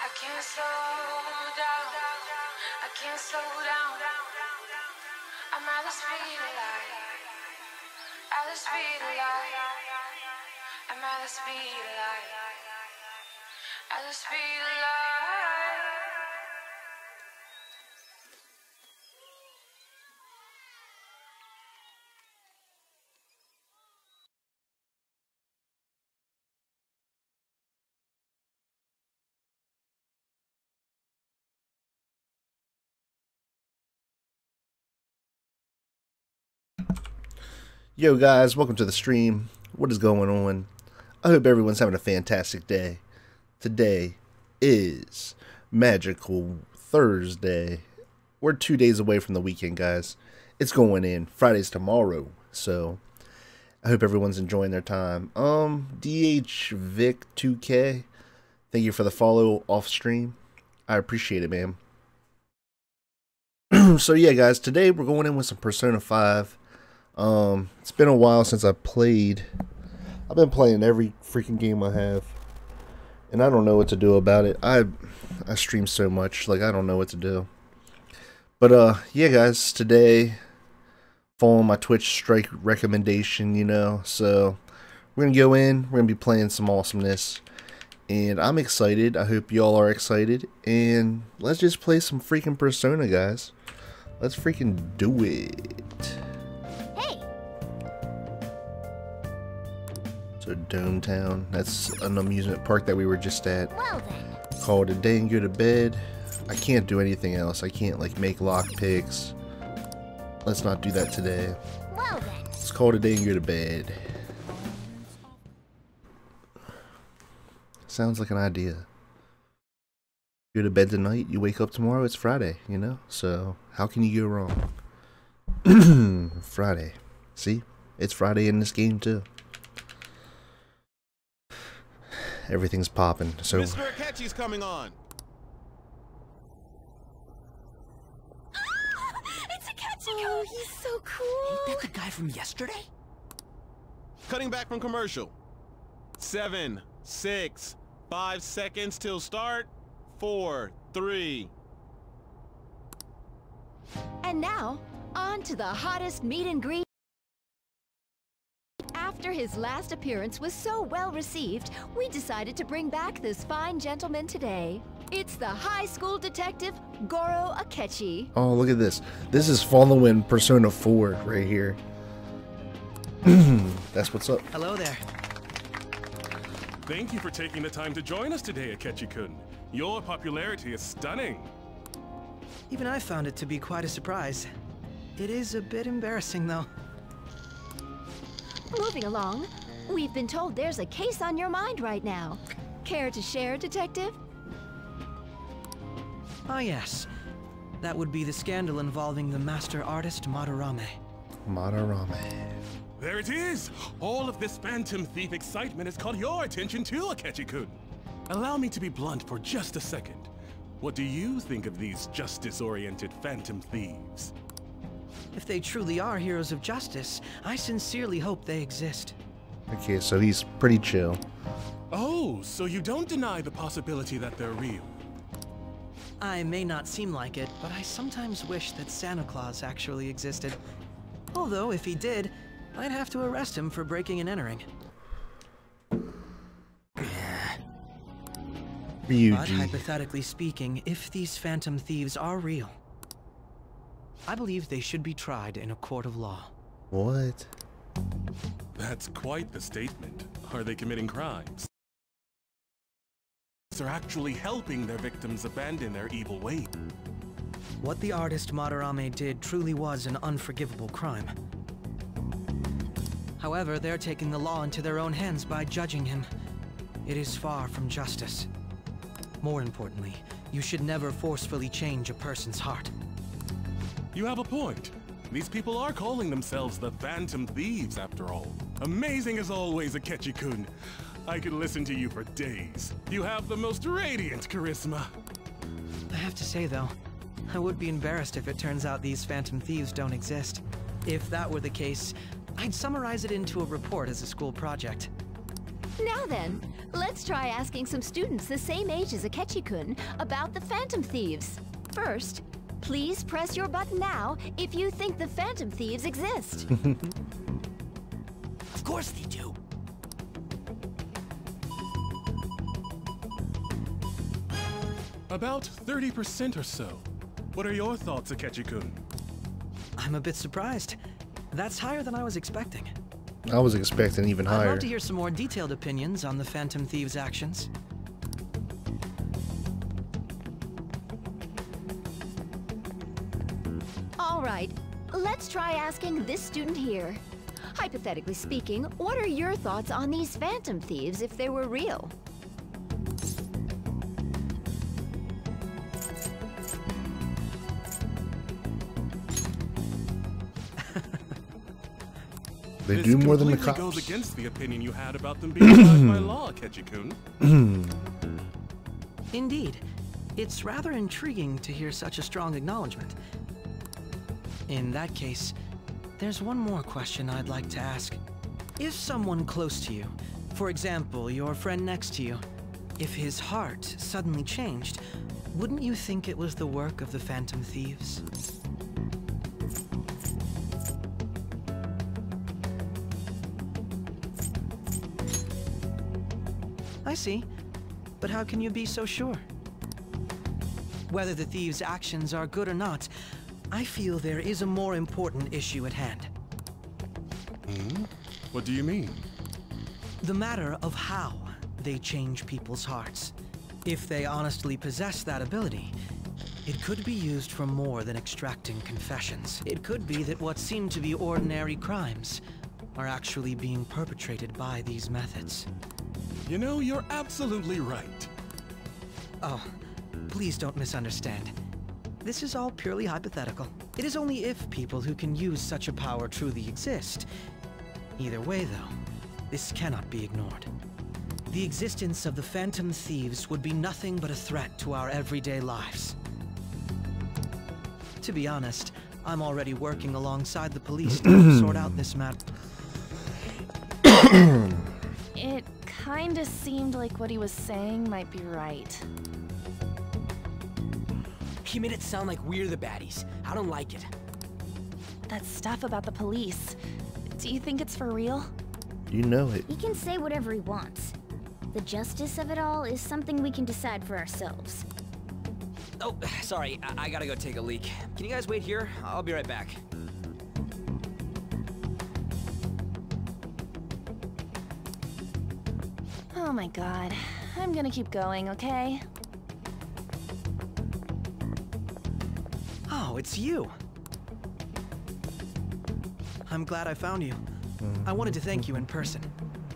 I can't slow down. I can't slow down. I'm at the speed of light. At the speed of light. I'm at the speed of light. At the speed of light. Yo guys, welcome to the stream. What is going on? I hope everyone's having a fantastic day. Today is Magical Thursday. We're 2 days away from the weekend, guys. It's going in. Friday's tomorrow. So I hope everyone's enjoying their time. DH Vic 2K, thank you for the follow off stream. I appreciate it, man. So yeah guys, today we're going in with some Persona 5. It's been a while since I played. I've been playing every freaking game I have, and I don't know what to do about it. I stream so much, like I don't know what to do. But yeah guys, today following my Twitch strike recommendation, you know, so we're gonna go in, we're gonna be playing some awesomeness, and I'm excited. I hope y'all are excited, and let's just play some freaking Persona, guys. Let's freaking do it. So Dome Town, that's an amusement park that we were just at. Well then. Call it a day and go to bed. I can't do anything else. I can't like make lockpicks. Let's not do that today. Well then. Let's call it a day and go to bed. Sounds like an idea. Go to bed tonight, you wake up tomorrow, it's Friday, you know? So how can you go wrong? Friday. See? It's Friday in this game too. Everything's popping. So Mr. Akechi's coming on. It's Akechi! Oh, he's so cool! Ain't that the guy from yesterday? Cutting back from commercial. 7, 6, 5 seconds till start. 4, 3. And now, on to the hottest meet and greet. After his last appearance was so well received, we decided to bring back this fine gentleman today. It's the high school detective, Goro Akechi. oh, look at this. This is following Persona 4 right here. That's what's up. Hello there. Thank you for taking the time to join us today, Akechi-kun. Your popularity is stunning. Even I found it to be quite a surprise. It is a bit embarrassing, though. Moving along, we've been told there's a case on your mind right now. Care to share, Detective? Ah, yes. That would be the scandal involving the master artist Madarame. Madarame. There it is! All of this Phantom Thief excitement has caught your attention too, Akechi-kun. Allow me to be blunt for just a second. What do you think of these justice-oriented Phantom Thieves? If they truly are heroes of justice, I sincerely hope they exist. Okay, so he's pretty chill. Oh, so you don't deny the possibility that they're real? I may not seem like it, but I sometimes wish that Santa Claus actually existed. Although, if he did, I'd have to arrest him for breaking and entering. But hypothetically speaking, if these Phantom Thieves are real, I believe they should be tried in a court of law. What? That's quite the statement. Are they committing crimes? They're actually helping their victims abandon their evil ways. What the artist Madarame did truly was an unforgivable crime. However, they're taking the law into their own hands by judging him. It is far from justice. More importantly, you should never forcefully change a person's heart. You have a point. These people are calling themselves the Phantom Thieves, after all. Amazing as always, Akechi-kun. I could listen to you for days. You have the most radiant charisma. I have to say, though, I would be embarrassed if it turns out these Phantom Thieves don't exist. If that were the case, I'd summarize it into a report as a school project. Now then, let's try asking some students the same age as Akechi-kun about the Phantom Thieves. First, please press your button now if you think the Phantom Thieves exist. Of course they do. About 30% or so. What are your thoughts, Akechi-kun? I'm a bit surprised. That's higher than I was expecting. I was expecting even I'd higher. love to hear some more detailed opinions on the Phantom Thieves' actions. All right, let's try asking this student here. Hypothetically speaking, what are your thoughts on these Phantom Thieves if they were real? They do more than the cops. This completely goes against the opinion you had about them being guided by law, Akechi-kun. Indeed. It's rather intriguing to hear such a strong acknowledgement. In that case, there's one more question I'd like to ask. If someone close to you, for example, your friend next to you, if his heart suddenly changed, wouldn't you think it was the work of the Phantom Thieves? I see. But how can you be so sure? Whether the thieves' actions are good or not, I feel there is a more important issue at hand. What do you mean? The matter of how they change people's hearts. If they honestly possess that ability, it could be used for more than extracting confessions. It could be that what seem to be ordinary crimes are actually being perpetrated by these methods. You know, you're absolutely right. Oh, please don't misunderstand. This is all purely hypothetical. It is only if people who can use such a power truly exist. Either way, though, this cannot be ignored. The existence of the Phantom Thieves would be nothing but a threat to our everyday lives. To be honest, I'm already working alongside the police to sort out this matter. It kinda seemed like what he was saying might be right. He made it sound like we're the baddies. I don't like it. That stuff about the police. Do you think it's for real? You know it. He can say whatever he wants. The justice of it all is something we can decide for ourselves. Oh, sorry. I gotta go take a leak. Can you guys wait here? I'll be right back. Oh my god. I'm gonna keep going, okay? Oh, it's you. I'm glad I found you. I wanted to thank you in person.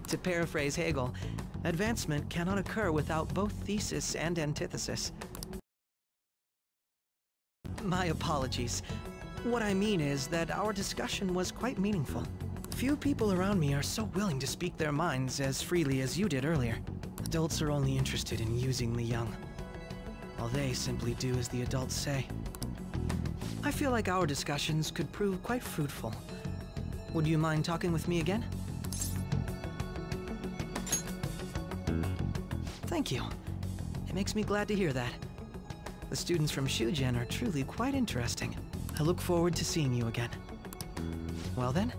To paraphrase Hegel, advancement cannot occur without both thesis and antithesis. My apologies. What I mean is that our discussion was quite meaningful. Few people around me are so willing to speak their minds as freely as you did earlier. Adults are only interested in using the young, while they simply do as the adults say. I feel like our discussions could prove quite fruitful. Would you mind talking with me again? Thank you. It makes me glad to hear that. The students from Shugen are truly quite interesting. I look forward to seeing you again. Well then?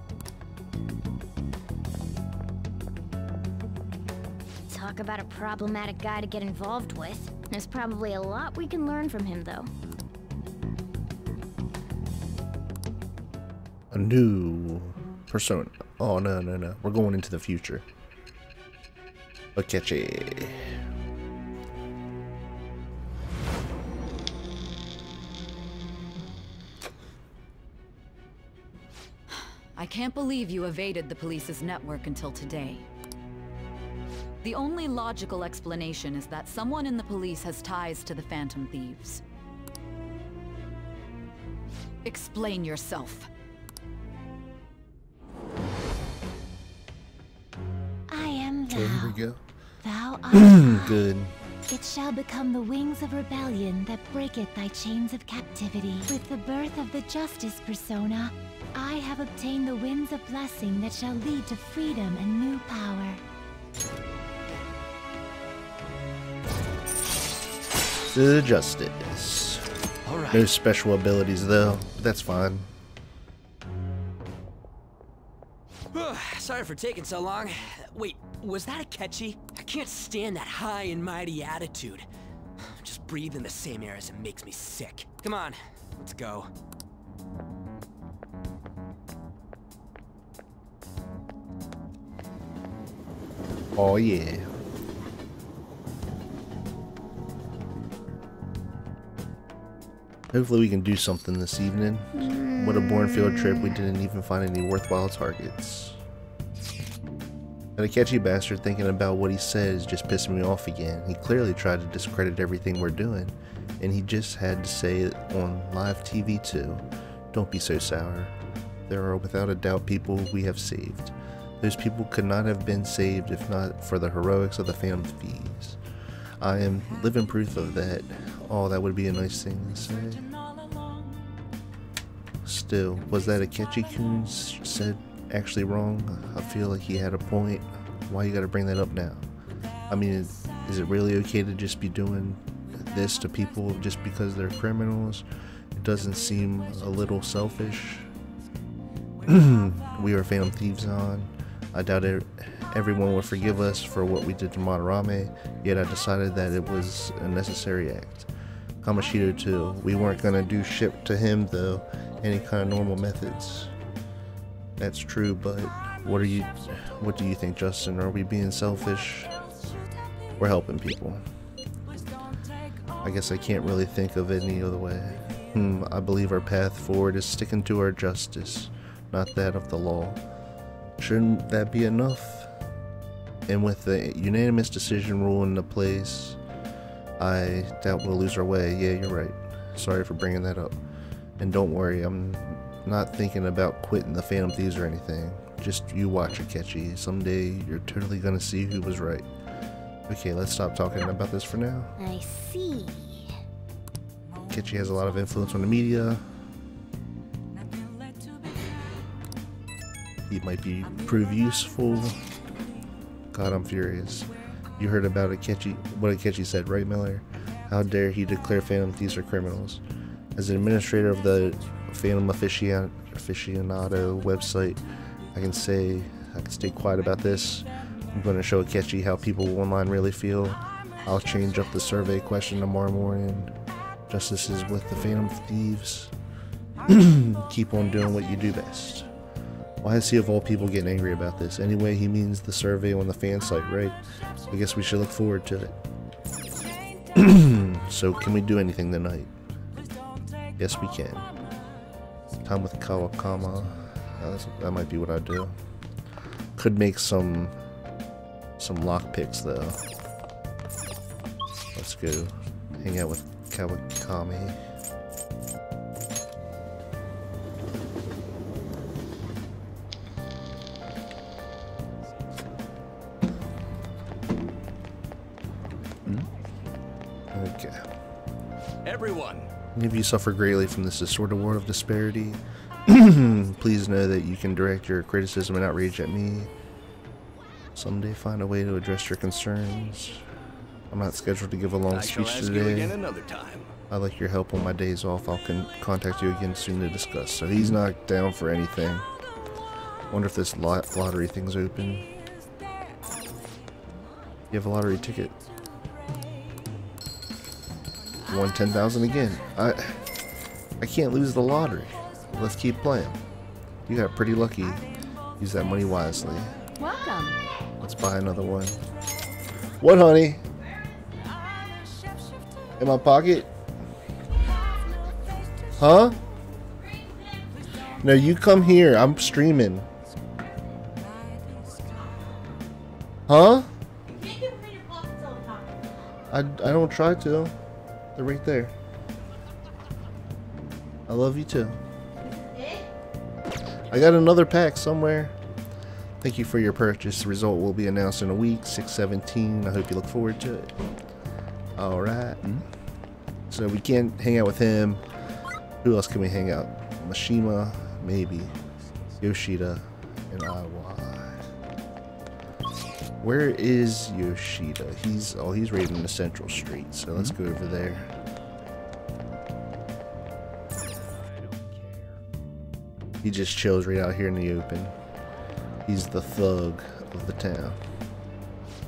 Talk about a problematic guy to get involved with. There's probably a lot we can learn from him, though. A new persona. Oh, no. We're going into the future. Akechi. I can't believe you evaded the police's network until today. The only logical explanation is that someone in the police has ties to the Phantom Thieves. Explain yourself. I am thou. Okay, here we go. Thou art I. Good. It shall become the wings of rebellion that breaketh thy chains of captivity. With the birth of the justice persona, I have obtained the winds of blessing that shall lead to freedom and new power. to justice. All right. No special abilities though, but that's fine. Sorry for taking so long. Wait, was that a catchy? I can't stand that high and mighty attitude. Just breathing the same air as it makes me sick. Come on, let's go. Oh yeah. Hopefully we can do something this evening. What a boring field trip, we didn't even find any worthwhile targets. And a catchy bastard thinking about what he said is just pissing me off again. He clearly tried to discredit everything we're doing, and he just had to say it on live TV too. Don't be so sour. There are without a doubt people we have saved. Those people could not have been saved if not for the heroics of the Phantom Thieves. I am living proof of that. Oh, that would be a nice thing to say. Still, was that a catchy coon said actually wrong? I feel like he had a point. Why you gotta bring that up now? I mean, is it really okay to just be doing this to people just because they're criminals? It doesn't seem a little selfish. We are Phantom Thieves on. I doubt everyone would forgive us for what we did to Madarame, yet I decided that it was a necessary act. Kamoshida too. We weren't gonna do shit to him though, any kind of normal methods. That's true, but what do you think, Justin? Are we being selfish? We're helping people. I guess I can't really think of it any other way. I believe our path forward is sticking to our justice, not that of the law. Shouldn't that be enough? And with the unanimous decision rule into place, I doubt we'll lose our way. Yeah, you're right. Sorry for bringing that up. And don't worry, I'm not thinking about quitting the Phantom Thieves or anything. Just you watch it, Catchy. Someday you're totally gonna see who was right. Okay, let's stop talking about this for now. I see. Catchy has a lot of influence on the media. He might prove useful. God, I'm furious. You heard about what a Catchy said, right, Miller? How dare he declare Phantom Thieves are criminals? As an administrator of the Phantom Aficionado website, I can stay quiet about this. I'm going to show Catchy how people online really feel. I'll change up the survey question tomorrow morning. Justice is with the Phantom Thieves. Keep on doing what you do best. Why is he of all people getting angry about this? Anyway, he means the survey on the fan site, right? I guess we should look forward to it. So, can we do anything tonight? Yes, we can. Time with Kawakama. That might be what I do. Could make some lockpicks though. Let's go hang out with Kawakami. Okay. Everyone. Many of you suffer greatly from this disordered world of disparity. Please know that you can direct your criticism and outrage at me. Someday find a way to address your concerns. I'm not scheduled to give a long speech today. Another time. I'd like your help on my days off. I'll contact you again soon to discuss. So he's not down for anything. Wonder if this lottery thing's open. You have a lottery ticket. Won 10,000 again. I can't lose the lottery. Let's keep playing. You got pretty lucky. Use that money wisely. Welcome. Let's buy another one. What, honey? In my pocket? Huh? No, you come here. I'm streaming. Huh? I don't try to. They're right there. I love you too. I got another pack somewhere. Thank you for your purchase. The result will be announced in a week, 6/17. I hope you look forward to it. Alright. So we can't hang out with him. Who else can we hang out? Mishima, maybe. Yoshida, and Awa. Where is Yoshida? He's raiding the Central Street, so let's go over there. He just chills right out here in the open. He's the thug of the town.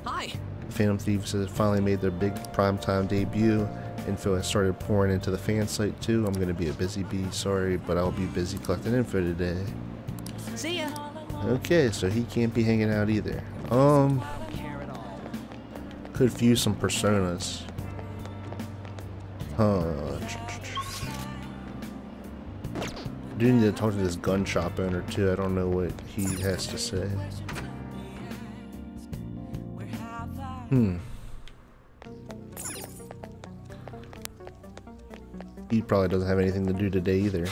Hi. Phantom Thieves has finally made their big primetime debut. Info has started pouring into the fan site too. I'm gonna be a busy bee, sorry, but I'll be busy collecting info today. See ya. Okay, so he can't be hanging out either. Could fuse some personas. I do need to talk to this gun shop owner too. I don't know what he has to say. He probably doesn't have anything to do today either.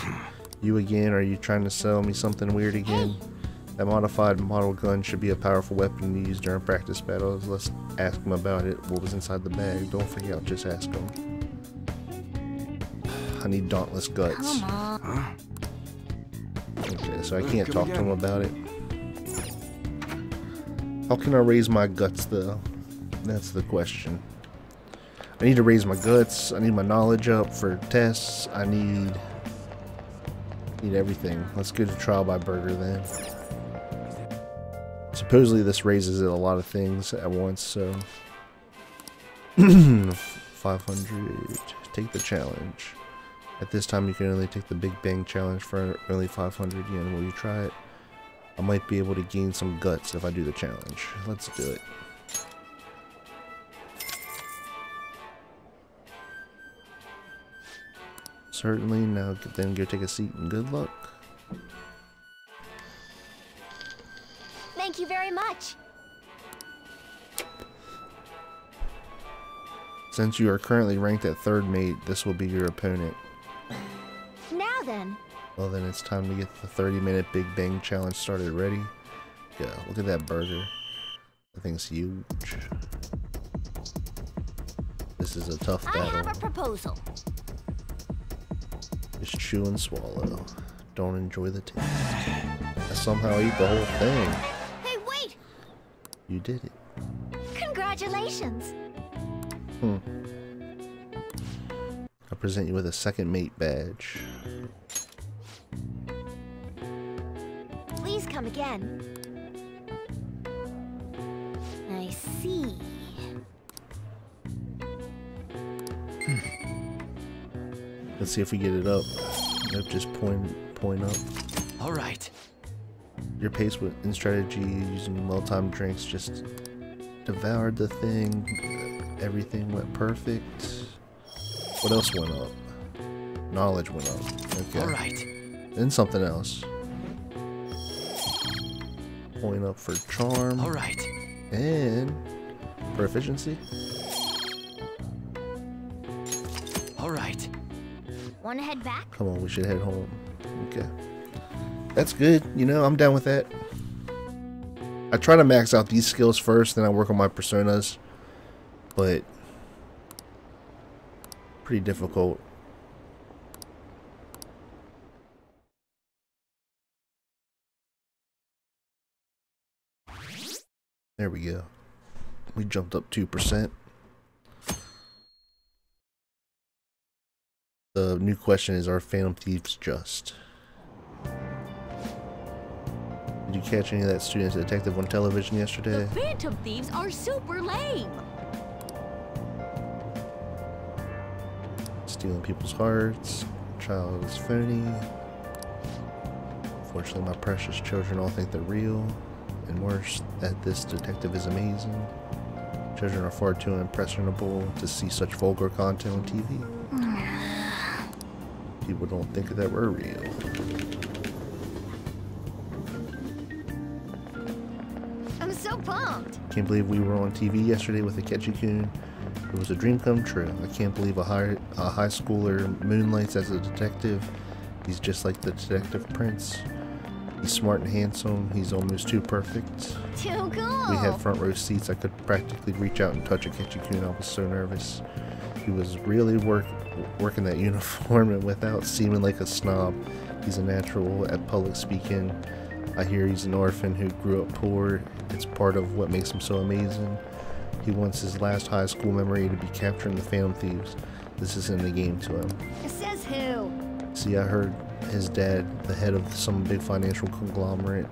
You again? Are you trying to sell me something weird again? That modified model gun should be a powerful weapon to use during practice battles. Let's ask him about it. What was inside the bag? Don't forget, I'll just ask him. I need dauntless guts. Come on. Okay, so I can't talk to him about it. How can I raise my guts though? That's the question. I need to raise my guts. I need my knowledge up for tests. I need everything. Let's go to trial by burger then. Supposedly this raises a lot of things at once, so 500. Take the challenge. At this time you can only take the Big Bang challenge for only 500 yen. Will you try it? I might be able to gain some guts if I do the challenge. Let's do it. Certainly. Now then go take a seat and good luck. Thank you very much. Since you are currently ranked at 3rd mate, this will be your opponent. Now then. Well then it's time to get the 30-minute Big Bang challenge started. Ready? Go. Look at that burger. That thing's huge. This is a tough battle. I have a proposal. Just chew and swallow. Don't enjoy the taste. I somehow eat the whole thing. Hey, wait! You did it. Congratulations. I present you with a 2nd mate badge. Please come again. I see. Let's see if we get it up. Nope, just point up. All right. Your pace in strategy using well-timed drinks just devoured the thing. Everything went perfect. What else went up? Knowledge went up. Okay. All right. Then something else. Point up for charm. All right. And proficiency. All right. Wanna head back? Come on, we should head home. Okay. That's good. You know, I'm down with that. I try to max out these skills first, then I work on my personas. But pretty difficult. There we go. We jumped up 2%. The new question is, are Phantom Thieves just? Did you catch any of that student detective on television yesterday? The Phantom Thieves are super lame. Stealing people's hearts. Child is phony. Unfortunately, my precious children all think they're real. And worse, that this detective is amazing. Children are far too impressionable to see such vulgar content on TV. People don't think that we're real. I'm so pumped. Can't believe we were on TV yesterday with Akechi-kun. It was a dream come true. I can't believe a high schooler moonlights as a detective. He's just like the detective prince. He's smart and handsome. He's almost too perfect. Too cool. We had front row seats. I could practically reach out and touch Akechi-kun. I was so nervous. He was really working that uniform and without seeming like a snob. He's a natural at public speaking. I hear he's an orphan who grew up poor. It's part of what makes him so amazing. He wants his last high school memory to be capturing the Phantom Thieves. This is in the game to him. It says who? See, I heard his dad, the head of some big financial conglomerate.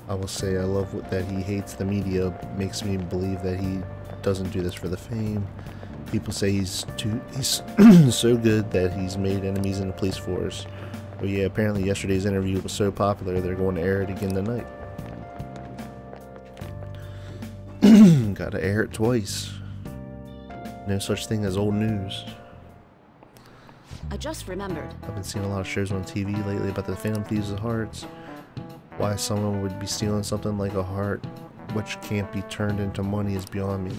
I will say I love that he hates the media. Makes me believe that he doesn't do this for the fame. People say he's so good that he's made enemies in the police force. But yeah, apparently yesterday's interview was so popular they're going to air it again tonight. Gotta air it twice. No such thing as old news. I just remembered. I've been seeing a lot of shows on TV lately about the Phantom Thieves of Hearts. Why someone would be stealing something like a heart which can't be turned into money is beyond me.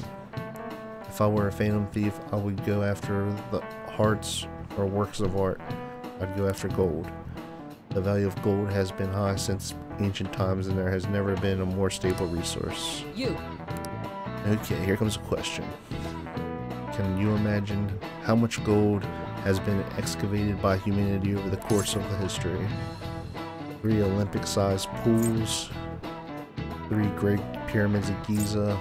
If I were a Phantom Thief, I would go after the hearts or works of art. I'd go after gold. The value of gold has been high since ancient times, and there has never been a more stable resource. You. Okay, here comes a question. Can you imagine how much gold has been excavated by humanity over the course of the history? 3 Olympic-sized pools, 3 Great Pyramids of Giza.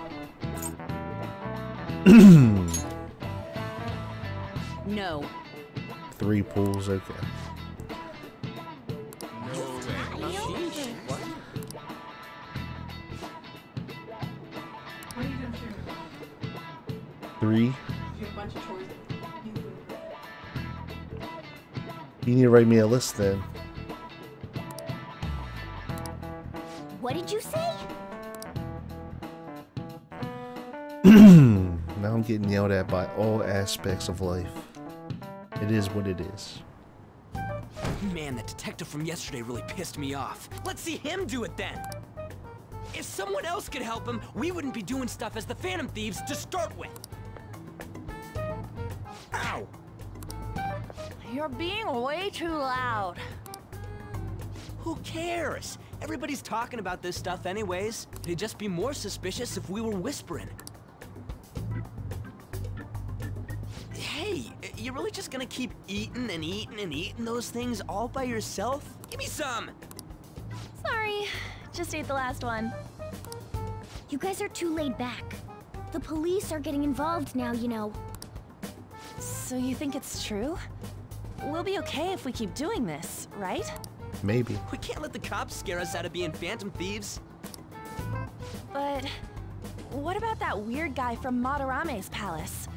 No. 3 pools, okay. Three. You need to write me a list then. What did you say? Now I'm getting yelled at by all aspects of life. It is what it is. Man, that detective from yesterday really pissed me off. Let's see him do it then. If someone else could help him, we wouldn't be doing stuff as the Phantom Thieves to start with. Ow! You're being way too loud. Who cares? Everybody's talking about this stuff anyways. It'd just be more suspicious if we were whispering. Hey, you really just gonna keep eating and eating and eating those things all by yourself? Give me some! Sorry, just ate the last one. You guys are too laid back. The police are getting involved now, you know. So you think it's true? We'll be okay if we keep doing this, right? Maybe. We can't let the cops scare us out of being Phantom Thieves. But what about that weird guy from Madarame's palace?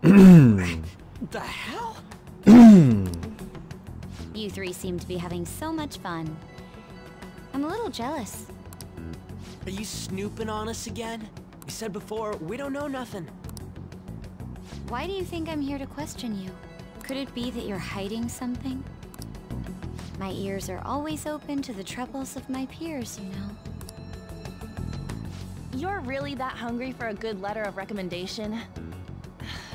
The hell? You 3 seem to be having so much fun. I'm a little jealous. Are you snooping on us again? You said before, we don't know nothing. Why do you think I'm here to question you? Could it be that you're hiding something? My ears are always open to the troubles of my peers, you know. You're really that hungry for a good letter of recommendation?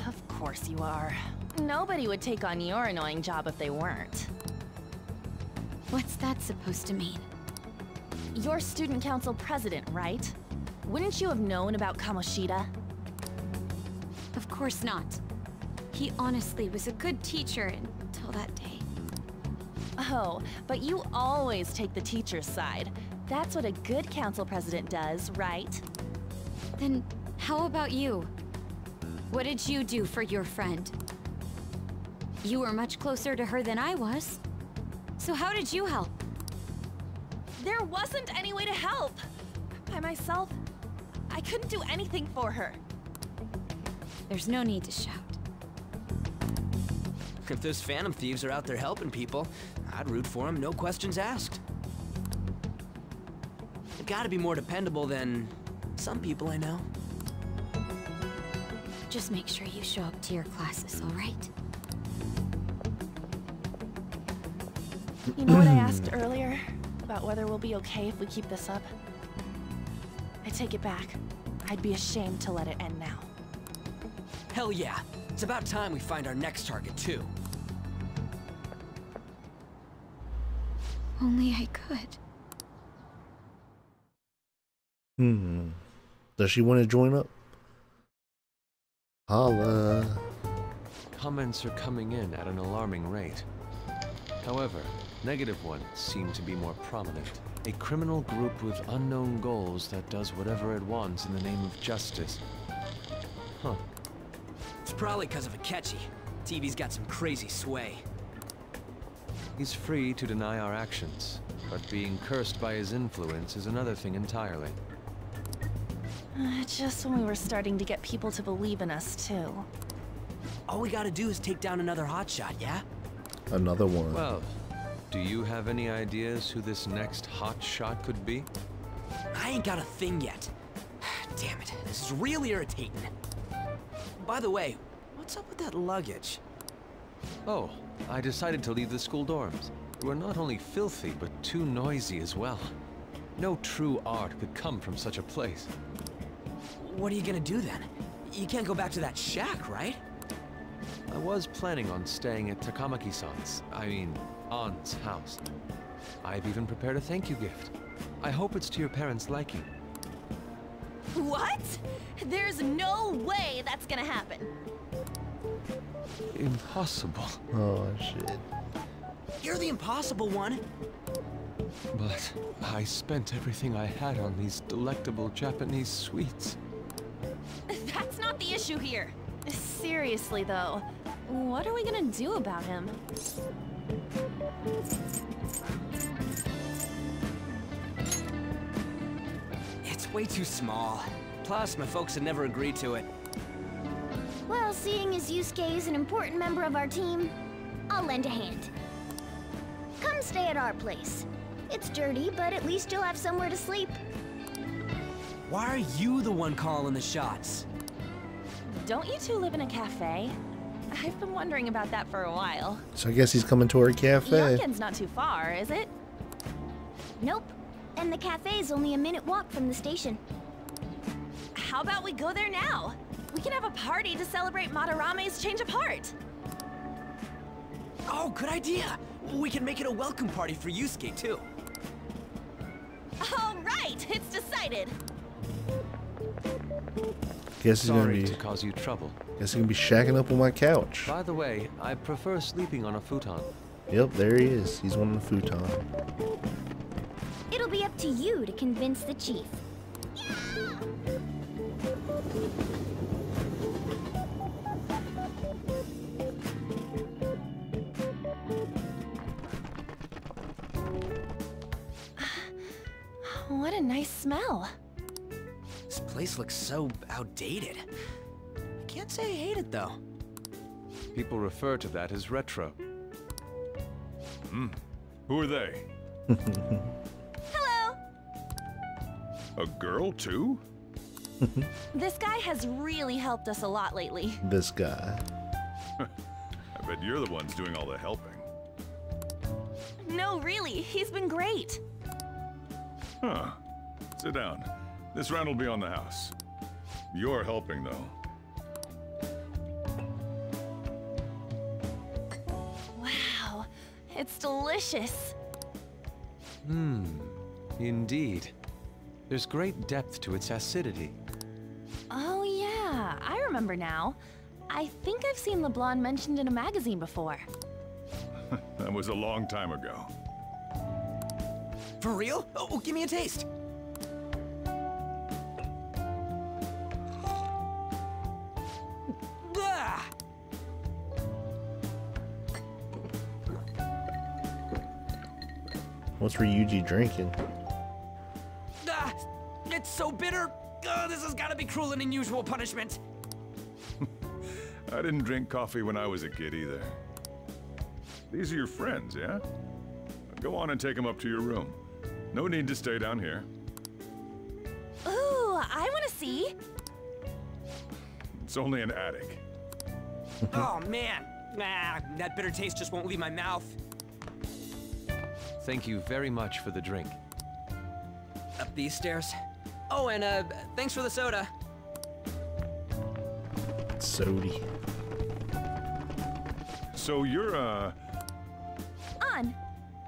Of course you are. Nobody would take on your annoying job if they weren't. What's that supposed to mean? You're student council president, right? Wouldn't you have known about Kamoshida? Of course not. He honestly was a good teacher until that day. Oh, but you always take the teacher's side. That's what a good council president does, right? Then how about you? What did you do for your friend? You were much closer to her than I was. So how did you help? There wasn't any way to help. By myself, I couldn't do anything for her. There's no need to shout. If those Phantom Thieves are out there helping people, I'd root for them, no questions asked. They've gotta be more dependable than some people I know. Just make sure you show up to your classes, all right? You know what I asked earlier? About whether we'll be okay if we keep this up? I take it back. I'd be ashamed to let it end now. Hell yeah. It's about time we find our next target, too. Only I could. Does she want to join up? Holla. Comments are coming in at an alarming rate. However, Negative ones seem to be more prominent. A criminal group with unknown goals that does whatever it wants in the name of justice. Huh. It's probably because of Akechi. TV's got some crazy sway. He's free to deny our actions, but being cursed by his influence is another thing entirely. Just when we were starting to get people to believe in us, too. All we gotta do is take down another hotshot, yeah? Another one. Well, do you have any ideas who this next hot shot could be? I ain't got a thing yet. Damn it, this is really irritating. By the way, what's up with that luggage? Oh, I decided to leave the school dorms. We're not only filthy, but too noisy as well. No true art could come from such a place. What are you gonna do then? You can't go back to that shack, right? I was planning on staying at Takamaki-san's, aunt's house. I've even prepared a thank you gift. I hope it's to your parents' liking. What? There's no way that's gonna happen. Impossible. Oh, shit. You're the impossible one. But I spent everything I had on these delectable Japanese sweets. That's not the issue here. Seriously, though, what are we gonna do about him? It's way too small. Plus, my folks had never agreed to it. Well, seeing as Yusuke is an important member of our team, I'll lend a hand. Come stay at our place. It's dirty, but at least you'll have somewhere to sleep. Why are you the one calling the shots? Don't you two live in a cafe? I've been wondering about that for a while. So I guess he's coming to our cafe. Youngkin's not too far, is it? Nope. And the cafe's only a minute walk from the station. How about we go there now? We can have a party to celebrate Madarame's change of heart. Oh, good idea. We can make it a welcome party for Yusuke, too. All right, it's decided. Guess he's gonna Sorry be. to cause you trouble. Guess he's gonna be shacking up on my couch. By the way, I prefer sleeping on a futon. Yep, there he is. He's on the futon. It'll be up to you to convince the chief. What a nice smell. This place looks so outdated. I can't say I hate it, though. People refer to that as retro. Who are they? Hello. A girl, too? This guy has really helped us a lot lately. This guy. I bet you're the ones doing all the helping. No, really, he's been great. Huh. Sit down. This round will be on the house. You're helping, though. Wow, it's delicious. Indeed. There's great depth to its acidity. Oh yeah, I remember now. I think I've seen LeBlanc mentioned in a magazine before. That was a long time ago. For real? Oh, give me a taste. Ah! What's Ryuji drinking? Ah! It's so bitter. This has got to be cruel and unusual punishment. I didn't drink coffee when I was a kid either. These are your friends, yeah? Go on and take them up to your room. No need to stay down here. Ooh, I want to see. It's only an attic. Oh man, that bitter taste just won't leave my mouth. Thank you very much for the drink. Up these stairs. Oh, and thanks for the soda. Sody. So you're,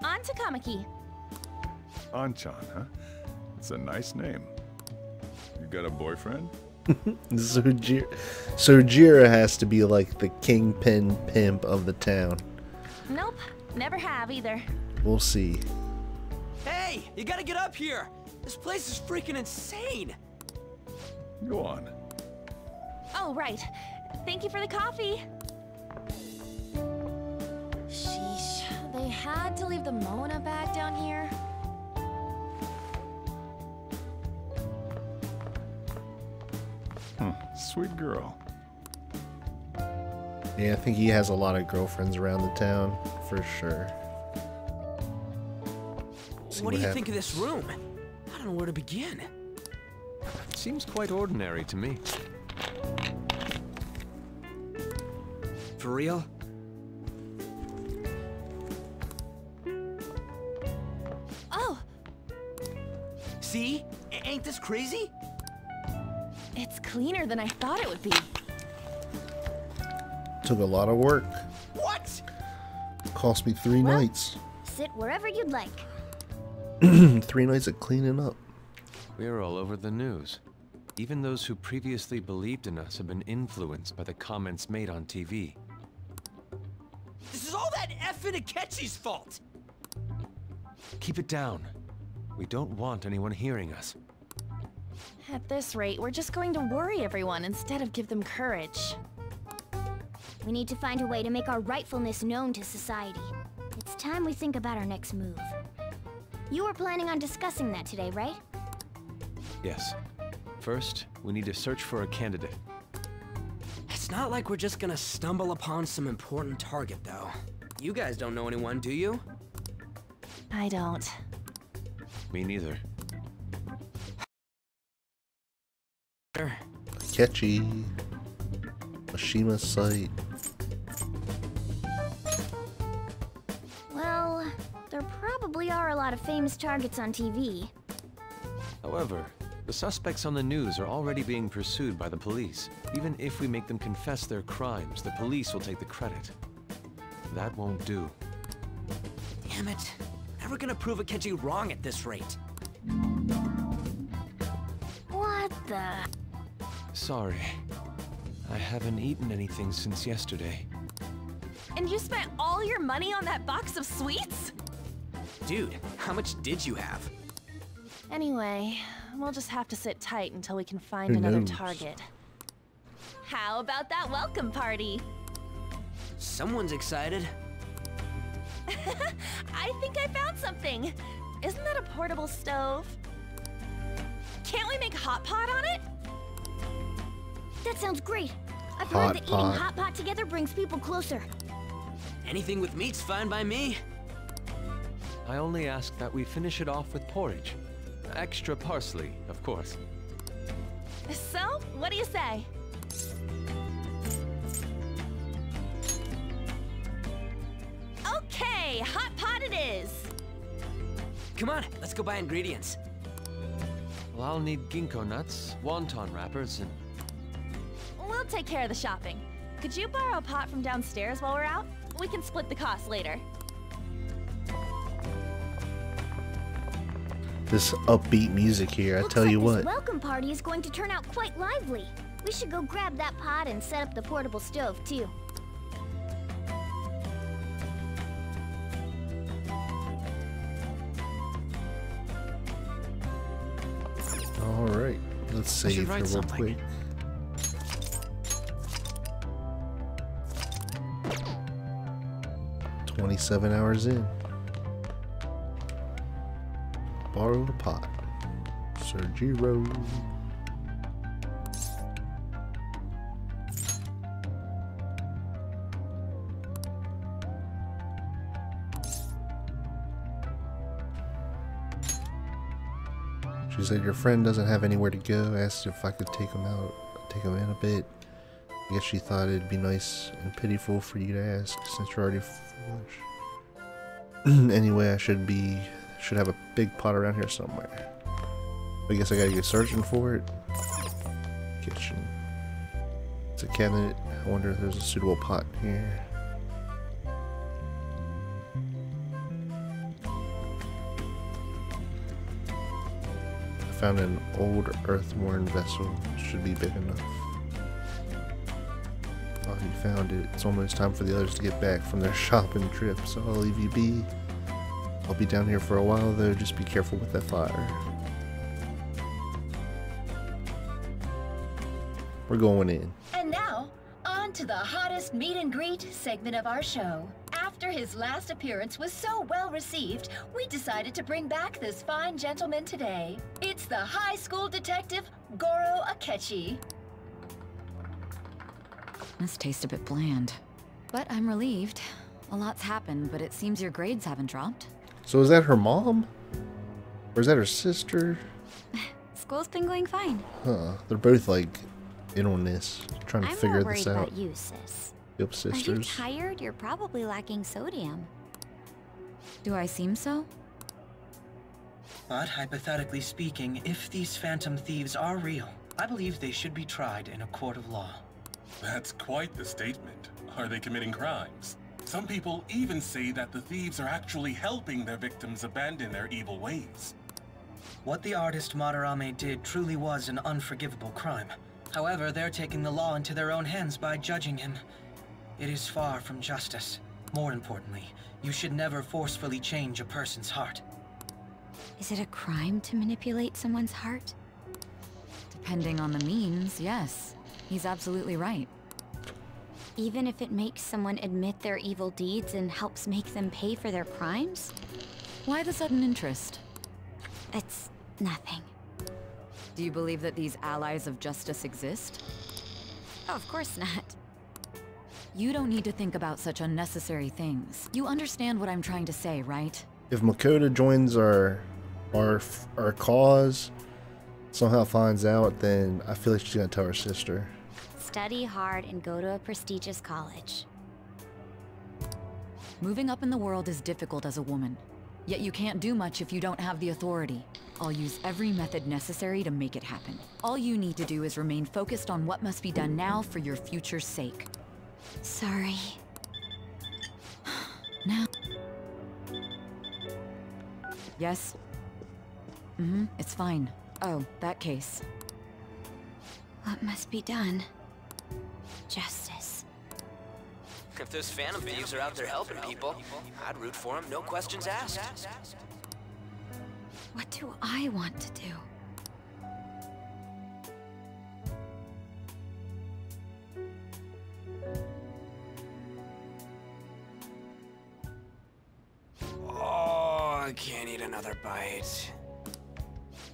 On Takamaki. Anchan, huh? It's a nice name. You got a boyfriend? Sojira has to be like the kingpin pimp of the town. Nope, never have either. We'll see. Hey, you gotta get up here. This place is freaking insane. Go on. Oh, right. Thank you for the coffee. Sheesh, they had to leave the Mona bag down here. Sweet girl. Yeah, I think he has a lot of girlfriends around the town, for sure. What do you think of this room? I don't know where to begin. It seems quite ordinary to me. For real? Oh! See? Ain't this crazy? It's cleaner than I thought it would be. Took a lot of work. What? Cost me 3 nights. Sit wherever you'd like. 3 nights of cleaning up. We're all over the news. Even those who previously believed in us have been influenced by the comments made on TV. This is all that effing Akechi's fault! Keep it down. We don't want anyone hearing us. At this rate, we're just going to worry everyone instead of give them courage. We need to find a way to make our rightfulness known to society. It's time we think about our next move. You were planning on discussing that today, right? Yes. First, we need to search for a candidate. It's not like we're just gonna stumble upon some important target, though. You guys don't know anyone, do you? I don't. Me neither. Catchy. Mishima site. Well, there probably are a lot of famous targets on TV. However, the suspects on the news are already being pursued by the police. Even if we make them confess their crimes, the police will take the credit. That won't do. Damn it. Never gonna prove Akechi wrong at this rate. What the? Sorry. I haven't eaten anything since yesterday. And you spent all your money on that box of sweets? Dude, how much did you have? Anyway, we'll just have to sit tight until we can find Who another knows? target. How about that welcome party? Someone's excited. I think I found something. Isn't that a portable stove? Can't we make hot pot on it? That sounds great. I've Hot heard that eating pot. hot pot together brings people closer. Anything with meat's fine by me. I only ask that we finish it off with porridge. Extra parsley, of course. So, what do you say? Okay, hot pot it is. Come on, let's go buy ingredients. Well, I'll need ginkgo nuts, wonton wrappers, and... We'll take care of the shopping. Could you borrow a pot from downstairs while we're out? We can split the cost later. This upbeat music here, I Looks tell like you this what. welcome party is going to turn out quite lively. We should go grab that pot and set up the portable stove, too. Alright, let's save here write real something. quick. "27 hours in. Borrow the pot. Sergio. She said your friend doesn't have anywhere to go. Asked if I could take him out, take him in a bit. I guess she thought it'd be nice and pitiful for you to ask since you're already foolish. Anyway, I should have a big pot around here somewhere. I guess I gotta go searching for it. Kitchen. It's a cabinet. I wonder if there's a suitable pot here. I found an old earth-worn vessel. Should be big enough. Oh, you found it. It's almost time for the others to get back from their shopping trip, so I'll leave you be. I'll be down here for a while though, just be careful with that fire. We're going in. And now, on to the hottest meet and greet segment of our show. After his last appearance was so well received, we decided to bring back this fine gentleman today. It's the high school detective, Goro Akechi. This tastes a bit bland. But I'm relieved. A lot's happened, but it seems your grades haven't dropped. So is that her mom? Or is that her sister? School's been going fine. Huh. They're both like in on this, trying to figure this out. I'm more worried about you, sis. Yep, Are you sisters. tired? You're probably lacking sodium. Do I seem so? But hypothetically speaking, if these phantom thieves are real, I believe they should be tried in a court of law. That's quite the statement. Are they committing crimes? Some people even say that the thieves are actually helping their victims abandon their evil ways. What the artist Madarame did truly was an unforgivable crime. However, they're taking the law into their own hands by judging him. It is far from justice. More importantly, you should never forcefully change a person's heart. Is it a crime to manipulate someone's heart? Depending on the means, yes. He's absolutely right. Even if it makes someone admit their evil deeds and helps make them pay for their crimes? Why the sudden interest? It's nothing. Do you believe that these allies of justice exist? Oh, of course not. You don't need to think about such unnecessary things. You understand what I'm trying to say, right? If Makoto joins our cause, somehow finds out, then I feel like she's gonna tell her sister. Study hard and go to a prestigious college. Moving up in the world is difficult as a woman. Yet you can't do much if you don't have the authority. I'll use every method necessary to make it happen. All you need to do is remain focused on what must be done now for your future's sake. Sorry. Now. Yes? It's fine. Oh, that case. What must be done? Justice. If those phantom thieves are out there helping people, I'd root for them, no questions asked. What do I want to do? Oh, I can't eat another bite.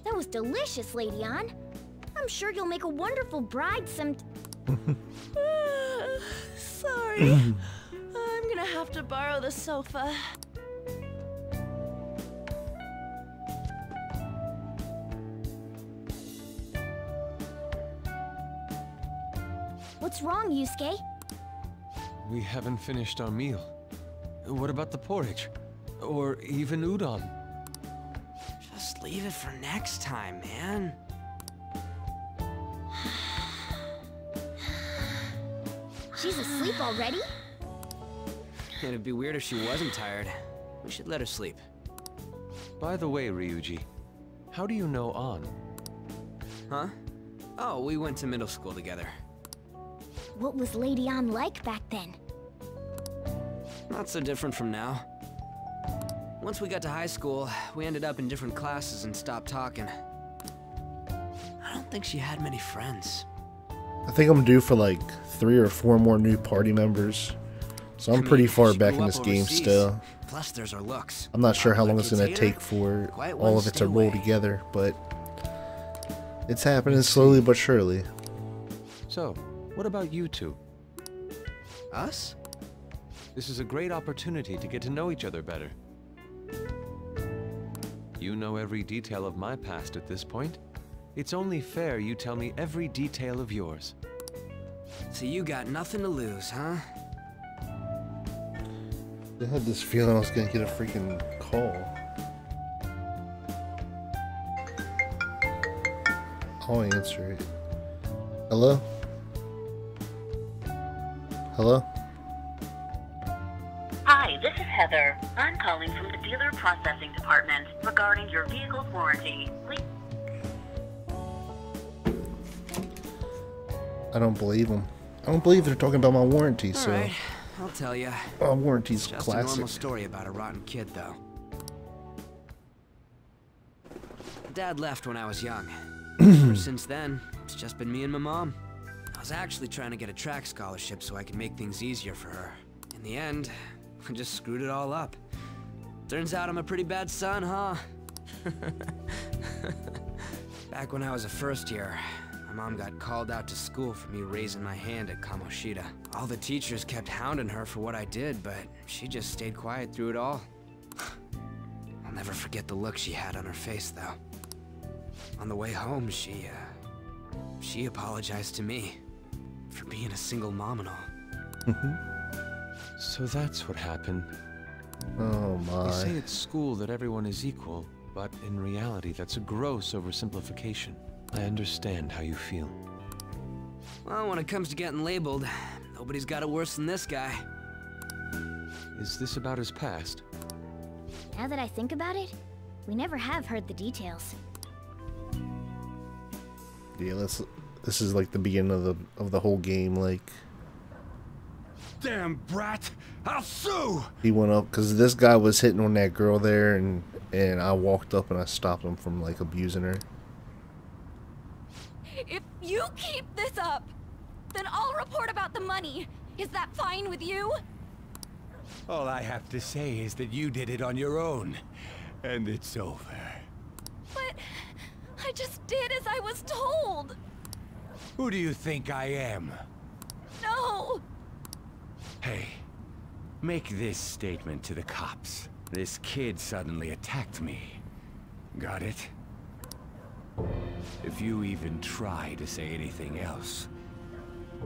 That was delicious, Lady Ann. I'm sure you'll make a wonderful bride some... Sorry. I'm gonna have to borrow the sofa. What's wrong, Yusuke? We haven't finished our meal. What about the porridge? Or even udon? Just leave it for next time, man. She's asleep already? It'd be weird if she wasn't tired. We should let her sleep. By the way, Ryuji, how do you know An? Huh? Oh, we went to middle school together. What was Lady Ann like back then? Not so different from now. Once we got to high school, we ended up in different classes and stopped talking. I don't think she had many friends. I think I'm due for like 3 or 4 more new party members. So I'm pretty far back in this game still. Plus there's her looks. I'm not sure how long it's going to take for all of it to roll together, but it's happening slowly but surely. So, what about you two? Us? This is a great opportunity to get to know each other better. You know every detail of my past at this point. It's only fair you tell me every detail of yours. So you got nothing to lose, huh? I had this feeling I was going to get a freaking call. I'll answer it. Hello? Hello? Hi, this is Heather. I'm calling from the dealer processing department regarding your vehicle's warranty. Please. I don't believe them. I don't believe they're talking about my warranty, so... Alright, I'll tell you. My warranty's Just classic. a normal story about a rotten kid, though. Dad left when I was young. Ever since then, it's just been me and my mom. I was actually trying to get a track scholarship so I could make things easier for her. In the end, I just screwed it all up. Turns out I'm a pretty bad son, huh? Back when I was a first year, my mom got called out to school for me raising my hand at Kamoshida. All the teachers kept hounding her for what I did, but she just stayed quiet through it all. I'll never forget the look she had on her face, though. On the way home, she apologized to me for being a single mom and all. So that's what happened. Oh my. They say at school that everyone is equal, but in reality that's a gross oversimplification. I understand how you feel. Well, when it comes to getting labeled, nobody's got it worse than this guy. Is this about his past? Now that I think about it, we never have heard the details. Yeah, this is like the beginning of the whole game. Like, damn brat! I'll sue! He went up because this guy was hitting on that girl there, and I walked up and I stopped him from like abusing her. If you keep this up, then I'll report about the money. Is that fine with you? All I have to say is that you did it on your own, and it's over. But I just did as I was told. Who do you think I am? No. Hey, make this statement to the cops. This kid suddenly attacked me. Got it? If you even try to say anything else,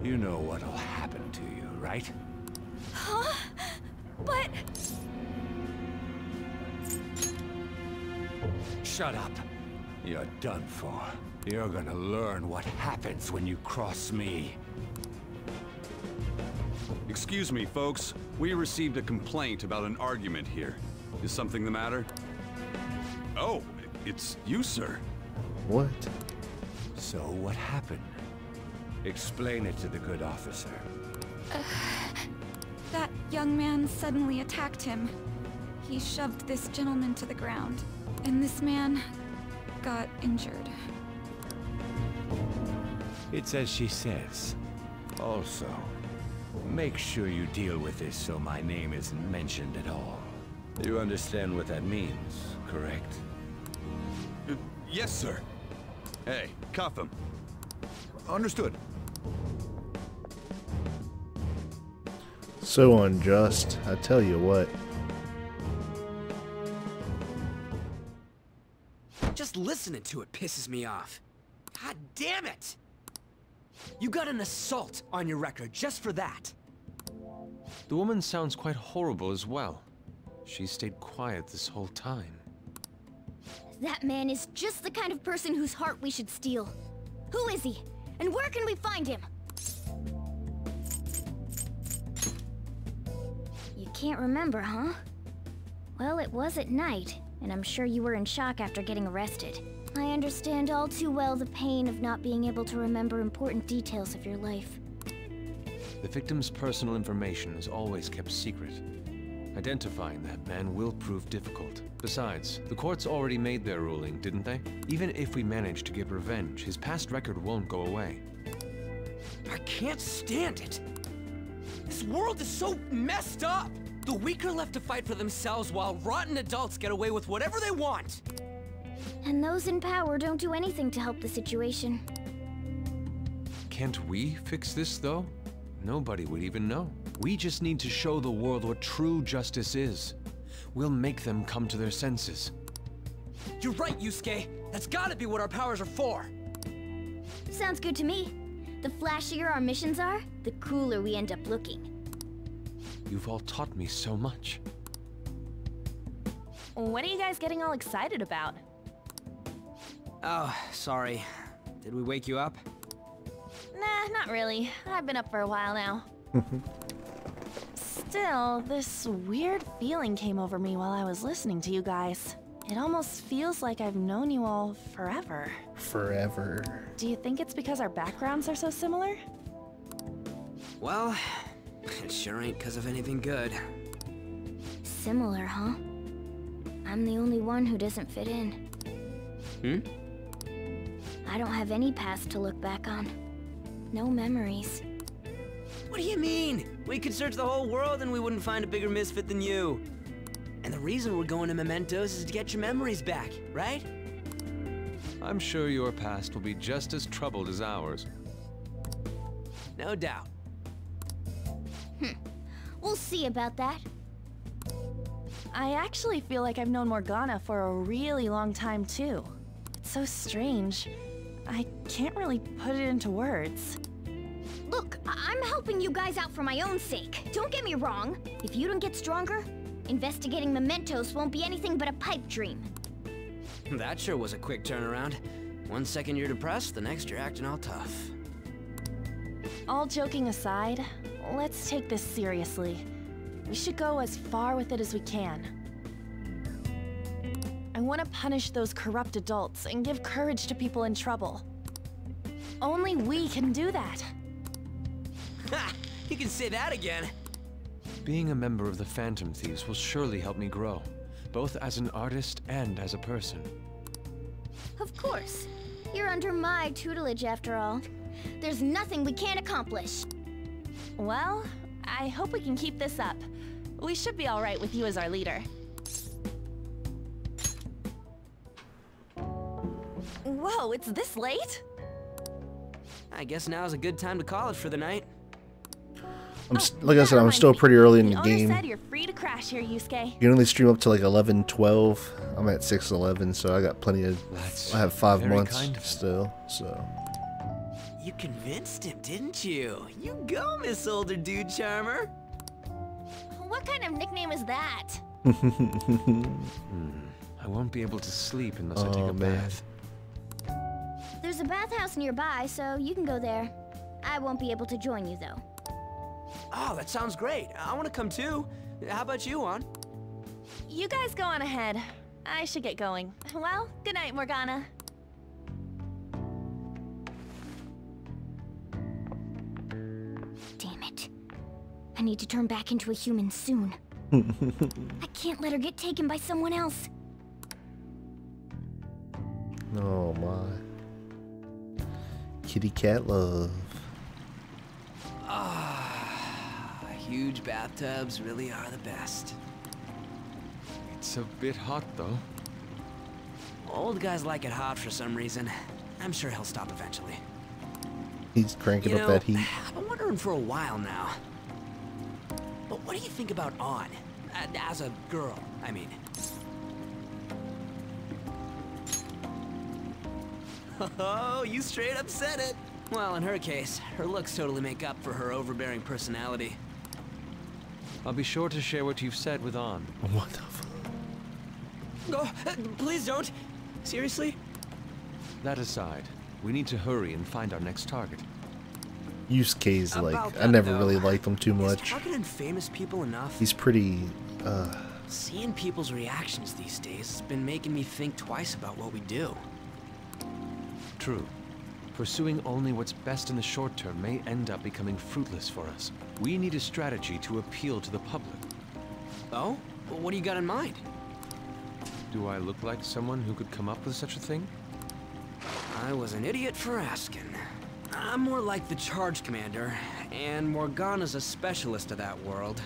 you know what'll happen to you, right? Huh? But... Shut up. You're done for. You're gonna learn what happens when you cross me. Excuse me, folks. We received a complaint about an argument here. Is something the matter? Oh, it's you, sir. What? So what happened? Explain it to the good officer. That young man suddenly attacked him. He shoved this gentleman to the ground, and this man got injured. It's as she says. Also, make sure you deal with this so my name isn't mentioned at all. You understand what that means, correct? Yes, sir. Hey, cuff him. Understood. So unjust, I tell you what. Just listening to it pisses me off. God damn it! You got an assault on your record just for that. The woman sounds quite horrible as well. She stayed quiet this whole time. That man is just the kind of person whose heart we should steal. Who is he? And where can we find him? You can't remember, huh? Well, it was at night, and I'm sure you were in shock after getting arrested. I understand all too well the pain of not being able to remember important details of your life. The victim's personal information is always kept secret. Identifying that man will prove difficult. Besides, the courts already made their ruling, didn't they? Even if we manage to get revenge, his past record won't go away. I can't stand it. This world is so messed up. The weak are left to fight for themselves while rotten adults get away with whatever they want. And those in power don't do anything to help the situation. Can't we fix this, though? Nobody would even know. We just need to show the world what true justice is. We'll make them come to their senses. You're right, Yusuke. That's gotta be what our powers are for. Sounds good to me. The flashier our missions are, the cooler we end up looking. You've all taught me so much. What are you guys getting all excited about? Oh, sorry. Did we wake you up? Nah, not really. I've been up for a while now. Still, this weird feeling came over me while I was listening to you guys. It almost feels like I've known you all forever. Forever. Do you think it's because our backgrounds are so similar? Well, it sure ain't because of anything good. Similar, huh? I'm the only one who doesn't fit in. I don't have any past to look back on. No memories. What do you mean? We could search the whole world and we wouldn't find a bigger misfit than you. And the reason we're going to Mementos is to get your memories back, right? I'm sure your past will be just as troubled as ours. No doubt. We'll see about that. I actually feel like I've known Morgana for a really long time, too. It's so strange. I can't really put it into words. Look, I'm helping you guys out for my own sake. Don't get me wrong. If you don't get stronger, investigating Mementos won't be anything but a pipe dream. That sure was a quick turnaround. 1 second you're depressed, the next you're acting all tough. All joking aside, let's take this seriously. We should go as far with it as we can. I want to punish those corrupt adults and give courage to people in trouble. Only we can do that. Ha! You can say that again. Being a member of the Phantom Thieves will surely help me grow, both as an artist and as a person. Of course. You're under my tutelage after all. There's nothing we can't accomplish. Well, I hope we can keep this up. We should be all right with you as our leader. Whoa, it's this late? I guess now's a good time to call it for the night. Like I said, I'm still pretty early in the game. Said you're free to crash here, Yusuke. You can only stream up to like 11, 12. I'm at 6:11, so I got plenty of. I have 5 months still, so. You convinced him, didn't you? You go, Miss Older Dude Charmer. What kind of nickname is that? I won't be able to sleep unless I take a bath. There's a bathhouse nearby, so you can go there. I won't be able to join you, though. Oh, that sounds great. I want to come too. How about you, Juan? You guys go on ahead. I should get going. Well, good night, Morgana. Damn it. I need to turn back into a human soon. I can't let her get taken by someone else. Oh my. Kitty cat love. Huge bathtubs really are the best. It's a bit hot, though. Old guys like it hot for some reason. I'm sure he'll stop eventually. He's cranking up that heat. I've been wondering for a while now. But what do you think about On? As a girl, I mean. Oh, you straight up said it. Well, in her case, her looks totally make up for her overbearing personality. I'll be sure to share what you've said with On. What the fuck? Oh, please don't. Seriously? That aside, we need to hurry and find our next target. Yusuke's like, I never really liked him too much. Is talking to famous people enough? He's pretty, Seeing people's reactions these days has been making me think twice about what we do. True. Pursuing only what's best in the short term may end up becoming fruitless for us. We need a strategy to appeal to the public. Oh? Well, what do you got in mind? Do I look like someone who could come up with such a thing? I was an idiot for asking. I'm more like the charge commander, and Morgana's a specialist of that world.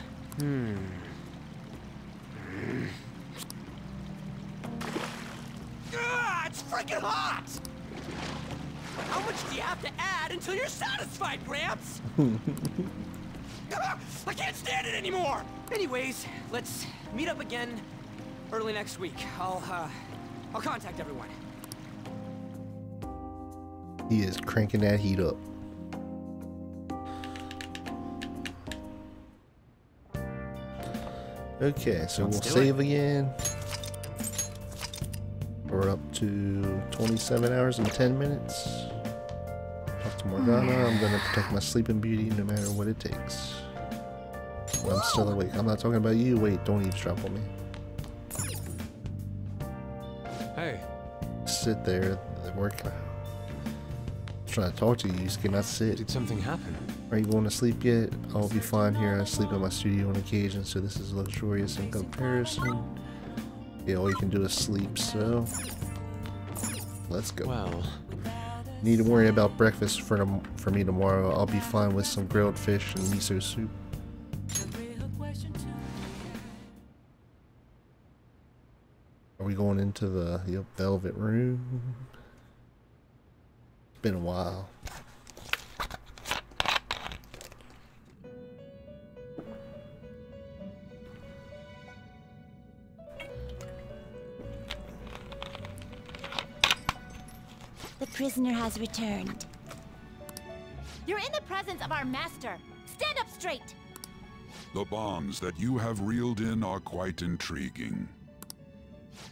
It's freaking hot! How much do you have to add until you're satisfied, Gramps? I can't stand it anymore! Anyways, let's meet up again early next week. I'll contact everyone. He is cranking that heat up. Okay, so we'll save again. We're up to 27 hours and 10 minutes. Talk to Morgana. I'm gonna protect my sleeping beauty no matter what it takes. I'm still awake. I'm not talking about you. Wait, don't eavesdrop on me. Hey. Sit there. Working. Trying to talk to you. You just cannot sit. Did something happen? Are you going to sleep yet? I'll be fine here. I sleep in my studio on occasion, so this is luxurious in comparison. Yeah, all you can do is sleep, so. Let's go. Well, need to worry about breakfast for me tomorrow. I'll be fine with some grilled fish and miso soup. Are we going into the velvet room? It's been a while. The prisoner has returned. You're in the presence of our master. Stand up straight. The bonds that you have reeled in are quite intriguing.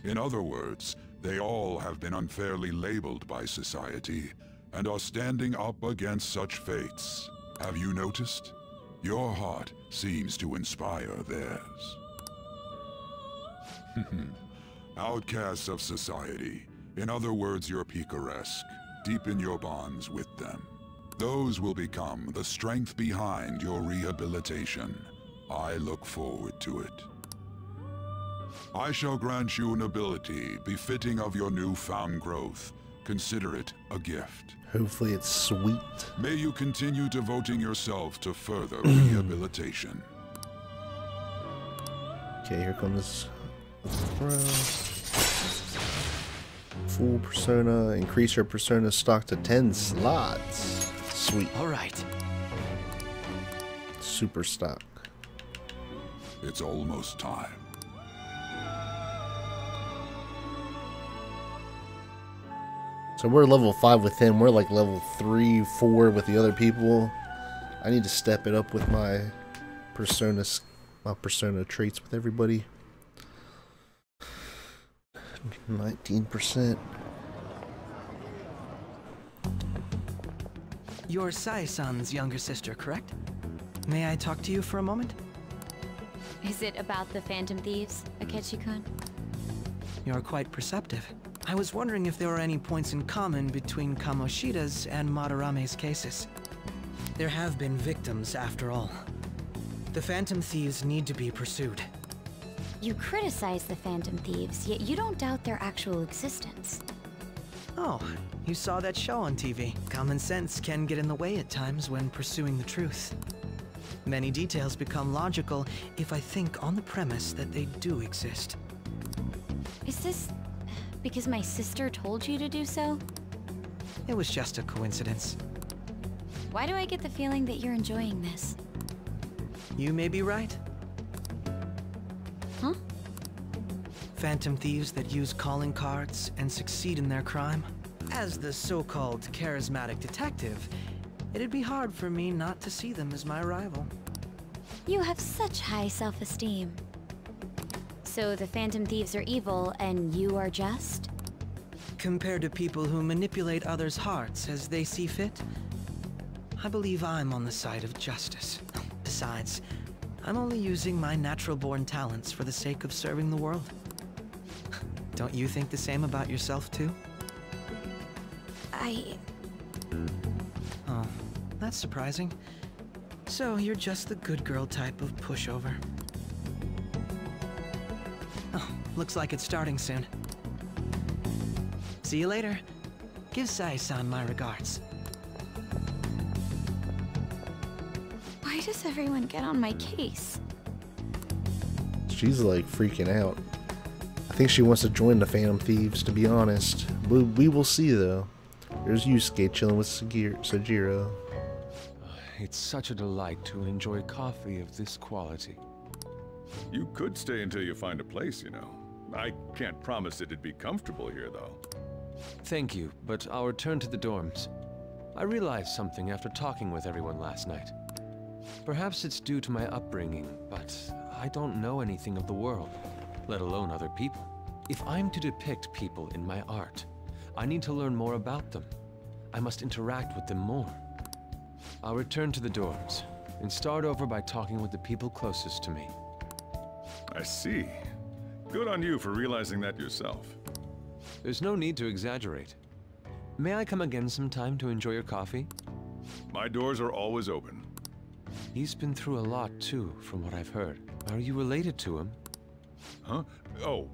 In other words, they all have been unfairly labeled by society and are standing up against such fates. Have you noticed? Your heart seems to inspire theirs. Outcasts of society. In other words, you're picaresque. Deepen your bonds with them. Those will become the strength behind your rehabilitation. I look forward to it. I shall grant you an ability befitting of your newfound growth. Consider it a gift. Hopefully it's sweet. May you continue devoting yourself to further rehabilitation. Okay, here comes full persona. Increase your persona stock to 10 slots. Sweet. All right. Super stock. It's almost time. So we're level 5 with him. We're like level 3, 4 with the other people. I need to step it up with my persona traits with everybody. 19%. You're Sai-san's younger sister, correct? May I talk to you for a moment? Is it about the Phantom Thieves, Akechi-kun? You're quite perceptive. I was wondering if there were any points in common between Kamoshida's and Madarame's cases. There have been victims, after all. The Phantom Thieves need to be pursued. You criticize the Phantom Thieves, yet you don't doubt their actual existence. Oh, you saw that show on TV. Common sense can get in the way at times when pursuing the truth. Many details become logical if I think on the premise that they do exist. Is this because my sister told you to do so? It was just a coincidence. Why do I get the feeling that you're enjoying this? You may be right. Huh? Phantom thieves that use calling cards and succeed in their crime. As the so-called charismatic detective, it'd be hard for me not to see them as my rival. You have such high self-esteem. So the Phantom Thieves are evil and you are just? Compared to people who manipulate others' hearts as they see fit, I believe I'm on the side of justice. Besides, I'm only using my natural-born talents for the sake of serving the world. Don't you think the same about yourself, too? Oh, that's surprising. So, you're just the good girl type of pushover. Oh, looks like it's starting soon. See you later. Give Sai-san my regards. Why does everyone get on my case? She's like freaking out. I think she wants to join the Phantom Thieves, to be honest. We will see, though. There's Yusuke chilling with Sajiro. It's such a delight to enjoy coffee of this quality. You could stay until you find a place, you know. I can't promise it'd be comfortable here, though. Thank you, but I'll return to the dorms. I realized something after talking with everyone last night. Perhaps it's due to my upbringing, but I don't know anything of the world, let alone other people. If I'm to depict people in my art, I need to learn more about them. I must interact with them more. I'll return to the dorms and start over by talking with the people closest to me. I see. Good on you for realizing that yourself. There's no need to exaggerate. May I come again sometime to enjoy your coffee? My doors are always open. He's been through a lot, too, from what I've heard. Are you related to him? Huh? Oh,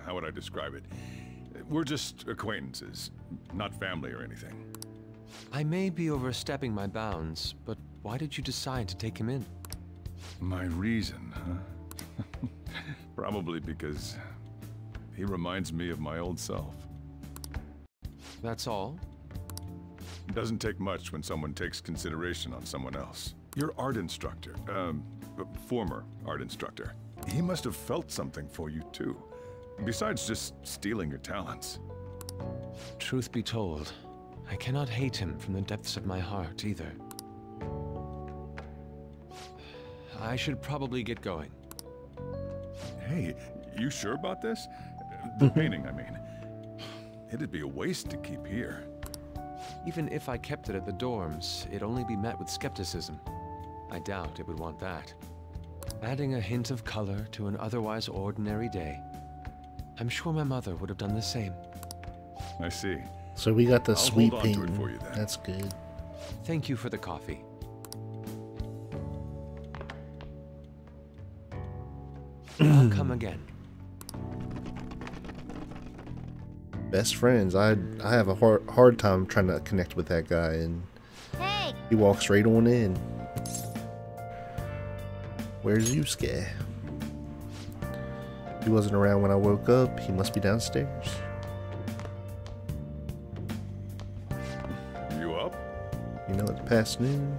how would I describe it? We're just acquaintances, not family or anything. I may be overstepping my bounds, but why did you decide to take him in? My reason, huh? Probably because he reminds me of my old self. That's all? It doesn't take much when someone takes consideration on someone else. Your art instructor, former art instructor, he must have felt something for you too. Besides just stealing your talents. Truth be told, I cannot hate him from the depths of my heart either. I should probably get going. Hey, you sure about this? The painting, I mean. It'd be a waste to keep here. Even if I kept it at the dorms, it'd only be met with skepticism. I doubt it would want that. Adding a hint of color to an otherwise ordinary day. I'm sure my mother would have done the same. I see. So we got the I'll sweet hold on to it painting. for you then. That's good. Thank you for the coffee. I'll come again. Best friends. I have a hard time trying to connect with that guy, and he walks right on in. Where's Yusuke? He wasn't around when I woke up. He must be downstairs. You up? You know, it's past noon.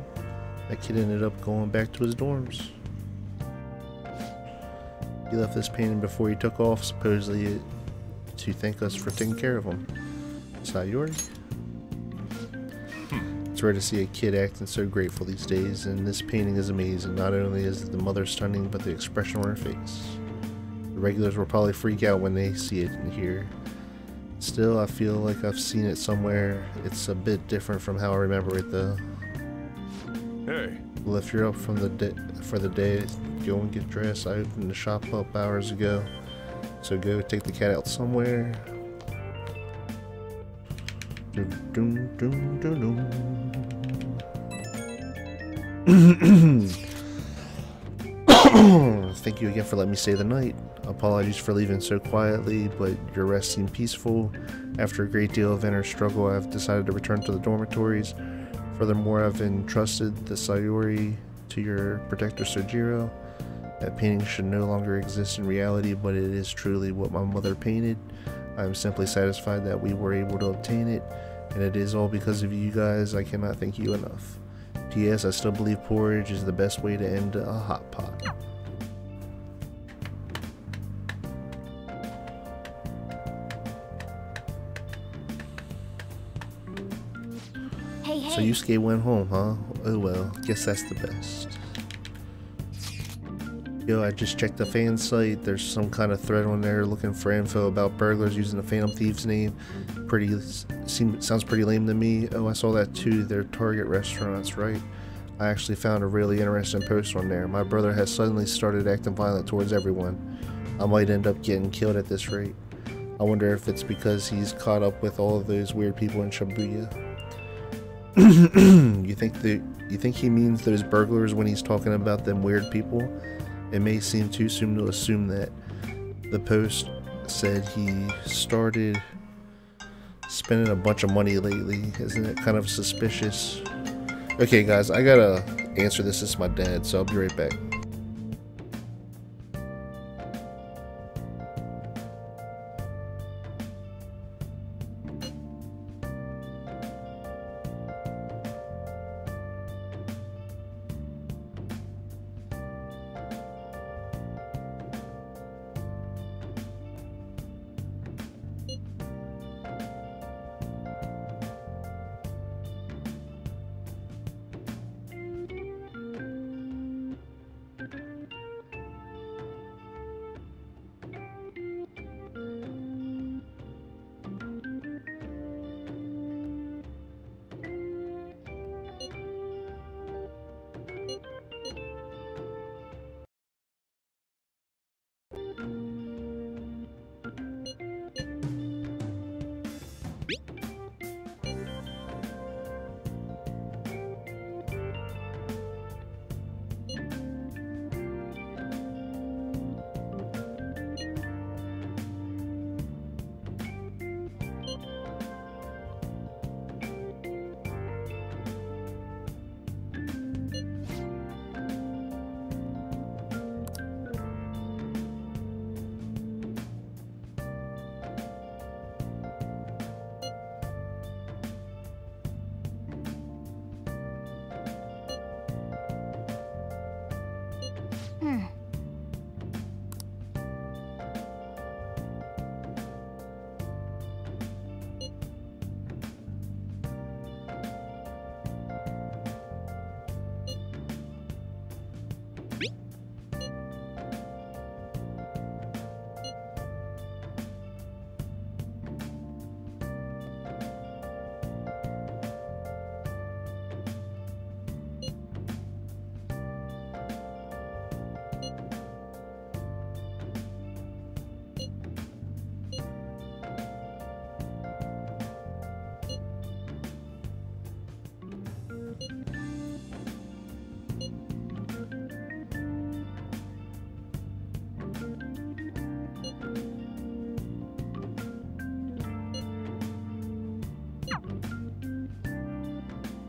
That kid ended up going back to his dorms. He left this painting before he took off, supposedly to thank us for taking care of him. Sayori? It's rare to see a kid acting so grateful these days, and this painting is amazing. Not only is the mother stunning, but the expression on her face. The regulars will probably freak out when they see it and hear. Still, I feel like I've seen it somewhere. It's a bit different from how I remember it, though. Hey. Well, if you're up from for the day, go and get dressed. I opened the shop up hours ago, so go take the cat out somewhere. Thank you again for letting me stay the night. Apologies for leaving so quietly, but your rest seemed peaceful. After a great deal of inner struggle, I've decided to return to the dormitories. Furthermore, I've entrusted the Sayori to your protector Sojiro. That painting should no longer exist in reality, but it is truly what my mother painted. I am simply satisfied that we were able to obtain it, and it is all because of you guys. I cannot thank you enough. P.S. I still believe porridge is the best way to end a hot pot. So Yusuke went home, huh? Oh well, guess that's the best. Yo, I just checked the fan site. There's some kind of thread on there looking for info about burglars using the Phantom Thieves name. Sounds pretty lame to me. Oh, I saw that too. They're target restaurants, right? I actually found a really interesting post on there. My brother has suddenly started acting violent towards everyone. I might end up getting killed at this rate. I wonder if it's because he's caught up with all of those weird people in Shibuya. You think he means those burglars when he's talking about them weird people? It may seem too soon to assume that. The post said he started spending a bunch of money lately. Isn't it kind of suspicious? Okay guys, I gotta answer this. It's my dad, so I'll be right back.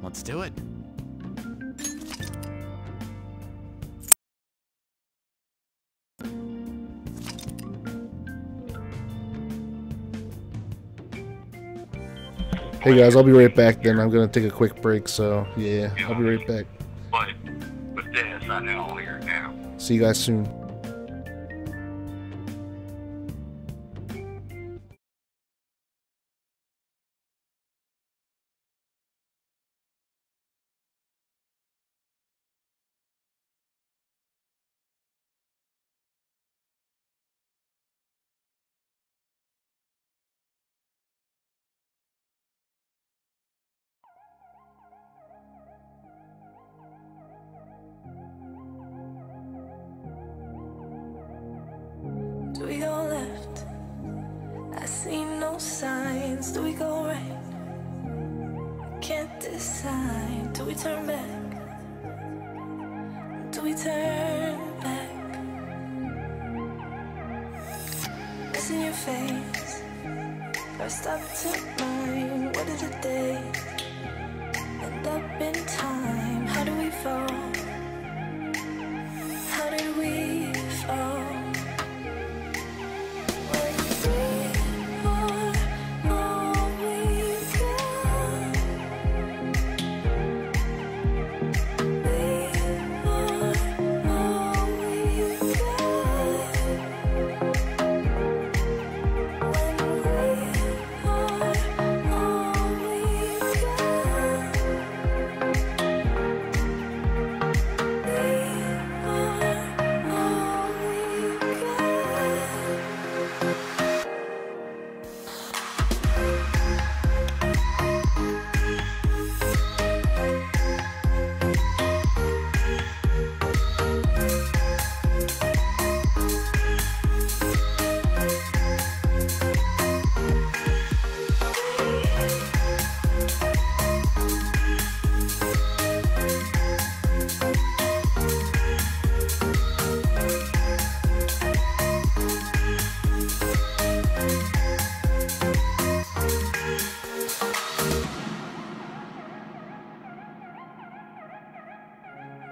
Let's do it. Hey guys, I'll be right back then. I'm gonna take a quick break, so yeah, I'll be right back. But with this, I know here now. See you guys soon. Do we go left? I see no signs. Do we go right? I can't decide. Do we turn back? Do we turn back? It's in your face. First up to mine. What did the day end up in time? How do we fall? How did we fall?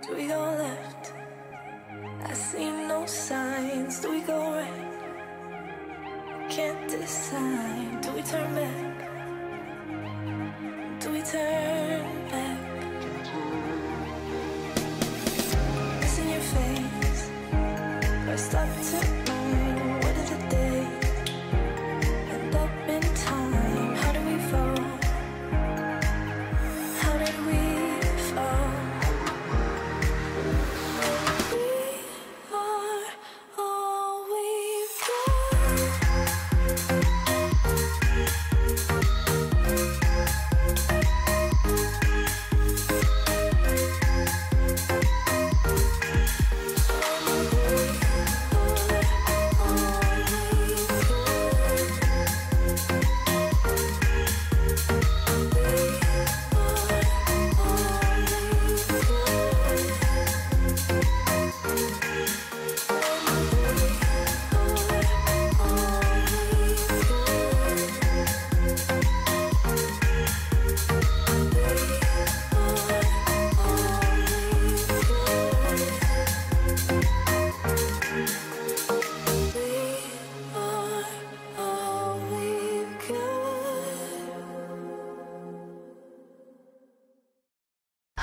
Do we go left? I see no signs. Do we go right? Can't decide. Do we turn back? Do we turn back? It's in your face. First up to mine. What did the day end up in time? How do we fall? How did we fall?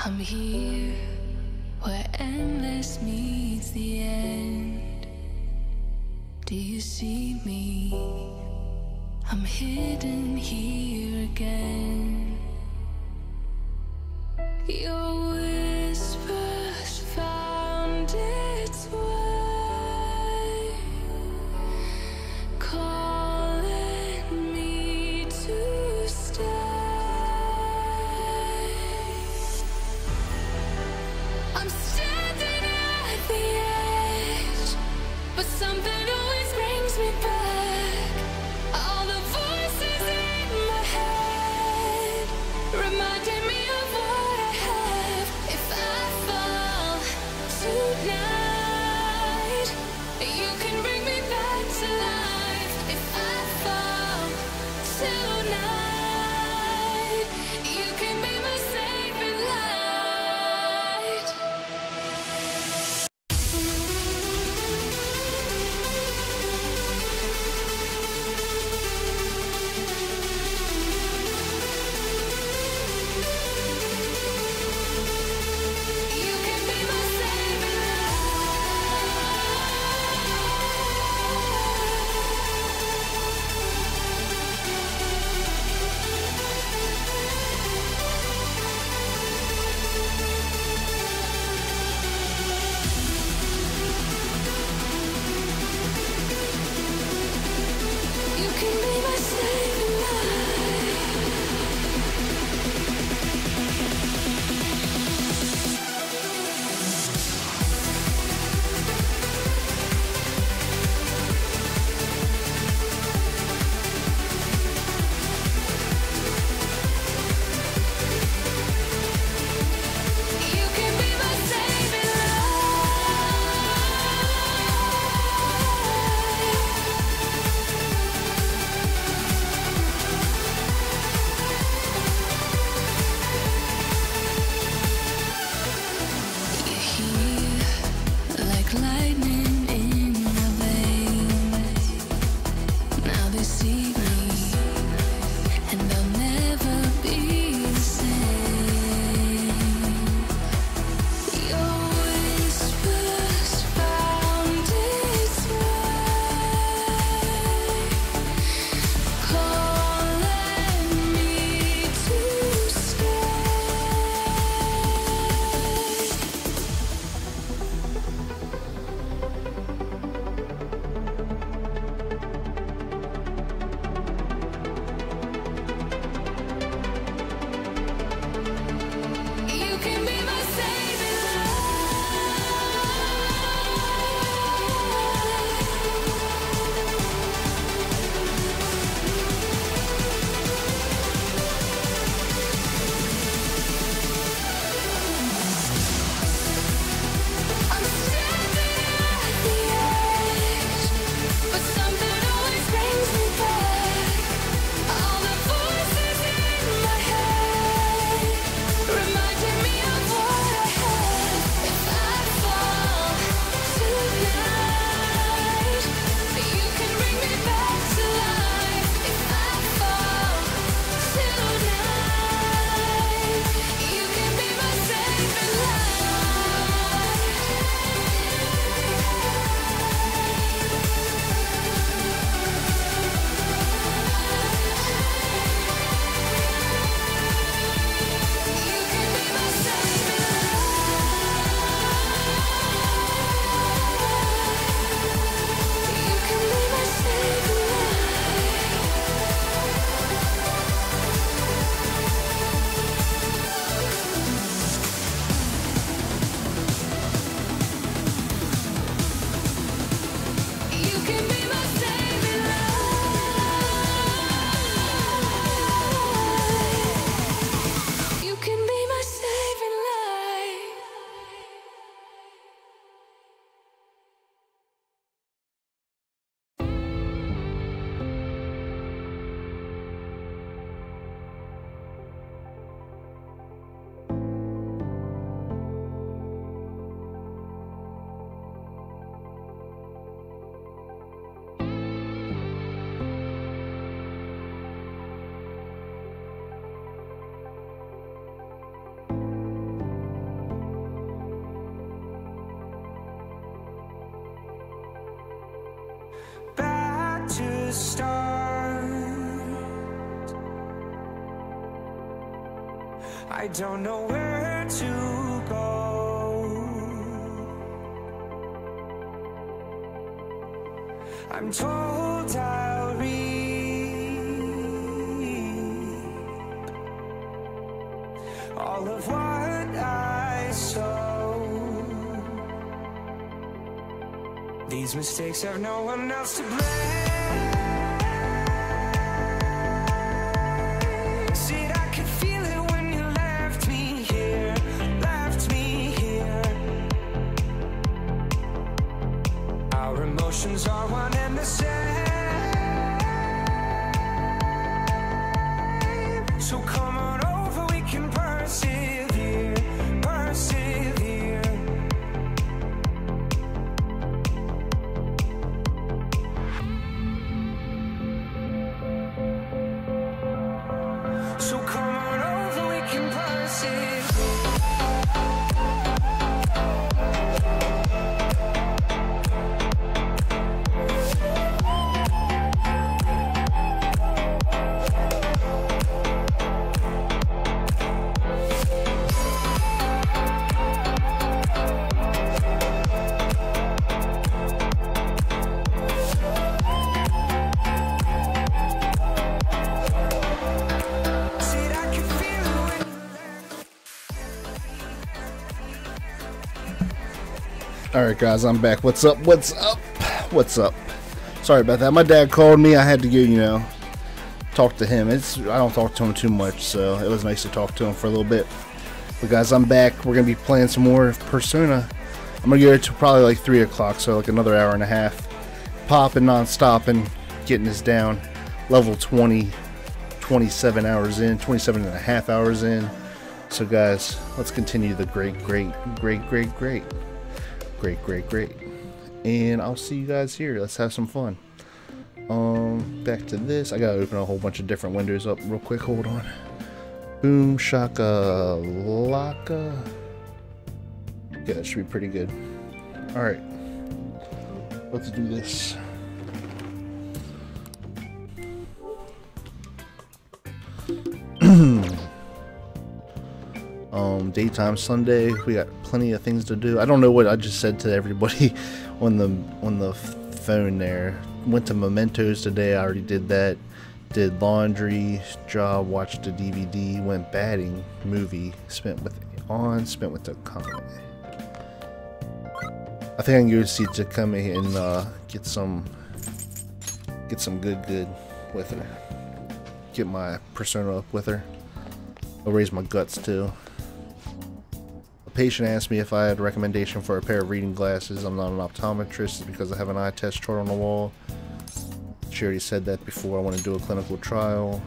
I'm here where endless meets the end. Do you see me? I'm hidden here again. Your whispers found its way, calling me to stay. I'm standing at the edge, but something always brings me back. All the voices in my head the start. I don't know where to go. I'm told I'll reap all of what I sow. These mistakes have no one else to blame. Said I could feel it when you left me here, left me here. Our emotions are one and the same. So come on over, we can persevere, persevere. So come on over, we can persevere. Alright guys, I'm back. What's up? What's up? What's up? Sorry about that. My dad called me. I had to go, you know, talk to him. I don't talk to him too much, so it was nice to talk to him for a little bit. But guys, I'm back. We're going to be playing some more Persona. I'm going to get it to probably like 3 o'clock, so like another hour and a half. Popping, non-stopping, getting this down. Level 20, 27 hours in, 27 and a half hours in. So guys, let's continue the great. And I'll see you guys here. Let's have some fun. Back to this. I gotta open a whole bunch of different windows up real quick. Hold on. Boom shaka laka. Yeah, that should be pretty good. Alright. Let's do this. Daytime Sunday. We got plenty of things to do. I don't know what I just said to everybody on the phone there. Went to Mementos today. I already did that. Did laundry, job, watched a DVD, went batting, movie, spent with the comic. I think I can go see Takumi and get some good with her. Get my persona up with her. I'll raise my guts too. A patient asked me if I had a recommendation for a pair of reading glasses. I'm not an optometrist. It's because I have an eye test chart on the wall. She already said that before. I want to do a clinical trial.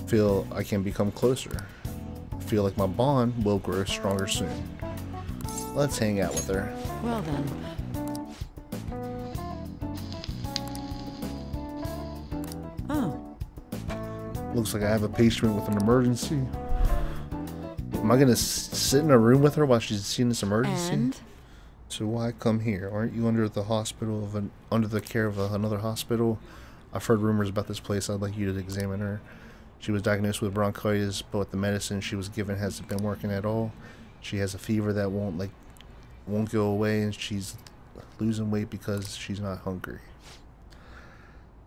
Feel I can become closer. Feel like my bond will grow stronger soon. Let's hang out with her. Well then. Oh. Looks like I have a patient with an emergency. Am I gonna sit in a room with her while she's seeing this emergency? And? So why come here? Aren't you under the hospital under the care of another hospital? I've heard rumors about this place. I'd like you to examine her. She was diagnosed with bronchitis, but the medicine she was given hasn't been working at all. She has a fever that won't go away, and she's losing weight because she's not hungry.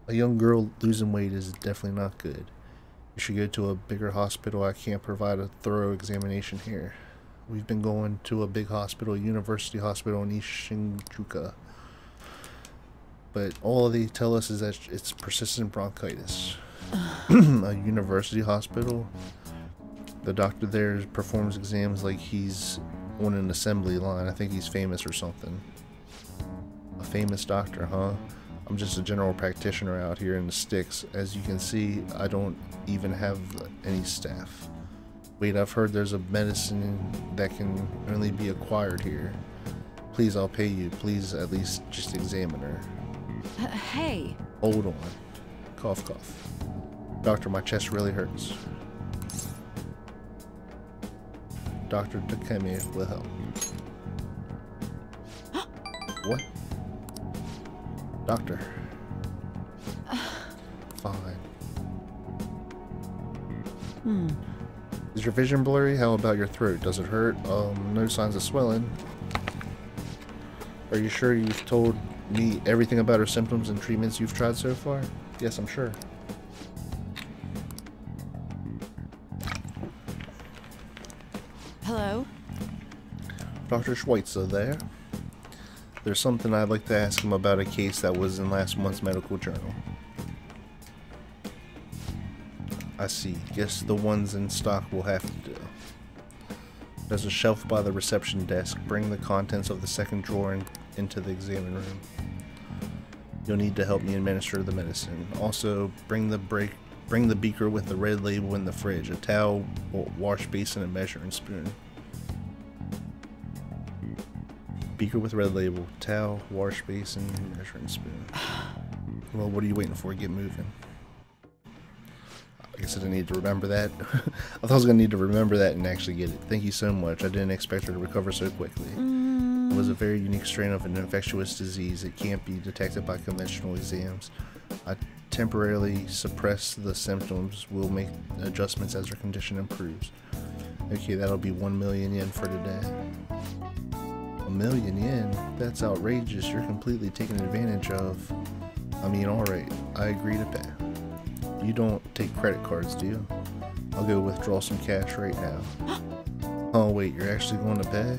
A young girl losing weight is definitely not good. You should go to a bigger hospital. I can't provide a thorough examination here. We've been going to a big hospital, University Hospital in East Shinjuku. But all they tell us is that it's persistent bronchitis. A university hospital? The doctor there performs exams like he's on an assembly line. I think he's famous or something. A famous doctor, huh? I'm just a general practitioner out here in the sticks. As you can see, I don't even have any staff. Wait, I've heard there's a medicine that can only be acquired here. Please, I'll pay you. Please, at least just examine her. Hey. Hold on. Cough, cough. Doctor, my chest really hurts. Dr. Takemi will help. What? Doctor. Fine. Hmm. Is your vision blurry? How about your throat? Does it hurt? No signs of swelling. Are you sure you've told me everything about her symptoms and treatments you've tried so far? Yes, I'm sure. Hello? Dr. Schweitzer there. There's something I'd like to ask him about a case that was in last month's medical journal. I see. Guess the ones in stock will have to do. There's a shelf by the reception desk. Bring the contents of the second drawer into the examining room. You'll need to help me administer the medicine. Also, bring the beaker with the red label in the fridge. A towel, wash basin, and measuring spoon. Beaker with red label, towel, wash basin, measuring spoon. Well, what are you waiting for? Get moving. I guess I didn't need to remember that. I thought I was going to need to remember that and actually get it. Thank you so much. I didn't expect her to recover so quickly. It was a very unique strain of an infectious disease. It can't be detected by conventional exams. I temporarily suppress the symptoms. We'll make adjustments as her condition improves. Okay, that'll be 1 million yen for today. 1 million yen? That's outrageous. You're completely taken advantage of. I mean, alright. I agree to pay. You don't take credit cards, do you? I'll go withdraw some cash right now. Oh wait, you're actually going to pay?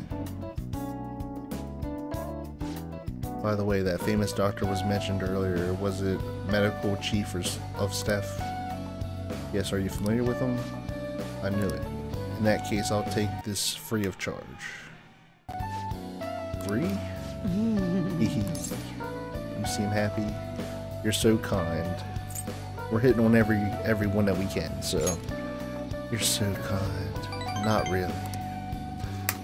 By the way, that famous doctor was mentioned earlier. Was it medical chief of staff? Yes, are you familiar with him? I knew it. In that case, I'll take this free of charge. Free? You seem happy. You're so kind. We're hitting on everyone that we can, so you're so kind. Not really.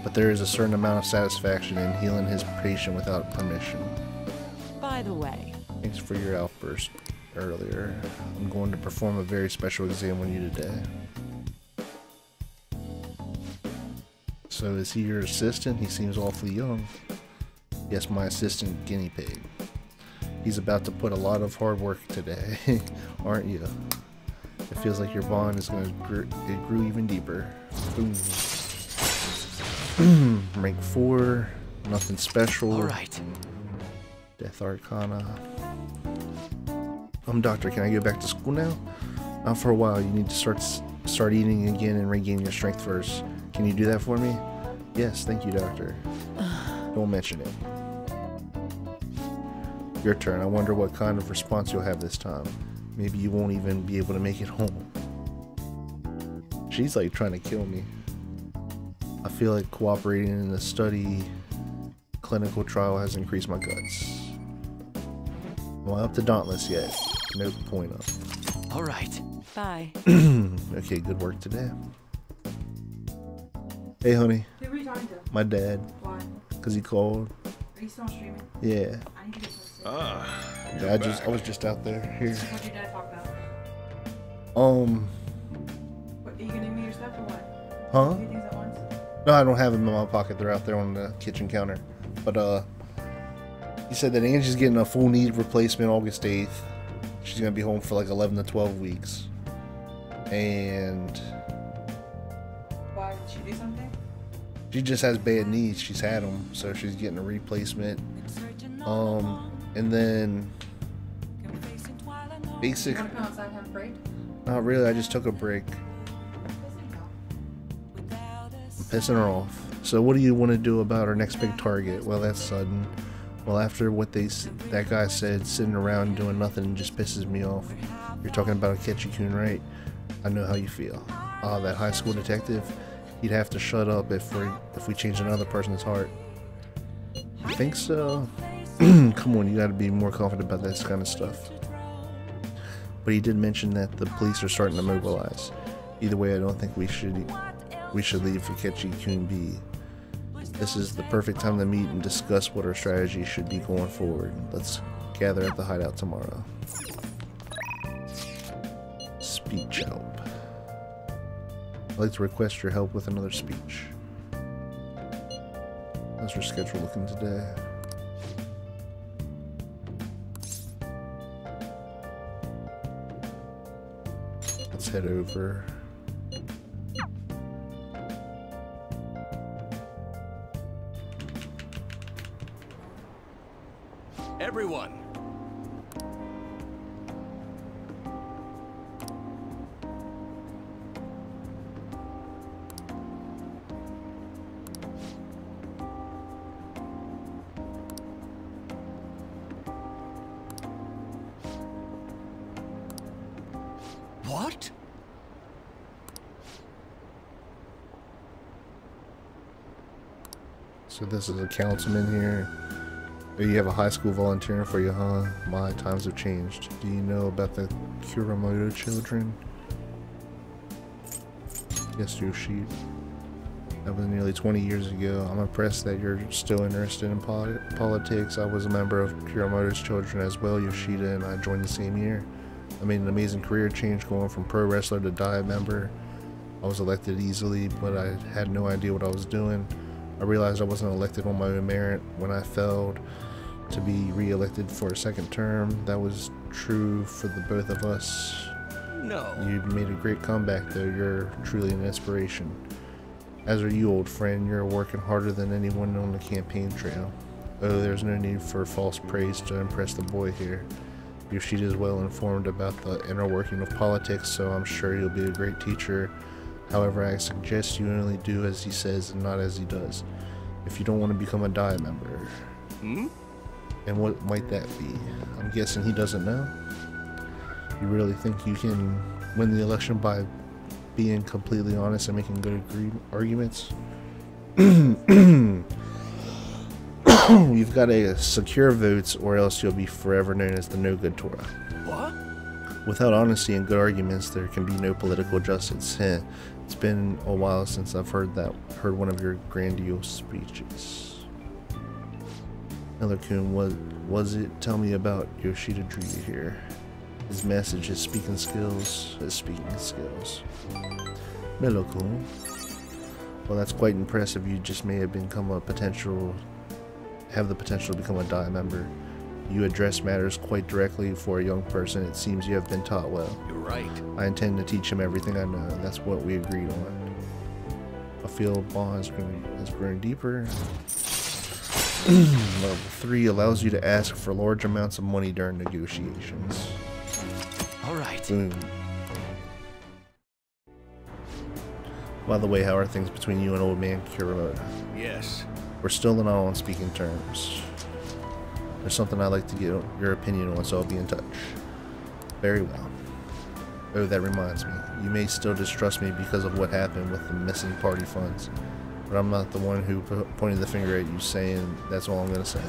But there is a certain amount of satisfaction in healing his patient without permission. By the way. Thanks for your outburst earlier. I'm going to perform a very special exam on you today. So is he your assistant? He seems awfully young. Yes, my assistant guinea pig. He's about to put a lot of hard work today, aren't you? It feels like your bond is going to grew even deeper. Boom. Rank 4, nothing special. All right. Death Arcana. Doctor, can I go back to school now? Not for a while. You need to start eating again and regain your strength first. Can you do that for me? Yes, thank you, Doctor. Don't mention it. Your turn. I wonder what kind of response you'll have this time. Maybe you won't even be able to make it home. She's like trying to kill me. I feel like cooperating in the study clinical trial has increased my guts. Am I up to Dauntless yet? No point up. All right. Bye. Okay, good work today. Hey, honey. Who were you talking to? My dad. Why? Because he called. Are you still streaming? Yeah. I need to get some sleep. Yeah, I was just out there. Here. What did your dad talk about? What, are you gonna give me your stuff or what? Huh? Do things at once? No, I don't have them in my pocket. They're out there on the kitchen counter. But he said that Angie's getting a full knee replacement August 8th. She's gonna be home for like 11 to 12 weeks. And Why did she do something? she just has bad knees. She's had them, so she's getting a replacement. And then basic. You wanna come outside and have a break? Not really. I just took a break. I'm pissing her off. So what do you want to do about our next big target? Well, that's sudden. Well, after what that guy said, sitting around doing nothing just pisses me off. You're talking about Akechi-kun, right? I know how you feel. That high school detective. He'd have to shut up if we change another person's heart. You think so? Come on, you gotta be more confident about this kind of stuff. But he did mention that the police are starting to mobilize. Either way, I don't think we should leave Akechi-kun be. This is the perfect time to meet and discuss what our strategy should be going forward. Let's gather at the hideout tomorrow. Speech help. I'd like to request your help with another speech. How's your schedule looking today? let's head over. Everyone. What? So this is a councilman here. Oh, you have a high school volunteering for you, huh? My times have changed. Do you know about the Kuramoto children? Yes, Yoshi. That was nearly 20 years ago. I'm impressed that you're still interested in politics. I was a member of Kuramoto's children as well, Yoshida, and I joined the same year. I made an amazing career change going from pro wrestler to Diet member. I was elected easily, but I had no idea what I was doing. I realized I wasn't elected on my own merit when I failed to be re-elected for a second term. That was true for the both of us. No. You made a great comeback though. You're truly an inspiration. As are you, old friend. You're working harder than anyone on the campaign trail. Oh, there's no need for false praise to impress the boy here. Yoshida is well informed about the inner working of politics, so I'm sure you'll be a great teacher. However, I suggest you only do as he says and not as he does. If you don't want to become a Diet member. Hmm? And what might that be? I'm guessing he doesn't know. You really think you can win the election by being completely honest and making good arguments? You've got to secure votes or else you'll be forever known as the no-good Torah. What? Without honesty and good arguments, there can be no political justice. Heh. It's been a while since I've heard one of your grandiose speeches. Miller-kun, what was it? Tell me about Yoshida drew you here. His message, his speaking skills. Miller-kun. Well, that's quite impressive. You just may have become have the potential to become a Diet member. You address matters quite directly for a young person. It seems you have been taught well. You're right. I intend to teach him everything I know. That's what we agreed on. I feel bond has grown deeper. Level 3 allows you to ask for large amounts of money during negotiations. Alright. Boom. By the way, how are things between you and old man Kuramoto? Yes. We're still not on speaking terms. There's something I'd like to get your opinion on, so I'll be in touch. Very well. Oh, that reminds me. You may still distrust me because of what happened with the missing party funds, but I'm not the one who pointed the finger at you saying that's all I'm going to say.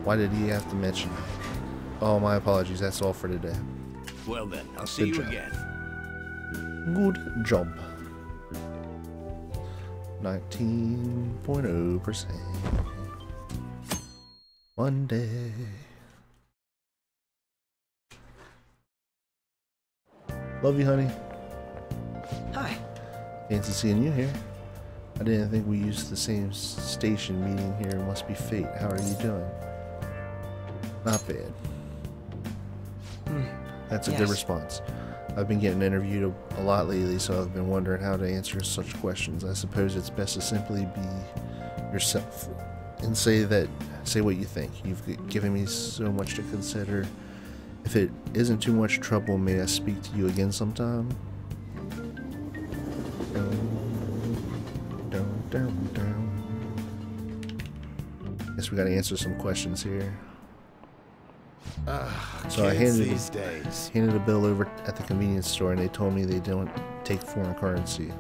Why did he have to mention it? Oh, my apologies. That's all for today. Well then, I'll see you again. Good job. 19.0%. One day. Love you, honey. Hi. Fancy seeing you here. I didn't think we used the same station meeting here. Must be fate. How are you doing? Not bad. That's a good response. I've been getting interviewed a lot lately, so I've been wondering how to answer such questions. I suppose it's best to simply be yourself and say what you think. You've given me so much to consider. If it isn't too much trouble, may I speak to you again sometime? Guess we gotta answer some questions here. So I handed a bill over at the convenience store, and they told me they don't take foreign currency.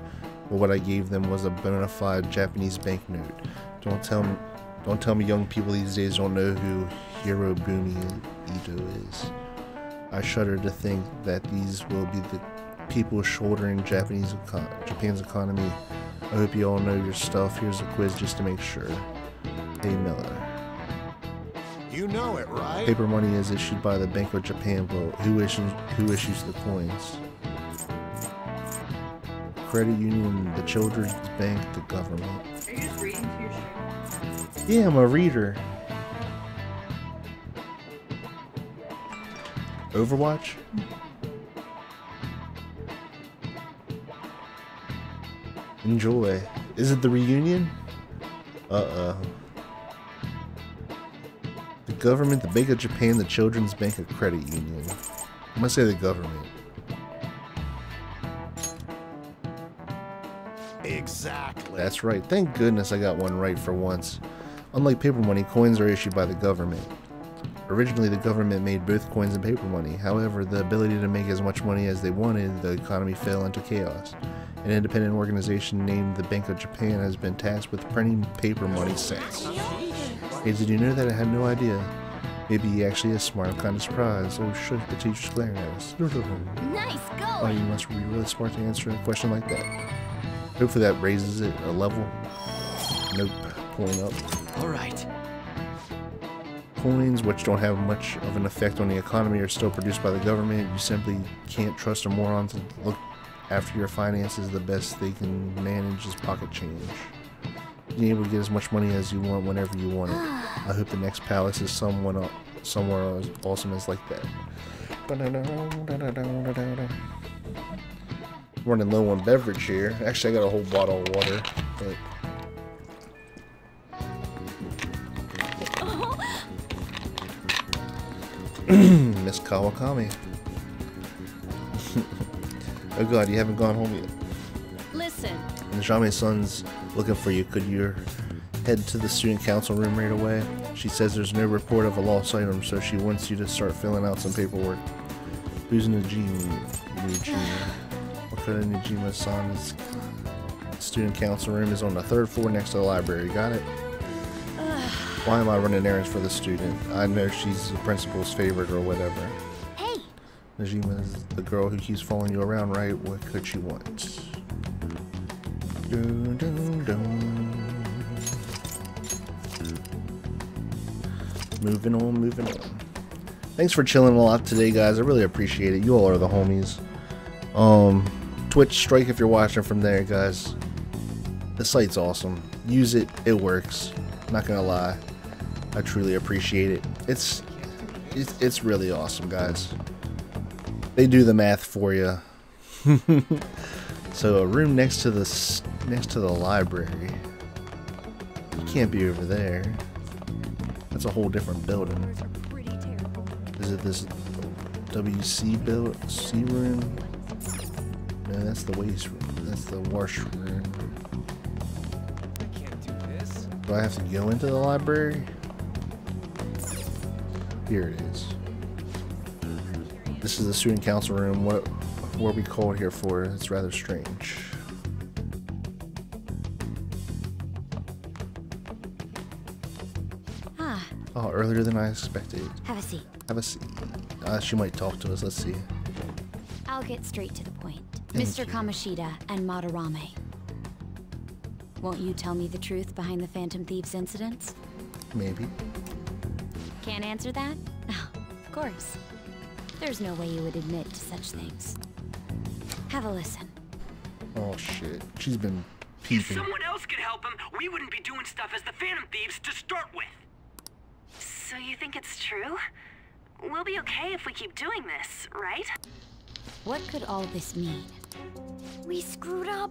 Well, what I gave them was a bona fide Japanese banknote. Don't tell me young people these days don't know who Hirobumi Ito is. I shudder to think that these will be the people shouldering Japan's economy. I hope you all know your stuff. Here's a quiz just to make sure. Hey Miller. You know it, right? Paper money is issued by the Bank of Japan, but who issues the coins? Credit union, the Children's Bank, the government. Are you just reading to your stream? Yeah, I'm a reader. Overwatch? Enjoy. Is it the reunion? Uh-oh. The government, the Bank of Japan, the Children's Bank of Credit Union. I'm gonna say the government. Exactly. That's right. Thank goodness I got one right for once. Unlike paper money, coins are issued by the government. Originally, the government made both coins and paper money. However, the ability to make as much money as they wanted, the economy fell into chaos. An independent organization named the Bank of Japan has been tasked with printing paper money since. Hey, did you know that? I had no idea. Maybe actually a smart kind of surprise. Oh shit, the teacher's glaring at us. Nice go! Oh, you must be really smart to answer a question like that. Hopefully that raises it a level. Nope, pulling up. Alright. Coins, which don't have much of an effect on the economy, are still produced by the government. You simply can't trust a moron to look after your finances. The best they can manage is pocket change. Being able to get as much money as you want whenever you want it. I hope the next palace is somewhere as awesome as like that. Running low on beverage here. Actually, I got a whole bottle of water, but Miss Kawakami. Oh god, you haven't gone home yet. Listen. And Jame-san's looking for you. Could you head to the student council room right away? She says there's no report of a lost item, so she wants you to start filling out some paperwork. Who's Najima? Wakata Najima-san's student council room is on the 3rd floor next to the library. Got it? Why am I running errands for the student? I know she's the principal's favorite or whatever. Hey! Najima is the girl who keeps following you around, right? What could she want? Dun, dun, dun. Moving on. Thanks for chilling a lot today, guys. I really appreciate it. You all are the homies. Twitch strike if you're watching from there, guys. The site's awesome. Use it. It works. Not gonna lie. I truly appreciate it. It's really awesome, guys. They do the math for you. So a room next to the library. You can't be over there. That's a whole different building. Is it this WC C room? No, that's the waste room. That's the wash room. Do I have to go into the library? Here it is. This is the student council room. What are we called here for? It's rather strange. Oh, earlier than I expected. Have a seat. Have a seat. She might talk to us. Let's see. I'll get straight to the point. Thank Mr. you. Kamoshida and Madarame. Won't you tell me the truth behind the Phantom Thieves incidents? Maybe. Can't answer that? Oh, of course. There's no way you would admit to such things. Have a listen. Oh shit. She's been If peeping. someone else could help him, we wouldn't be doing stuff as the Phantom Thieves to start with. So you think it's true? We'll be okay if we keep doing this, right? What could all this mean? We screwed up.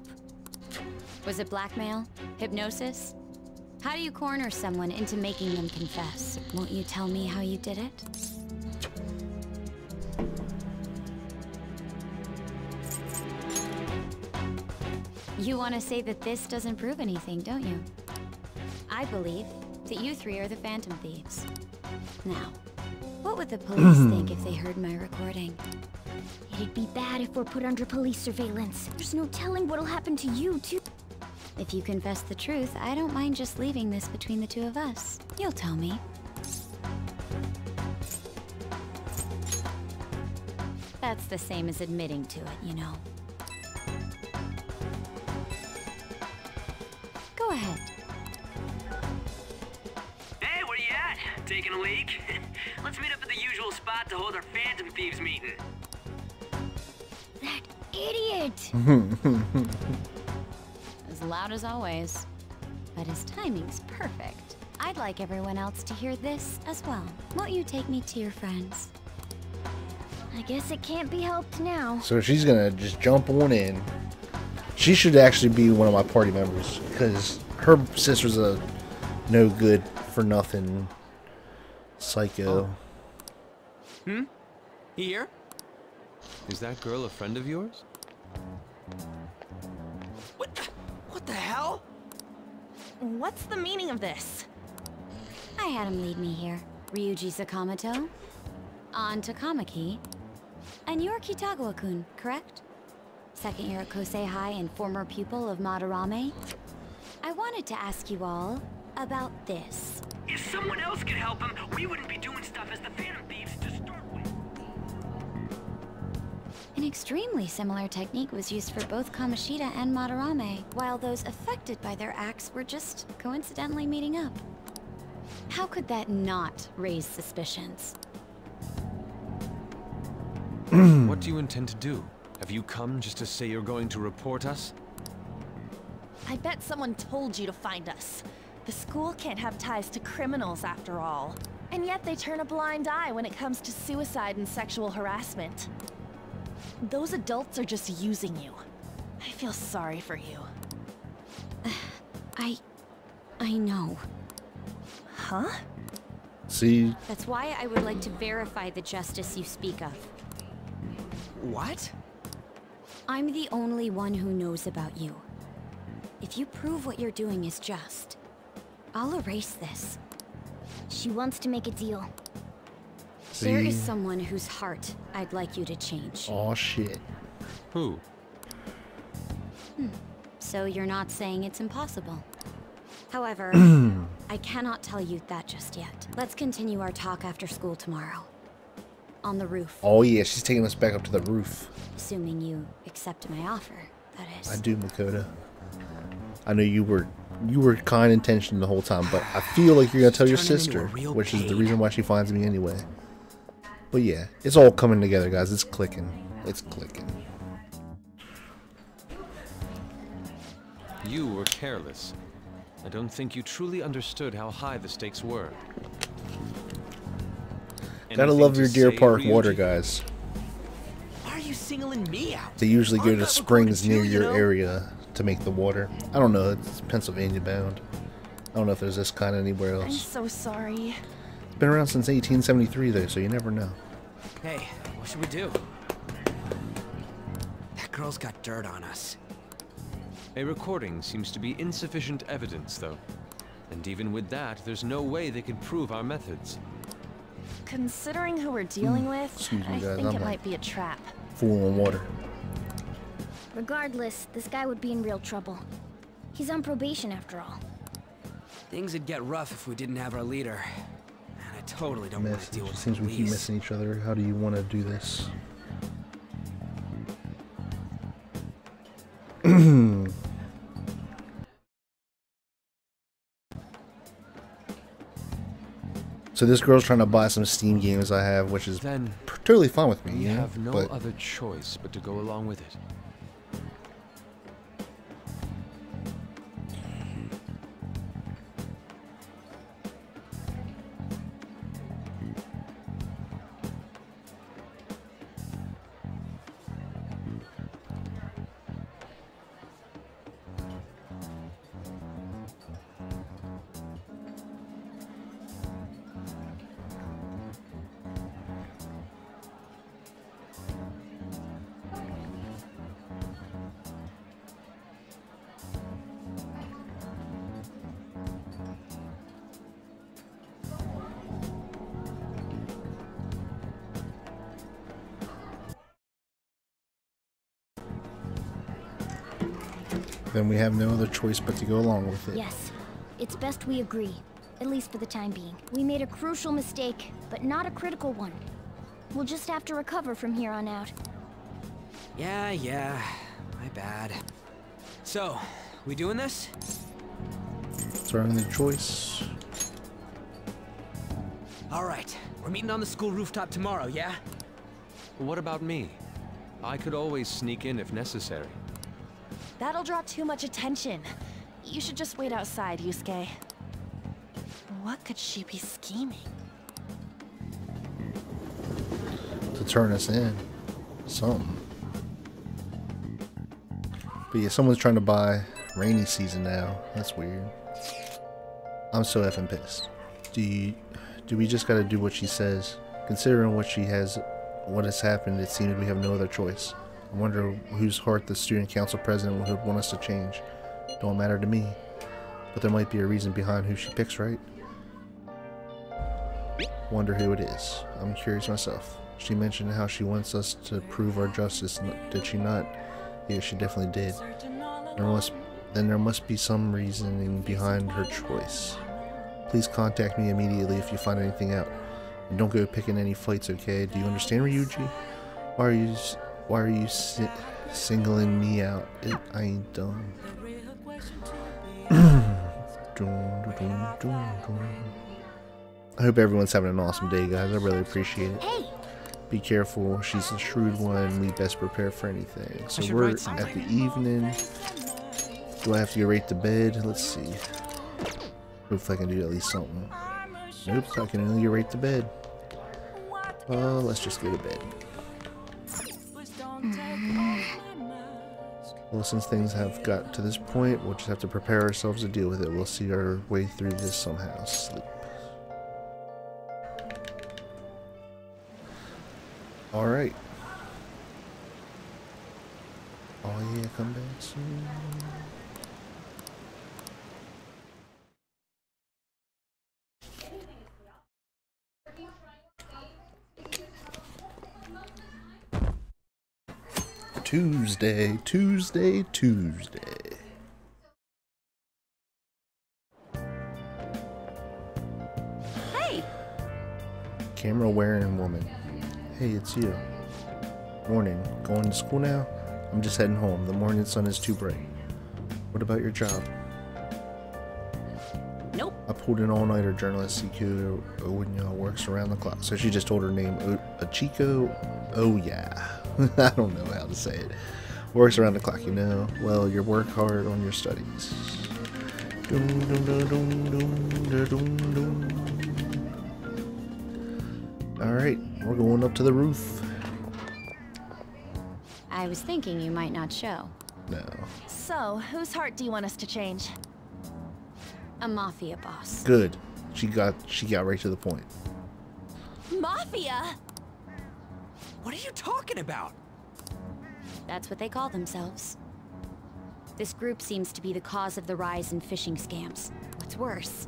Was it blackmail? Hypnosis? How do you corner someone into making them confess? Won't you tell me how you did it? You want to say that this doesn't prove anything, don't you? I believe that you three are the Phantom Thieves. Now, what would the police think if they heard my recording? It'd be bad if we're put under police surveillance. There's no telling what'll happen to you, too. If you confess the truth, I don't mind just leaving this between the two of us. You'll tell me. That's the same as admitting to it, you know. Go ahead. Hey, where you at? Taking a leak? Let's meet up at the usual spot to hold our Phantom Thieves meeting. That idiot! As loud as always. But his timing's perfect. I'd like everyone else to hear this as well. Won't you take me to your friends? I guess it can't be helped now. So she's gonna just jump on in. She should actually be one of my party members because her sister's a no good for nothing psycho. Hmm? Here? Is that girl a friend of yours? What the hell? What's the meaning of this? I had him lead me here. Ryuji Sakamoto, on Takamaki, and you're Kitagawa-kun, correct? Second year at Kosei High and former pupil of Madarame. I wanted to ask you all about this. If someone else could help him, we wouldn't be doing stuff as the Phantom Thieves to start with. An extremely similar technique was used for both Kamoshida and Madarame, while those affected by their acts were just coincidentally meeting up. How could that not raise suspicions? What do you intend to do? Have you come just to say you're going to report us? I bet someone told you to find us. The school can't have ties to criminals after all. And yet they turn a blind eye when it comes to suicide and sexual harassment. Those adults are just using you. I feel sorry for you. I know. Huh? See? That's why I would like to verify the justice you speak of. What? I'm the only one who knows about you. If you prove what you're doing is just, I'll erase this. She wants to make a deal. There is someone whose heart I'd like you to change. Oh shit. Who? So you're not saying it's impossible. However, I cannot tell you that just yet. Let's continue our talk after school tomorrow. On the roof. Oh yeah, she's taking us back up to the roof. Assuming you accept my offer, that is. I do, Makoto. I know you were kind intentioned the whole time, but I feel like you're gonna tell your sister, which is the reason why she finds me anyway. But yeah, it's all coming together, guys. It's clicking. It's clicking. You were careless. I don't think you truly understood how high the stakes were. Gotta love your Deer Park water, guys. Why are you singling me out? They usually go to springs near your area to make the water. I don't know. It's Pennsylvania bound. I don't know if there's this kind anywhere I'm else. so sorry. It's been around since 1873, though, so you never know. Hey, what should we do? That girl's got dirt on us. A recording seems to be insufficient evidence, though. And even with that, there's no way they can prove our methods. Considering who we're dealing with, Excuse me, I guys, think I'm it like might be a trap. Full on water. Regardless, this guy would be in real trouble. He's on probation after all. Things would get rough if we didn't have our leader. And I totally don't want to deal with It seems we keep missing each other. How do you want to do this? So this girl's trying to buy some Steam games I have, which is Then totally fine with me. We Yeah, have no but other choice but to go along with it. then we have no other choice but to go along with it. Yes, it's best we agree, at least for the time being. We made a crucial mistake, but not a critical one. We'll just have to recover from here on out. Yeah, my bad. So, we doing this? It's our only choice. Alright, we're meeting on the school rooftop tomorrow, yeah? What about me? I could always sneak in if necessary. That'll draw too much attention. You should just wait outside, Yusuke. What could she be scheming? To turn us in. Something. But yeah, someone's trying to buy rainy season now. That's weird. I'm so effing pissed. Do we just gotta do what she says? Considering what has happened, it seems we have no other choice. I wonder whose heart the student council president would want us to change. Don't matter to me. But there might be a reason behind who she picks, right? Wonder who it is. I'm curious myself. She mentioned how she wants us to prove our justice, did she not? Yeah, she definitely did. There must be some reasoning behind her choice. Please contact me immediately if you find anything out. And don't go picking any fights, okay? Do you understand, Ryuji? Why are you singling me out? I ain't dumb. I hope everyone's having an awesome day, guys. I really appreciate it. Hey. Be careful. She's a shrewd one. We best prepare for anything. So we're at the evening. Do I have to go right to bed? Let's see. Hopefully I can do at least something. Nope, I can only go right to bed. Well, let's just go to bed. Well, since things have got to this point, we'll just have to prepare ourselves to deal with it. We'll see our way through this somehow. Sleep. Alright. Oh yeah, come back soon. Tuesday. Hey! Camera wearing woman. Hey, it's you. Morning. Going to school now? I'm just heading home. The morning sun is too bright. What about your job? Nope. I pulled an all-nighter journalist Siku Owunya works around the clock. So she just told her name Achiko. Oh yeah. I don't know how to say it. Works around the clock, you know. Well, you work hard on your studies. Alright, we're going up to the roof. I was thinking you might not show. No. So, whose heart do you want us to change? A mafia boss. Good. She got right to the point. Mafia? What are you talking about? That's what they call themselves. This group seems to be the cause of the rise in phishing scams. What's worse,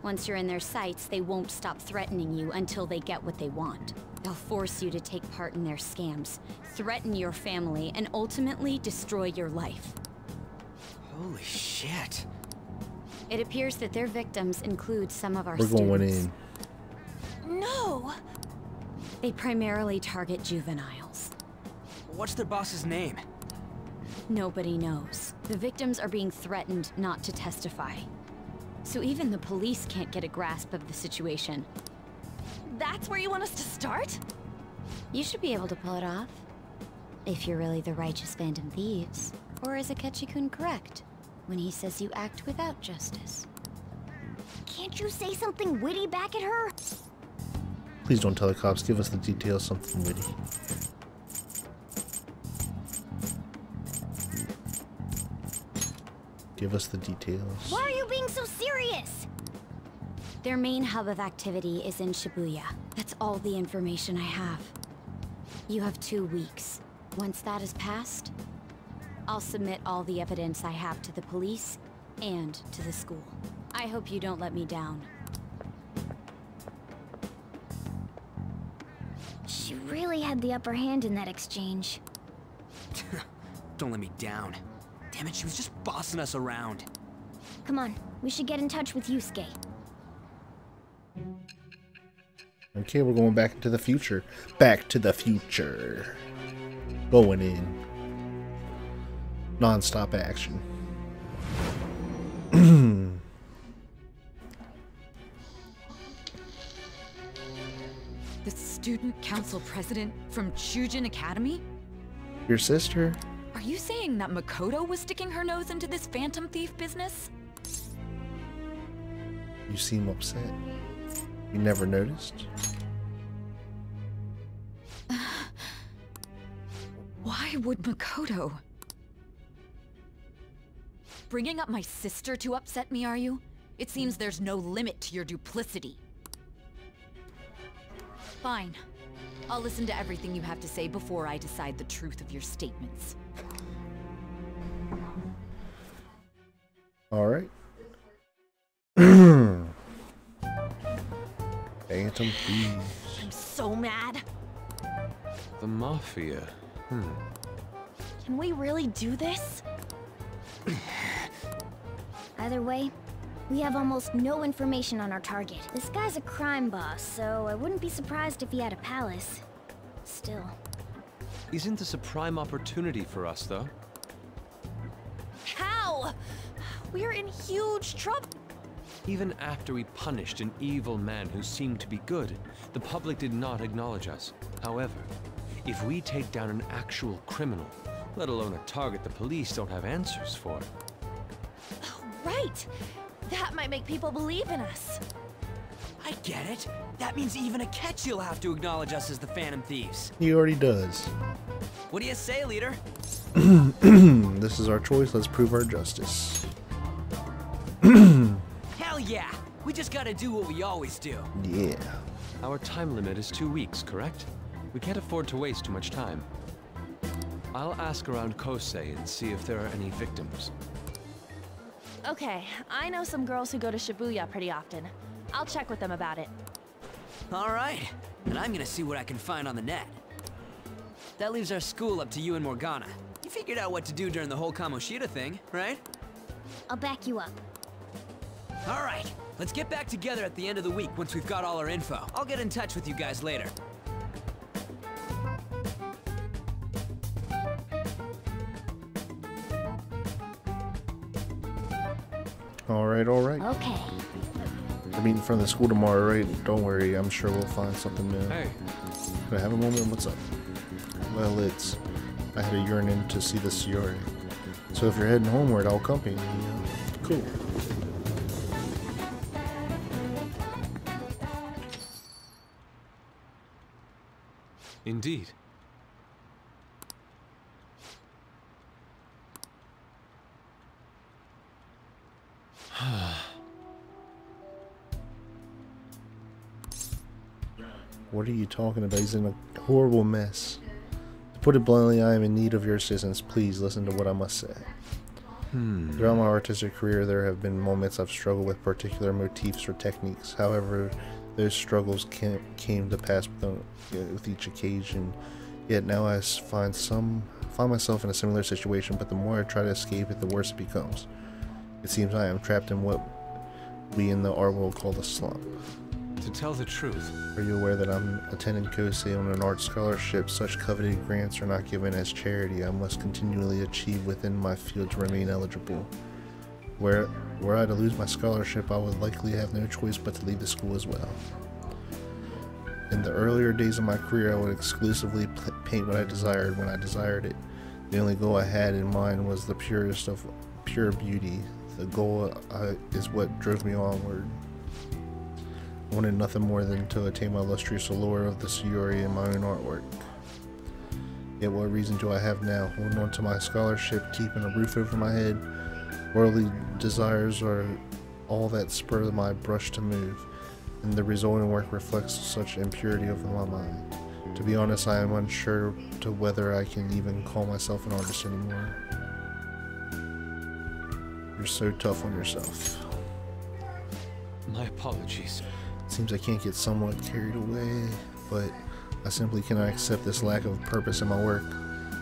once you're in their sights, they won't stop threatening you until they get what they want. They'll force you to take part in their scams, threaten your family, and ultimately destroy your life. Holy shit. It appears that their victims include some of our We're students. going in. No! They primarily target juveniles. What's their boss's name? Nobody knows. The victims are being threatened not to testify. So even the police can't get a grasp of the situation. That's where you want us to start? You should be able to pull it off. If you're really the righteous phantom thieves. Or is Akechi-kun correct when he says you act without justice? Can't you say something witty back at her? Please don't tell the cops. Give us the details, something witty. Give us the details. Why are you being so serious? Their main hub of activity is in Shibuya. That's all the information I have. You have 2 weeks. Once that is passed, I'll submit all the evidence I have to the police and to the school. I hope you don't let me down. She really had the upper hand in that exchange. Don't let me down. Damn it, she was just bossing us around. Come on, we should get in touch with Yusuke. Okay, we're going back into the future. Back to the future. Going in. Non-stop action. The student council president from Chujin Academy? Your sister? Are you saying that Makoto was sticking her nose into this phantom thief business? You seem upset. You never noticed? Why would Makoto? bringing up my sister to upset me, are you? It seems there's no limit to your duplicity. Fine. I'll listen to everything you have to say before I decide the truth of your statements. All right. Phantom Thieves. I'm so mad. The Mafia. Can we really do this? Either way, we have almost no information on our target. This guy's a crime boss, so I wouldn't be surprised if he had a palace. Still. Isn't this a prime opportunity for us, though? How? We're in huge trouble. Even after we punished an evil man who seemed to be good, the public did not acknowledge us. However, if we take down an actual criminal, let alone a target the police don't have answers for. Right. That might make people believe in us. I get it. That means even a Ketch'll have to acknowledge us as the Phantom Thieves. He already does. What do you say, leader? This is our choice. Let's prove our justice. Hell yeah! We just gotta do what we always do. Yeah. Our time limit is 2 weeks, correct? We can't afford to waste too much time. I'll ask around Kosei and see if there are any victims. Okay, I know some girls who go to Shibuya pretty often. I'll check with them about it. Alright, and I'm gonna see what I can find on the net. That leaves our school up to you and Morgana. You figured out what to do during the whole Kamoshida thing, right? I'll back you up. Alright, let's get back together at the end of the week once we've got all our info. I'll get in touch with you guys later. Alright, alright. Okay. We're meeting from the school tomorrow, right? Don't worry, I'm sure we'll find something new. Hey. Can I have a moment? What's up? Well, I had a urine in to see the Siori. So if you're heading homeward, I'll accompany you. Cool. Indeed. What are you talking about? He's in a horrible mess. To put it bluntly, I am in need of your assistance. Please listen to what I must say. Throughout my artistic career, there have been moments I've struggled with particular motifs or techniques. However, those struggles came to pass with each occasion. Yet now I find myself in a similar situation, but the more I try to escape it, the worse it becomes. It seems I am trapped in what we in the art world call the slump. To tell the truth, are you aware that I'm attending Kosei on an art scholarship? Such coveted grants are not given as charity. I must continually achieve within my field to remain eligible. Were I to lose my scholarship, I would likely have no choice but to leave the school as well. In the earlier days of my career, I would exclusively paint what I desired when I desired it. The only goal I had in mind was the purest of pure beauty. The goal is what drove me onward. I wanted nothing more than to attain my illustrious allure of the Siori in my own artwork. Yet what reason do I have now? Holding on to my scholarship, keeping a roof over my head, worldly desires are all that spur my brush to move, and the resulting work reflects such impurity of my mind. To be honest, I am unsure to whether I can even call myself an artist anymore. You're so tough on yourself. My apologies. Seems I can't get somewhat carried away, but I simply cannot accept this lack of purpose in my work.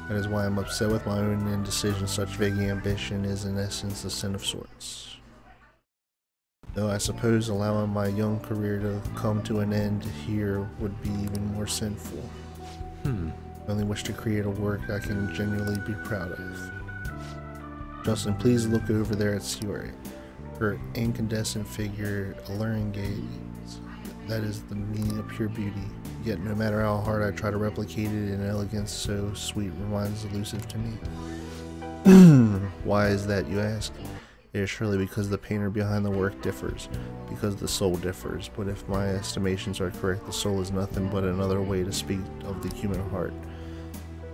That is why I'm upset with my own indecision. Such vague ambition is in essence a sin of sorts. Though I suppose allowing my young career to come to an end here would be even more sinful. I only wish to create a work I can genuinely be proud of. Justin, please look over there at Siori. Her incandescent figure, alluring gaze. That is the meaning of pure beauty. Yet no matter how hard I try to replicate it, an elegance so sweet remains elusive to me. Why is that, you ask? It is surely because the painter behind the work differs, because the soul differs. But if my estimations are correct, the soul is nothing but another way to speak of the human heart.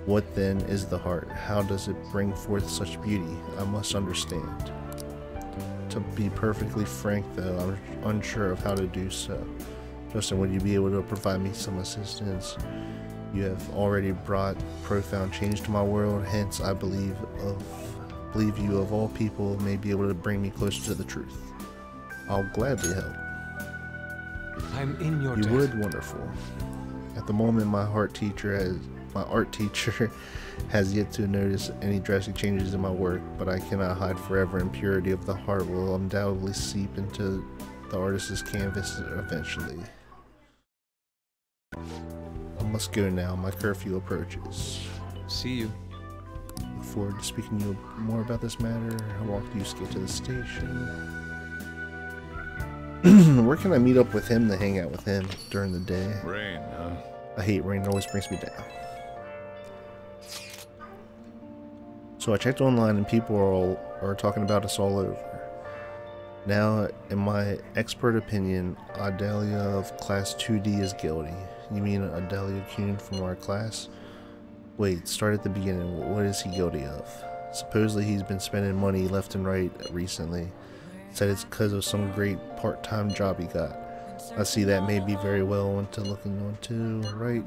What then is the heart? How does it bring forth such beauty? I must understand. To be perfectly frank, though, I'm unsure of how to do so. Justin, would you be able to provide me some assistance? You have already brought profound change to my world, hence I believe you of all people may be able to bring me closer to the truth. I'll gladly help. I'm in your debt. You would? Wonderful. At the moment, my art teacher has yet to notice any drastic changes in my work, but I cannot hide forever, and purity of the heart will undoubtedly seep into the artist's canvas eventually. I must go now. My curfew approaches. See you. Look forward to speaking to you more about this matter. How long do you skate to the station? Where can I meet up with him to hang out with him during the day? Rain, huh? I hate rain. It always brings me down. So I checked online and people are talking about us all over. Now, in my expert opinion, Adelia of Class 2D is guilty. You mean Adelia Kuhn from our class? Wait, start at the beginning. What is he guilty of? Supposedly he's been spending money left and right recently. Said it's because of some great part-time job he got. I see that may be very well into looking into, right?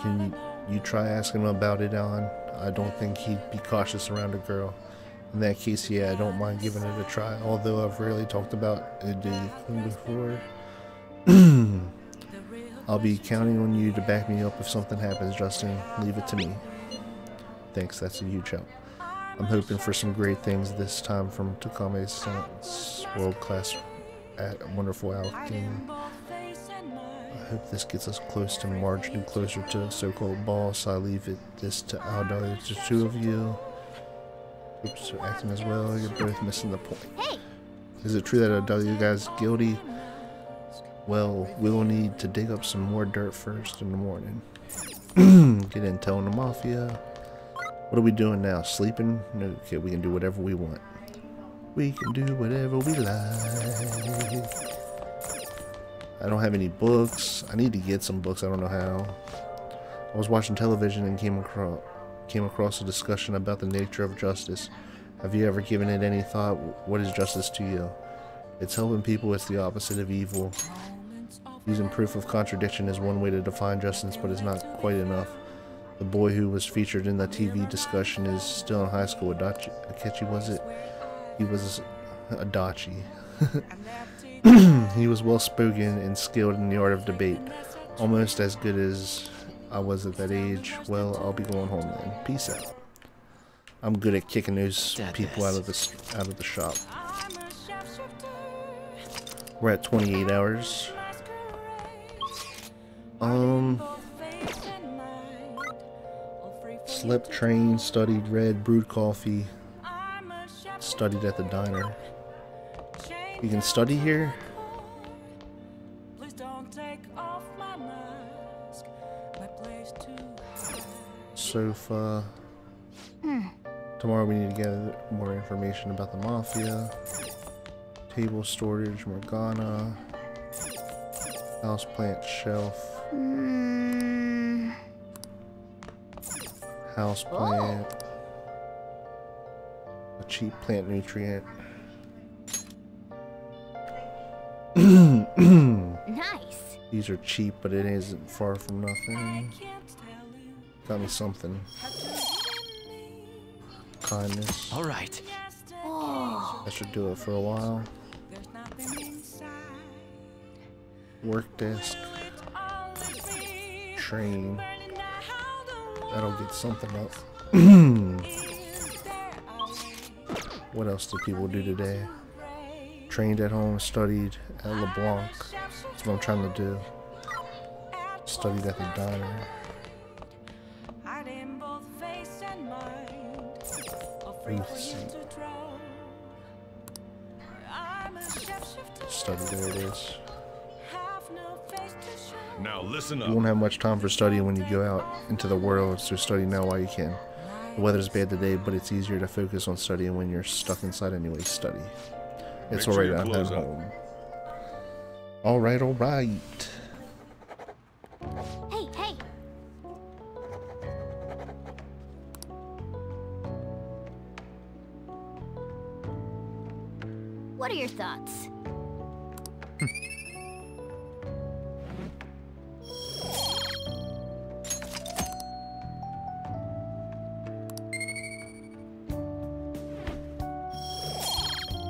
Can you try asking him about it, Alan? I don't think he'd be cautious around a girl. In that case, yeah, I don't mind giving it a try, although I've rarely talked about it before. I'll be counting on you to back me up if something happens, Justin. Leave it to me. Thanks, that's a huge help. I'm hoping for some great things this time from Takame's world-class, wonderful acting. I hope this gets us close to marching closer to the so-called boss. I leave this to Aldo, to two of you. Oops, you're acting as well. You're both missing the point. Hey. Is it true that Adelia guy's guilty? Well, we'll need to dig up some more dirt first in the morning. Get intel on the mafia. What are we doing now? Sleeping? No, okay, we can do whatever we want. We can do whatever we like. I don't have any books. I need to get some books. I don't know how. I was watching television and came across a discussion about the nature of justice. Have you ever given it any thought? What is justice to you? It's helping people. It's the opposite of evil. Using proof of contradiction is one way to define justice, but it's not quite enough. The boy who was featured in the TV discussion is still in high school. Akechi, was it? He was Adachi. He was well spoken and skilled in the art of debate, almost as good as I was at that age. Well, I'll be going home then. Peace out. I'm good at kicking those people out of the shop. We're at 28 hours. Slept, trained, studied, read, brewed coffee, studied at the diner. You can study here? Sofa. Tomorrow we need to get more information about the mafia. Table storage, Morgana. Houseplant shelf. Houseplant. A cheap plant nutrient. Nice. These are cheap, but it isn't far from nothing. Got me something. Kindness. All right. That should do it for a while. Work desk. Train. That'll get something up. What else do people do today? Trained at home, studied at LeBlanc. That's what I'm trying to do. Studied at the diner. Study, there it is. Now listen up. You won't have much time for studying when you go out into the world, so study now while you can. The weather's bad today, but it's easier to focus on studying when you're stuck inside anyway. Study. It's alright, I'm at home. Alright, alright. Hey, hey! What are your thoughts.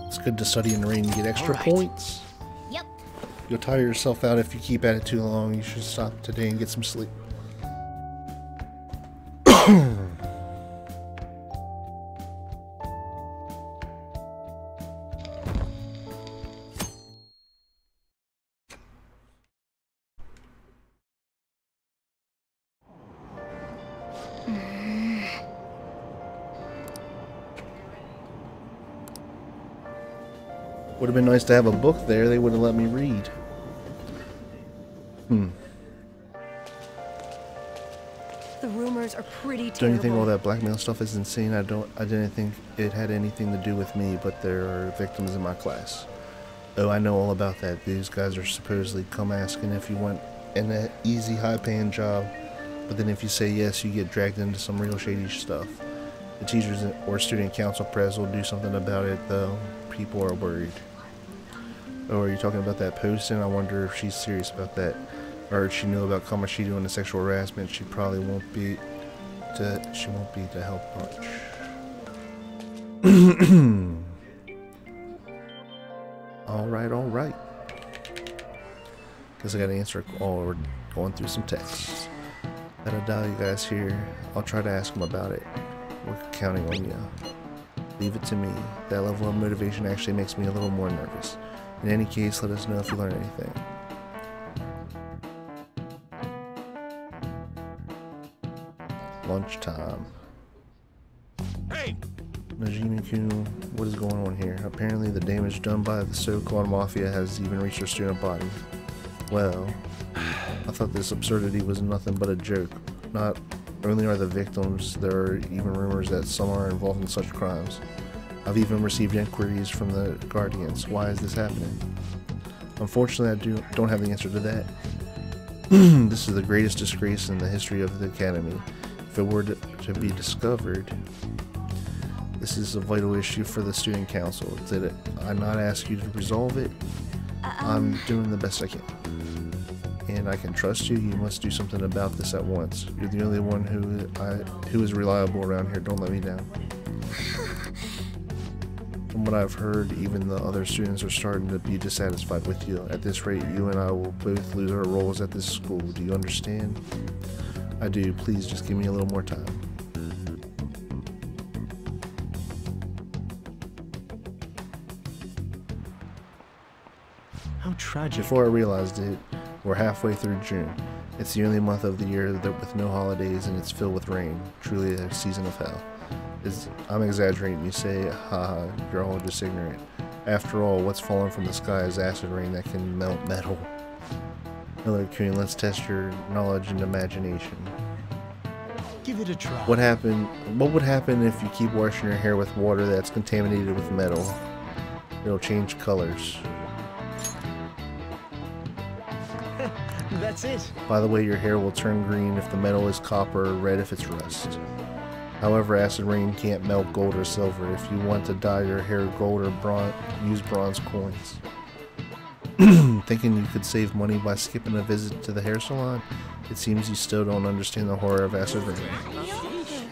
It's good to study in the rain and get extra points. Yep. You'll tire yourself out if you keep at it too long. You should stop today and get some sleep. Would have been nice to have a book there. They would have let me read. The rumors are pretty Don't you think terrible. all that blackmail stuff is insane? I didn't think it had anything to do with me, but there are victims in my class. Oh, I know all about that. These guys are supposedly come asking if you want an easy, high-paying job, but then if you say yes, you get dragged into some real shady stuff. The teachers or student council press will do something about it, though. People are worried. Oh, are you talking about that posting? I wonder if she's serious about that. Or if she knew about Kamoshida doing the sexual harassment, she probably won't be to help much. Alright. Guess I gotta answer a call or going through some texts. Gotta dial you guys here. I'll try to ask them about it. We're counting on you. Leave it to me. That level of motivation actually makes me a little more nervous. In any case, let us know if you learn anything. Lunchtime. Hey! Najimi-kun, what is going on here? Apparently the damage done by the so-called mafia has even reached our student body. Well, I thought this absurdity was nothing but a joke. Not only are the victims, there are even rumors that some are involved in such crimes. I've even received inquiries from the guardians. Why is this happening? Unfortunately, I don't have the answer to that. This is the greatest disgrace in the history of the academy. If it were to be discovered, this is a vital issue for the student council. Did I not ask you to resolve it? I'm doing the best I can. And I can trust you. You must do something about this at once. You're the only one who is reliable around here. Don't let me down. From what I've heard, even the other students are starting to be dissatisfied with you. At this rate, you and I will both lose our roles at this school. Do you understand? I do. Please just give me a little more time. How tragic. Before I realized it, we're halfway through June. It's the only month of the year with no holidays, and it's filled with rain. Truly a season of hell. I'm exaggerating. You say, haha, you're all just ignorant. After all, what's falling from the sky is acid rain that can melt metal. Miller-kun, let's test your knowledge and imagination. Give it a try. What would happen if you keep washing your hair with water that's contaminated with metal? It'll change colors. That's it. By the way, your hair will turn green if the metal is copper or red if it's rust. However, acid rain can't melt gold or silver. If you want to dye your hair gold or bronze, use bronze coins. Thinking you could save money by skipping a visit to the hair salon? It seems you still don't understand the horror of acid rain.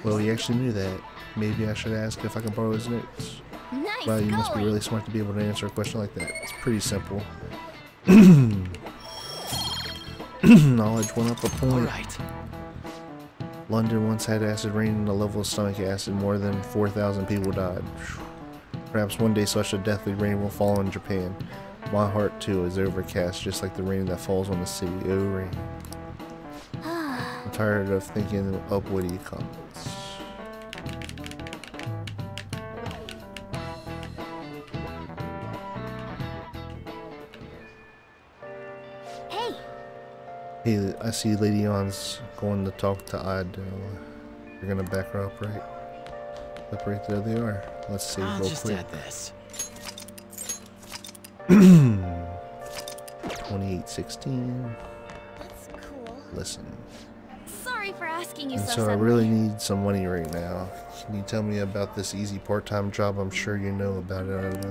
Well, he actually knew that. Maybe I should ask if I can borrow his notes. Nice. Wow, you must be really smart to be able to answer a question like that. It's pretty simple. Knowledge went up a point. Right. London once had acid rain and the level of stomach acid. More than 4,000 people died. Perhaps one day such a deathly rain will fall in Japan. My heart too is overcast, just like the rain that falls on the sea. Oh, rain. I'm tired of thinking of witty comments. Hey, I see Lady Ann's going to talk to Ido. You're gonna back her up, right? Yep, right there they are. Let's see real just quick. add this. 2816. That's cool. Listen. Sorry for asking you And so so I suddenly. really need some money right now. Can you tell me about this easy part-time job? I'm sure you know about it.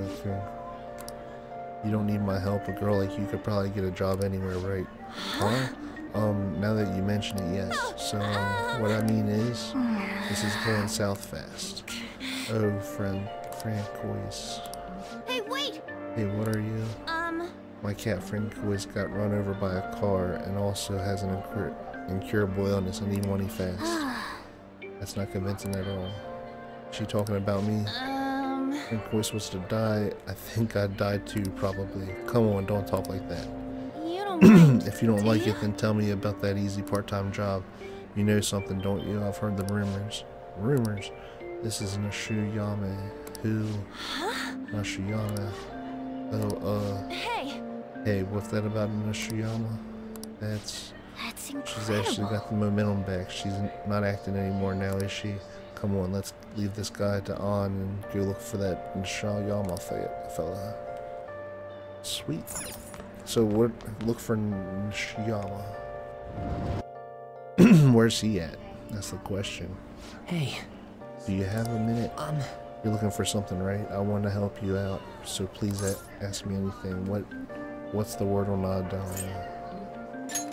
You don't need my help. A girl like you could probably get a job anywhere, right? Huh? Now that you mention it, yes. So, what I mean is, this is going south fast. Oh, Francois. Hey, wait! Hey, what are you? My cat Francois got run over by a car and also has an incurable illness. I need money fast. That's not convincing at all. She talking about me? Francois was to die. I think I'd die too, probably. Come on, don't talk like that. You don't mind, if you don't like it, then tell me about that easy part-time job. You know something, don't you? I've heard the rumors. Rumors? This is Nishiyama. Who? Huh? Nishiyama. Oh, Hey! Hey, what's that about Nishiyama? That's incredible. She's actually got the momentum back. She's not acting anymore now, is she? Come on, let's leave this guy to On and go look for that Nishiyama fella. Sweet. So what? Look for Nishiyama. Where's he at? That's the question. Hey. Do you have a minute? You're looking for something, right? I want to help you out, so please ask me anything. What's the word on Adalia?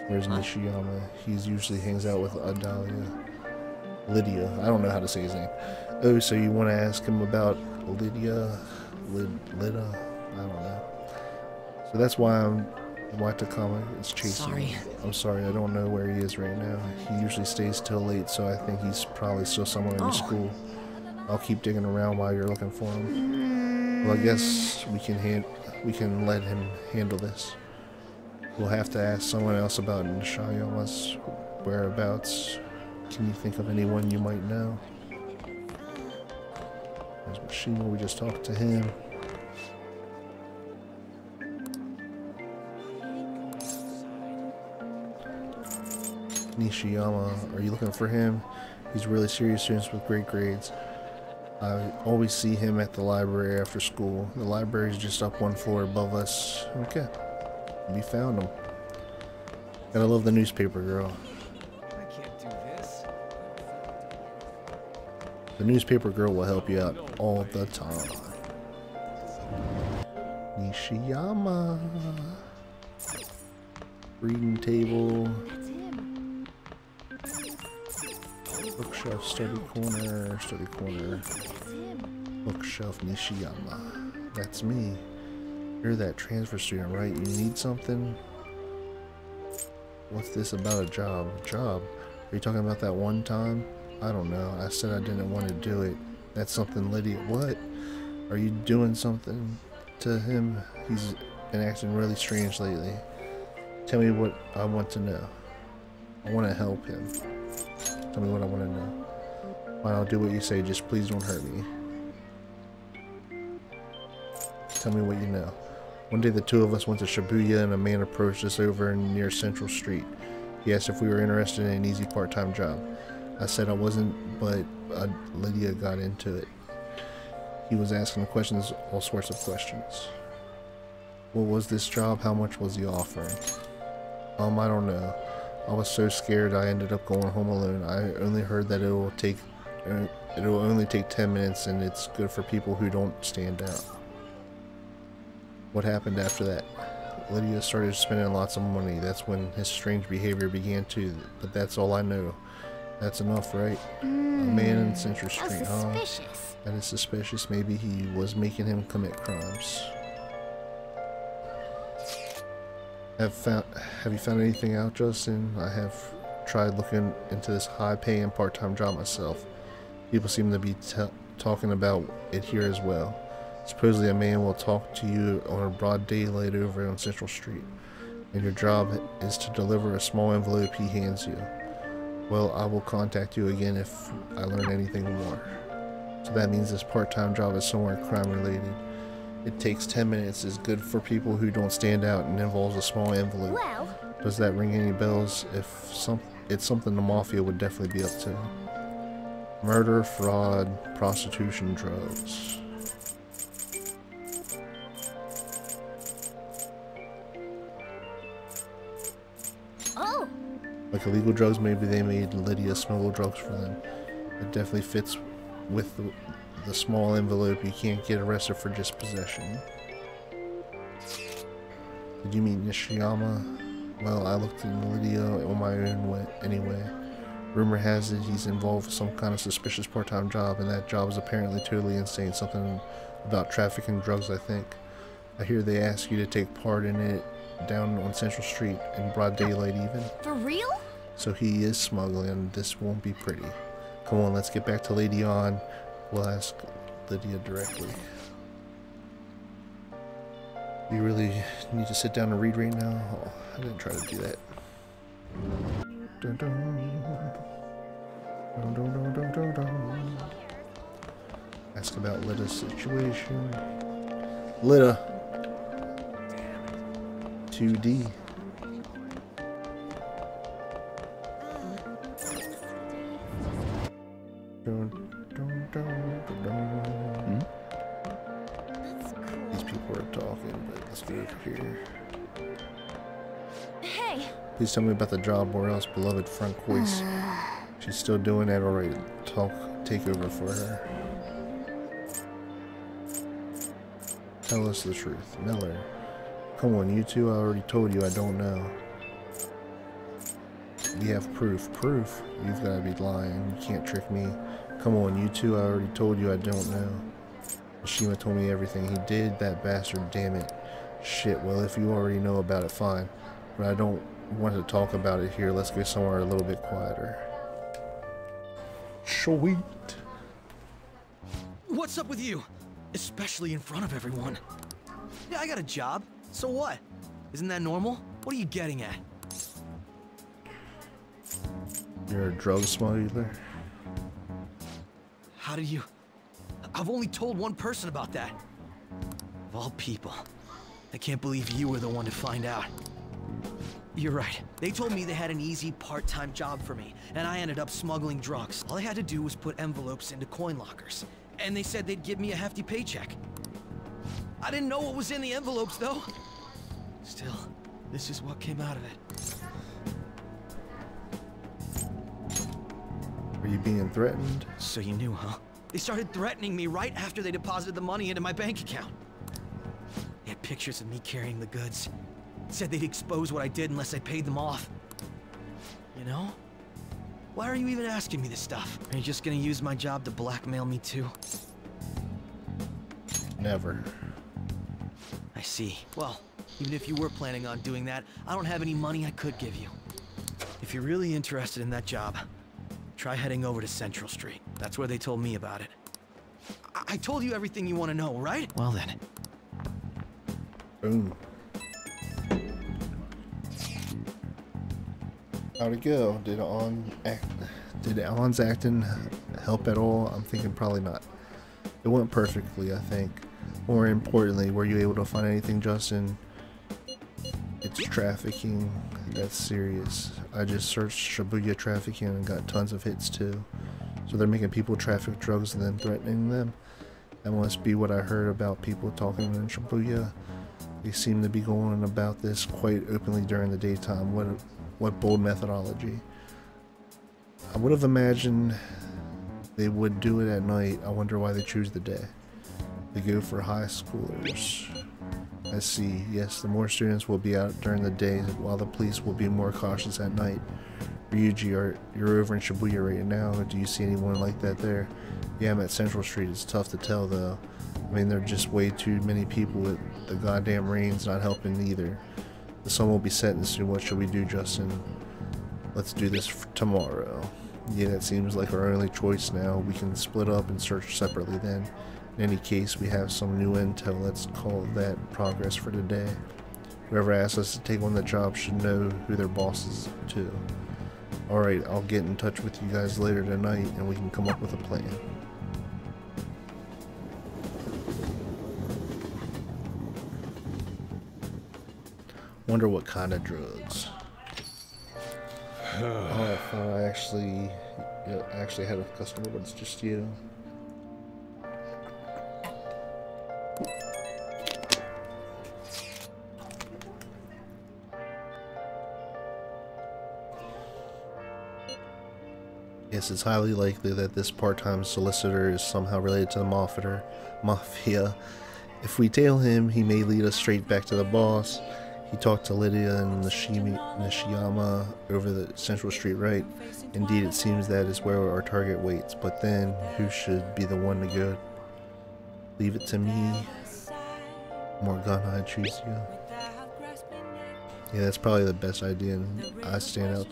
Where's Nishiyama? He usually hangs out with Adalia. Lydia. I don't know how to say his name. Oh, so you want to ask him about Lydia? Lida? I don't know. So that's why Takama is chasing me. I'm sorry, I don't know where he is right now. He usually stays till late, so I think he's probably still somewhere in the school. I'll keep digging around while you're looking for him. Well, I guess we can let him handle this. We'll have to ask someone else about Nishiyama's whereabouts. Can you think of anyone you might know? There's Mishima, we just talked to him. Nishiyama, are you looking for him? He's a really serious student with great grades. I always see him at the library after school. The library's just up one floor above us. Okay. We found him. Gotta love the newspaper girl. I can't do this. The newspaper girl will help you out all the time. Nishiyama. Reading table. Bookshelf, study corner, bookshelf, Nishiyama. That's me. You're that transfer student, right? You need something? What's this about a job? Job? Are you talking about that one time? I don't know. I said I didn't want to do it. That's something Lydia. What? Are you doing something to him? He's been acting really strange lately. Tell me what I want to know. I want to help him. Tell me what I want to know. Fine, I'll do what you say, just please don't hurt me. Tell me what you know. One day the two of us went to Shibuya and a man approached us over near Central Street. He asked if we were interested in an easy part-time job. I said I wasn't, but Lydia got into it. He was asking questions, all sorts of questions. What was this job? How much was he offering? I don't know. I was so scared I ended up going home alone. I only heard that it'll only take 10 minutes and it's good for people who don't stand out. What happened after that? Lydia started spending lots of money. That's when his strange behavior began too. But that's all I know. That's enough, right? A man in Central Street, huh? That is suspicious. Maybe he was making him commit crimes. Have you found anything out, Justin? I have tried looking into this high-paying part-time job myself. People seem to be talking about it here as well. Supposedly a man will talk to you on a broad daylight over on Central Street, and your job is to deliver a small envelope he hands you. Well, I will contact you again if I learn anything more. So that means this part-time job is somewhere crime-related. It takes 10 minutes, is good for people who don't stand out, and involves a small envelope. Well, does that ring any bells? It's something the Mafia would definitely be up to. Murder, fraud, prostitution, drugs. Oh! Like illegal drugs, maybe they made Lydia smuggle drugs for them. It definitely fits with the small envelope. You can't get arrested for just possession. Did you meet Nishiyama? Well, I looked in Lydia on my own way anyway. Rumor has it he's involved with some kind of suspicious part-time job, and that job is apparently totally insane. Something about trafficking drugs, I think. I hear they ask you to take part in it down on Central Street in broad daylight even. For real? So he is smuggling, and this won't be pretty. Come on, let's get back to Lady On. We'll ask Lydia directly. You really need to sit down and read right now? Oh, I didn't try to do that. Dun, dun. Dun, dun, dun, dun, dun, dun. Ask about Lydia's situation. Lydia. 2D. Dun, dun, dun, dun, dun. These people are talking, but let's go over here. Hey! Please tell me about the job, or else beloved front voice. She's still doing that, alright. Take over for her. Tell us the truth. Miller. Come on, you two, I already told you I don't know. We have proof. Proof? You've got to be lying. You can't trick me. Come on, you two, I already told you I don't know. Mishima told me everything. He did, that bastard, damn it. Shit, well, if you already know about it, fine. But I don't want to talk about it here. Let's go somewhere a little bit quieter. Sweet. What's up with you? Especially in front of everyone. Yeah, I got a job. So what? Isn't that normal? What are you getting at? You're a drug smuggler? How did you... I've only told one person about that. Of all people. I can't believe you were the one to find out. You're right. They told me they had an easy part-time job for me, and I ended up smuggling drugs. All I had to do was put envelopes into coin lockers, and they said they'd give me a hefty paycheck. I didn't know what was in the envelopes, though. Still, this is what came out of it. Are you being threatened? So you knew, huh? They started threatening me right after they deposited the money into my bank account. They had pictures of me carrying the goods. Said they'd expose what I did unless I paid them off. You know? Why are you even asking me this stuff? Are you just gonna use my job to blackmail me too? Never. I see. Well, even if you were planning on doing that, I don't have any money I could give you. If you're really interested in that job, try heading over to Central Street. That's where they told me about it. I told you everything you want to know, right? Well then. Boom. How'd it go? Did Alan's acting help at all? I'm thinking probably not. It went perfectly, I think. More importantly, were you able to find anything, Justin? It's trafficking. That's serious. I just searched Shibuya trafficking and got tons of hits too. So they're making people traffic drugs and then threatening them? That must be what I heard about people talking in Shibuya. They seem to be going about this quite openly during the daytime. What bold methodology. I would have imagined they would do it at night. I wonder why they choose the day. They go for high schoolers. I see. Yes, the more students will be out during the day, while the police will be more cautious at night. Ryuji, you're over in Shibuya right now. Do you see anyone like that there? Yeah, I'm at Central Street. It's tough to tell, though. I mean, there are just way too many people with the goddamn rain's not helping either. The sun will be setting soon. What should we do, Justin? Let's do this tomorrow. Yeah, that seems like our only choice now. We can split up and search separately then. In any case, we have some new intel. Let's call that progress for today. Whoever asks us to take on the job should know who their boss is too. Alright, I'll get in touch with you guys later tonight and we can come up with a plan. Wonder what kind of drugs. Oh, I actually had a customer, but it's just you. Yes, it's highly likely that this part-time solicitor is somehow related to the mafia. If we tail him, he may lead us straight back to the boss. He talked to Lydia and Nishiyama over the central street, right? Indeed, it seems that is where our target waits. But then, who should be the one to go? Leave it to me. Morgana, I choose you. Yeah, that's probably the best idea, and I stand out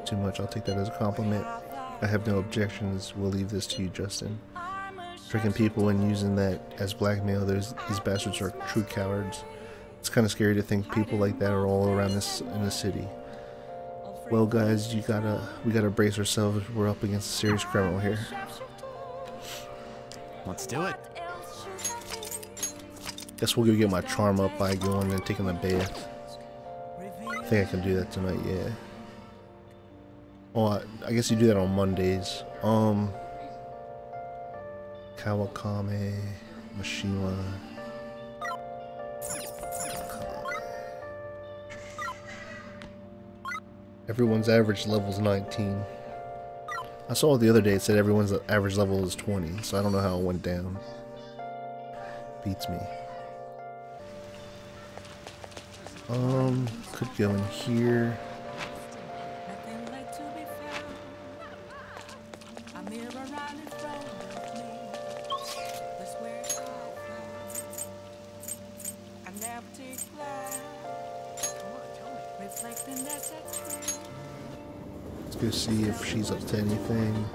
too much. I'll take that as a compliment. I have no objections. We'll leave this to you, Justin. Tricking people and using that as blackmail, these bastards are true cowards. It's kind of scary to think people like that are all around us in the city. Well, guys, we gotta brace ourselves. We're up against a serious criminal here. Let's do it. Guess we'll go get my charm up by going and taking a bath. I think I can do that tonight, yeah. Oh, I guess you do that on Mondays. Kawakame, Mishima. Everyone's average level is 19. I saw it the other day, it said everyone's average level is 20, so I don't know how it went down. Beats me. Could go in here. Let's go see if she's up to anything.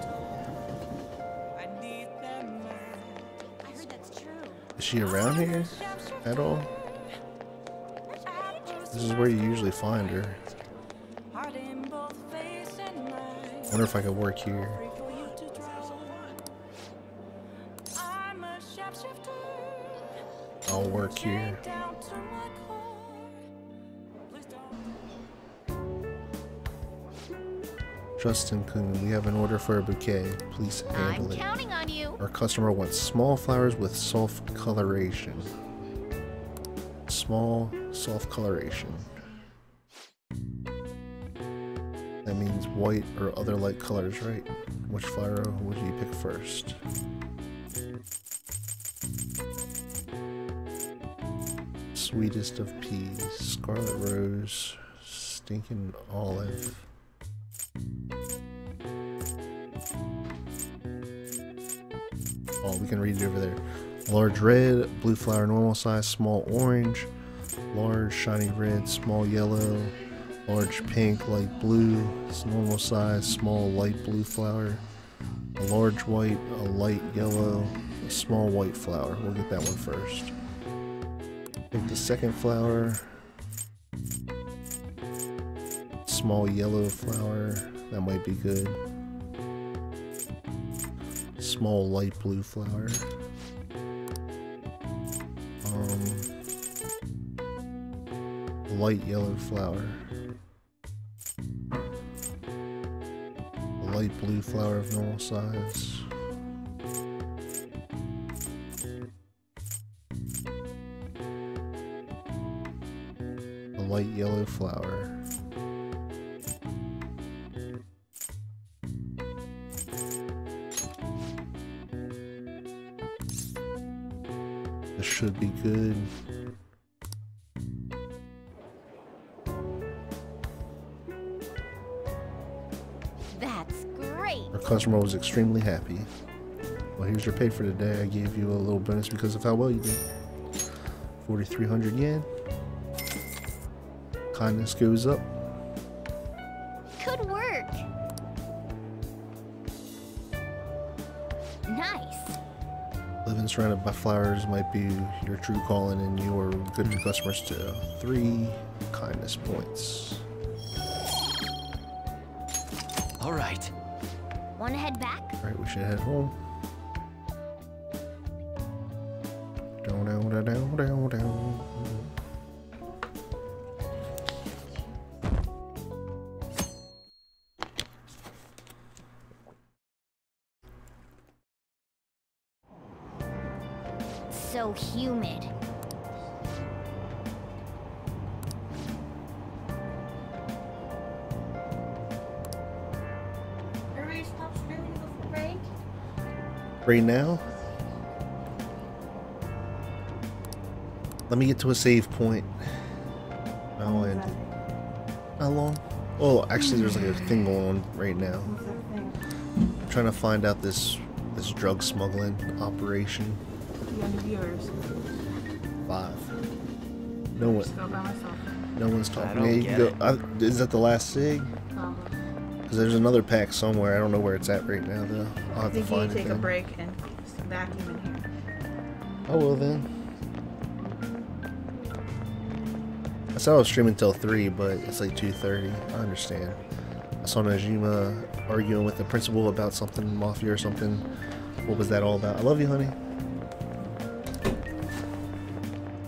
Is she around here at all? This is where you usually find her. Wonder if I could work here. I'll work here. Justin Kun, we have an order for a bouquet. Please handle it. I'm counting on you. Our customer wants small flowers with soft coloration. Small, soft coloration. That means white or other light colors, right? Which flower would you pick first? Sweetest of peas, scarlet rose, stinking olive. Oh, we can read it over there. Large red, blue flower normal size, small orange, large shiny red, small yellow, large pink, light blue, normal size, small light blue flower, a large white, a light yellow, a small white flower. We'll get that one first. Take the second flower, small yellow flower, that might be good. Small light blue flower. Light yellow flower. A light blue flower of normal size. A light yellow flower. This should be good. That's great. Our customer was extremely happy. Well, here's your pay for today. I gave you a little bonus because of how well you did. 4,300 yen. Kindness goes up. Good work. Nice. Living surrounded by flowers might be your true calling, and you are good to customers too. 3 kindness points. All right. Want to head back? All right, we should head home. Down, down, down, down, down, down. So humid. Right now, let me get to a save point. No, and how long? Oh, actually, there's like a thing going on right now. I'm trying to find out this drug smuggling operation. Young viewers. 5. No one. Just go by myself. No one's talking. I don't Yeah, you get can go. Is that the last sig? Probably. Because there's another pack somewhere. I don't know where it's at right now, though. I'll have to I think find you it. take a break and vacuum in here. Oh well then. I said I was streaming till 3, but it's like 2:30. I understand. I saw Najima arguing with the principal about something mafia or something. What was that all about? I love you, honey.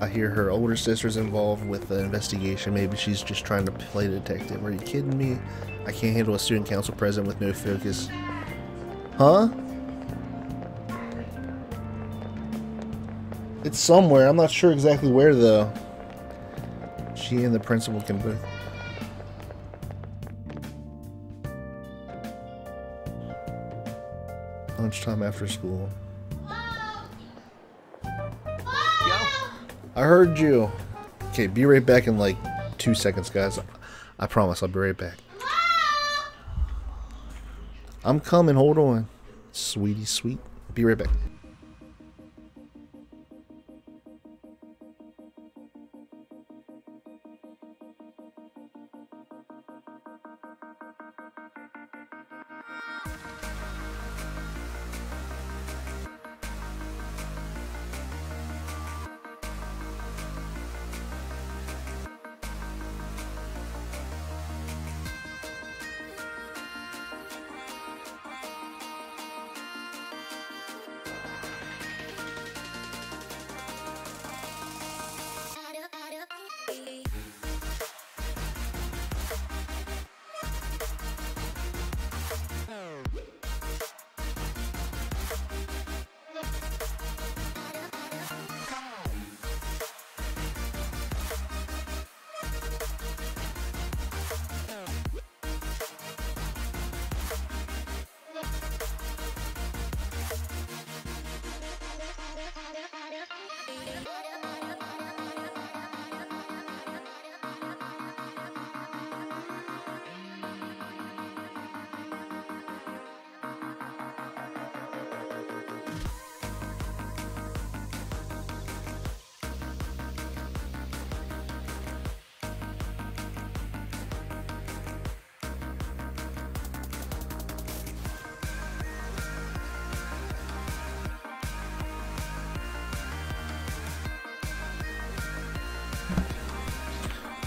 I hear her older sister's involved with the investigation. Maybe she's just trying to play detective. Are you kidding me? I can't handle a student council president with no focus. Huh? It's somewhere. I'm not sure exactly where though. She and the principal can both. Lunchtime after school. I heard you. Okay, be right back in like 2 seconds, guys. I promise I'll be right back. I'm coming, hold on. Sweetie sweet. Be right back.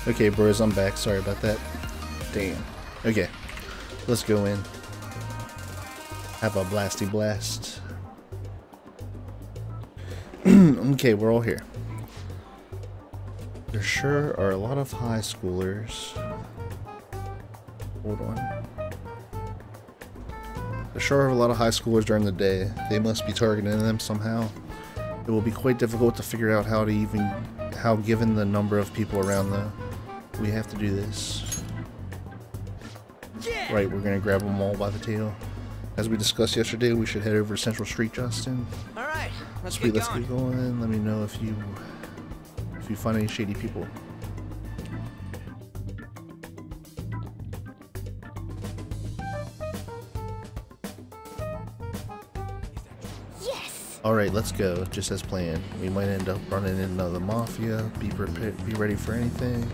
Okay, bros, I'm back. Sorry about that. Damn. Okay, let's go in. Have a blasty blast. Okay, we're all here. There sure are a lot of high schoolers. Hold on. There sure are a lot of high schoolers during the day. They must be targeting them somehow. It will be quite difficult to figure out how given the number of people around though. We have to do this. Yeah. Right, we're gonna grab them all by the tail. As we discussed yesterday, we should head over to Central Street, Justin. Alright, let's Sweet, get let's going. get going. Let me know if you find any shady people. Yes. Alright, let's go. Just as planned. We might end up running into the mafia. Be prepared, be ready for anything.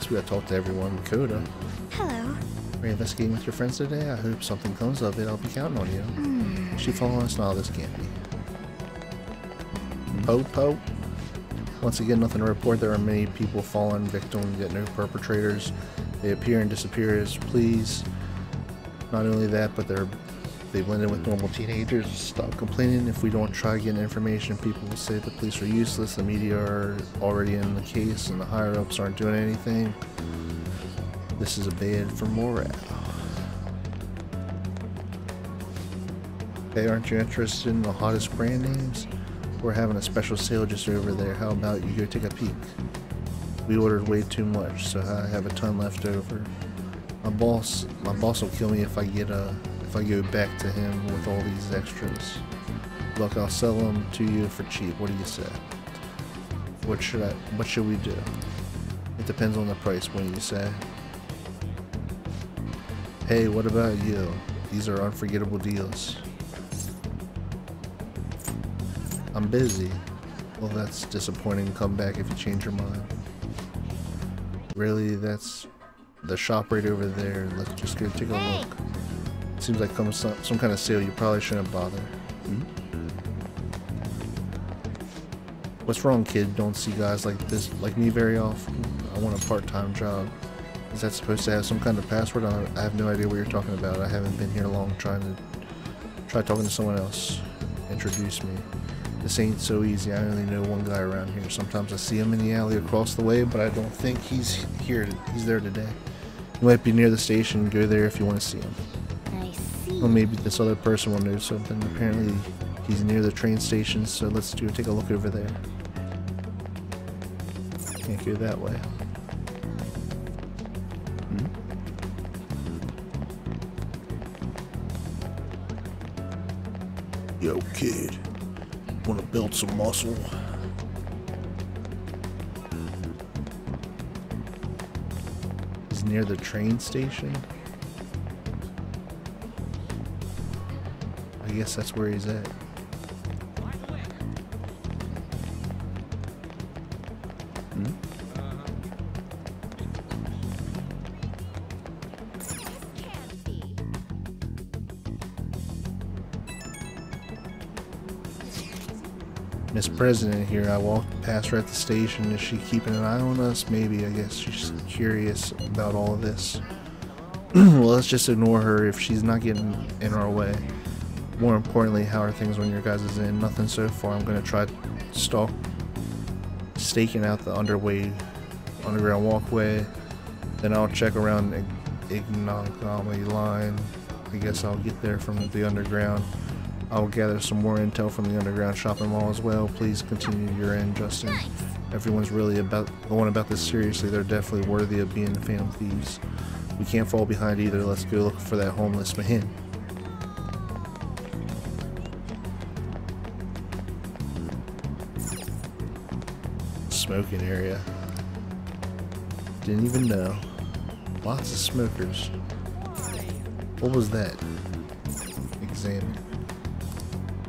We gotta talk to everyone. Coda. Hello. Are you investigating with your friends today? I hope something comes of it. I'll be counting on you. Is she following us? No, this can't be. Po. Once again, nothing to report. There are many people fallen victim, yet no perpetrators. They appear and disappear as please. Not only that, but they blend in with normal teenagers. Stop complaining. If we don't try getting information, people will say the police are useless, the media are already in the case, and the higher-ups aren't doing anything. This is bad for morale. Hey, aren't you interested in the hottest brand names? We're having a special sale just over there. How about you go take a peek? We ordered way too much, so I have a ton left over. My boss will kill me if I go back to him with all these extras. Look, I'll sell them to you for cheap. What do you say? What should we do? It depends on the price. When you say, hey, what about you? These are unforgettable deals. I'm busy. Well, that's disappointing. Come back if you change your mind. Really, that's the shop right over there. Let's just go take a look. Seems like some kind of sale. You probably shouldn't bother. What's wrong, kid? Don't see guys like this, like me, very often. I want a part-time job. Is that supposed to have some kind of password? I have no idea what you're talking about. I haven't been here long. Try talking to someone else. Introduce me. This ain't so easy. I only know one guy around here. Sometimes I see him in the alley across the way, but I don't think he's here. He's there today. He might be near the station. Go there if you want to see him. I see. Or maybe this other person will know something. Apparently, he's near the train station, so let's go take a look over there. Can't go that way. Yo, kid. Want to build some muscle? He's near the train station? I guess that's where he's at. Miss President here. I walked past her at the station. Is she keeping an eye on us? Maybe. I guess she's curious about all of this. Well, let's just ignore her if she's not getting in our way. More importantly, how are things on your guys' end? Nothing so far. I'm gonna try staking out the underground walkway. Then I'll check around Ignonomy line. I guess I'll get there from the underground. I'll gather some more intel from the underground shopping mall as well. Please continue your end, Justin. Everyone's really going about this seriously. They're definitely worthy of being phantom thieves. We can't fall behind either. Let's go look for that homeless man. Smoking area. Didn't even know. Lots of smokers. What was that? Examine.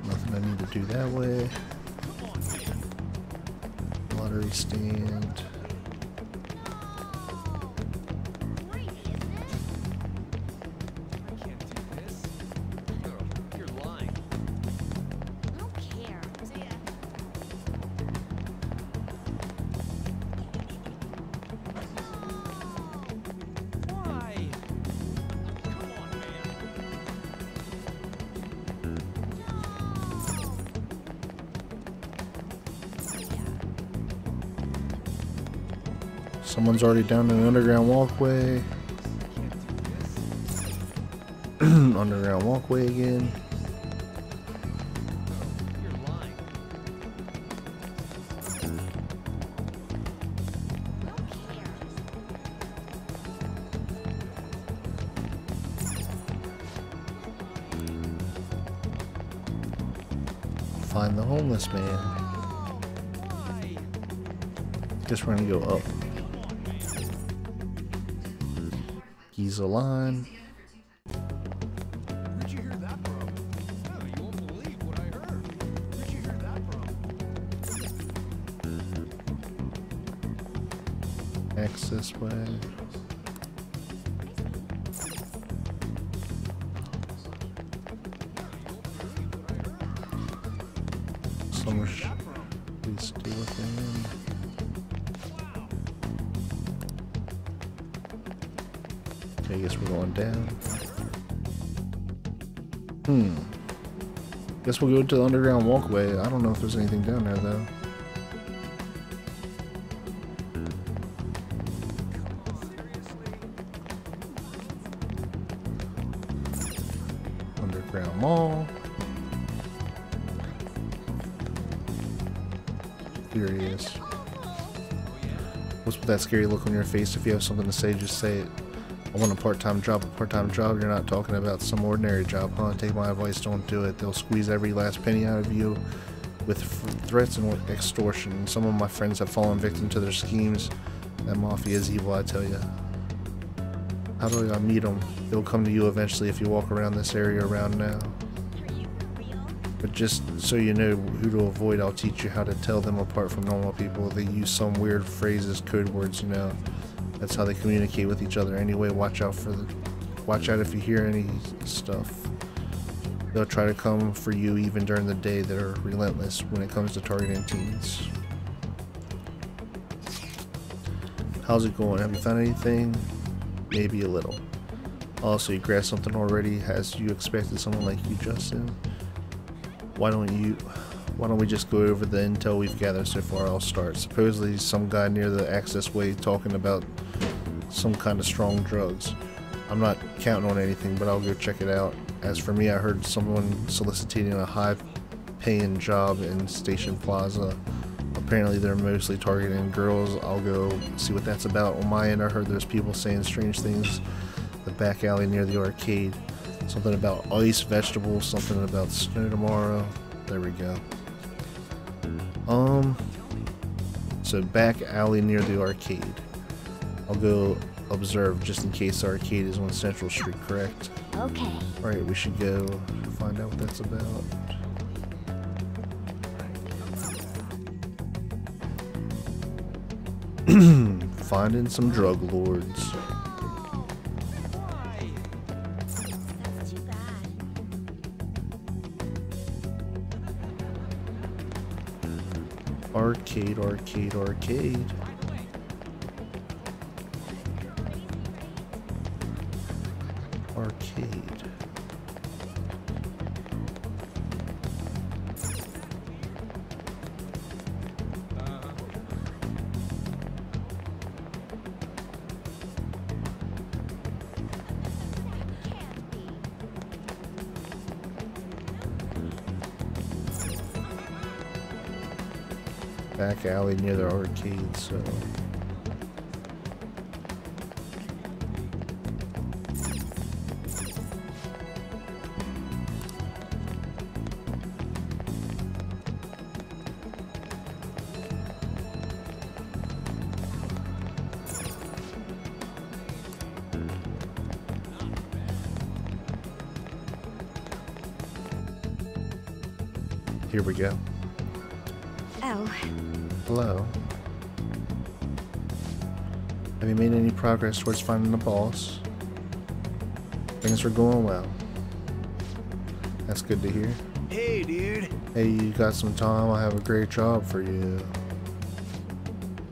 Nothing I need to do that way. Lottery stand. Someone's already down in the underground walkway. Underground walkway again. Find the homeless man. Guess we're gonna go up. He's a line. Where'd you hear that from? Oh, you won't believe what I heard. Where'd you hear that from? Access way. Summer. Please stay within. I guess we're going down. Guess we'll go to the underground walkway. I don't know if there's anything down there though. Underground mall. Curious. What's with that scary look on your face? If you have something to say, just say it. I want a part-time job. A part-time job? You're not talking about some ordinary job, huh? Take my advice, don't do it. They'll squeeze every last penny out of you with threats and extortion. Some of my friends have fallen victim to their schemes. That mafia is evil, I tell you. How do I meet them? They'll come to you eventually if you walk around this area around now. But just so you know who to avoid, I'll teach you how to tell them apart from normal people. They use some weird phrases, code words, you know. That's how they communicate with each other. Anyway, watch out if you hear any stuff. They'll try to come for you even during the day. They're relentless when it comes to targeting teens. How's it going? Have you found anything? Maybe a little. Also, you grabbed something already? Has you expected someone like you, Justin? Why don't we just go over the intel we've gathered so far? I'll start. Supposedly some guy near the access way talking about some kind of strong drugs. I'm not counting on anything, but I'll go check it out. As for me, I heard someone soliciting a high-paying job in Station Plaza. Apparently they're mostly targeting girls. I'll go see what that's about. On my end, I heard there's people saying strange things. The back alley near the arcade. Something about ice, vegetables, something about snow tomorrow. There we go. So back alley near the arcade. I'll go observe just in case the arcade is on Central Street, correct? Okay. Alright, we should go find out what that's about. Finding some drug lords. Arcade, arcade, arcade. Arcade. Back alley near the arcade, so here we go. Oh. Hello. Have you made any progress towards finding the boss? Things are going well. That's good to hear. Hey, dude. Hey, you got some time? I have a great job for you.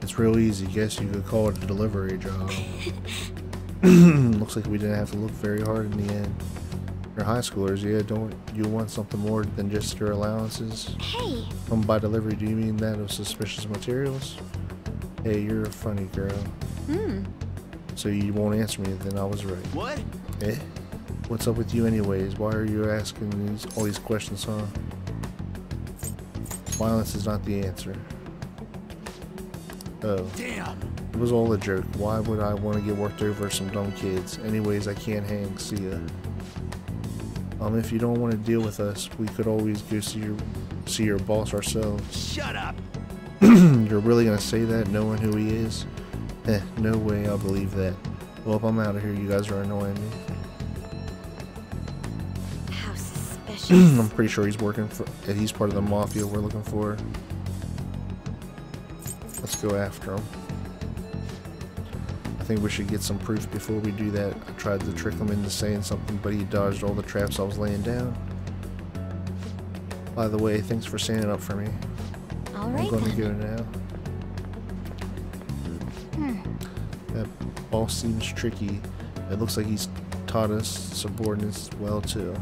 It's real easy. Guess you could call it a delivery job. Looks like we didn't have to look very hard in the end. You're high schoolers, yeah? Don't you want something more than just your allowances? Hey! By delivery, do you mean that of suspicious materials? Hey, you're a funny girl. So you won't answer me, then I was right. What? Eh? What's up with you anyways? Why are you asking all these questions, huh? Violence is not the answer. Oh. Damn! It was all a joke. Why would I want to get worked over some dumb kids? Anyways, I can't hang. See ya. If you don't want to deal with us, we could always go see your boss ourselves. Shut up! You're really gonna say that, knowing who he is? No way I'll believe that. Well, if I'm out of here, you guys are annoying me. How suspicious. I'm pretty sure he's working for, he's part of the mafia we're looking for. Let's go after him. I think we should get some proof before we do that. I tried to trick him into saying something, but he dodged all the traps I was laying down. By the way, thanks for standing up for me. Alright, I'm going to go now. That boss seems tricky. It looks like he's taught us subordinates well too.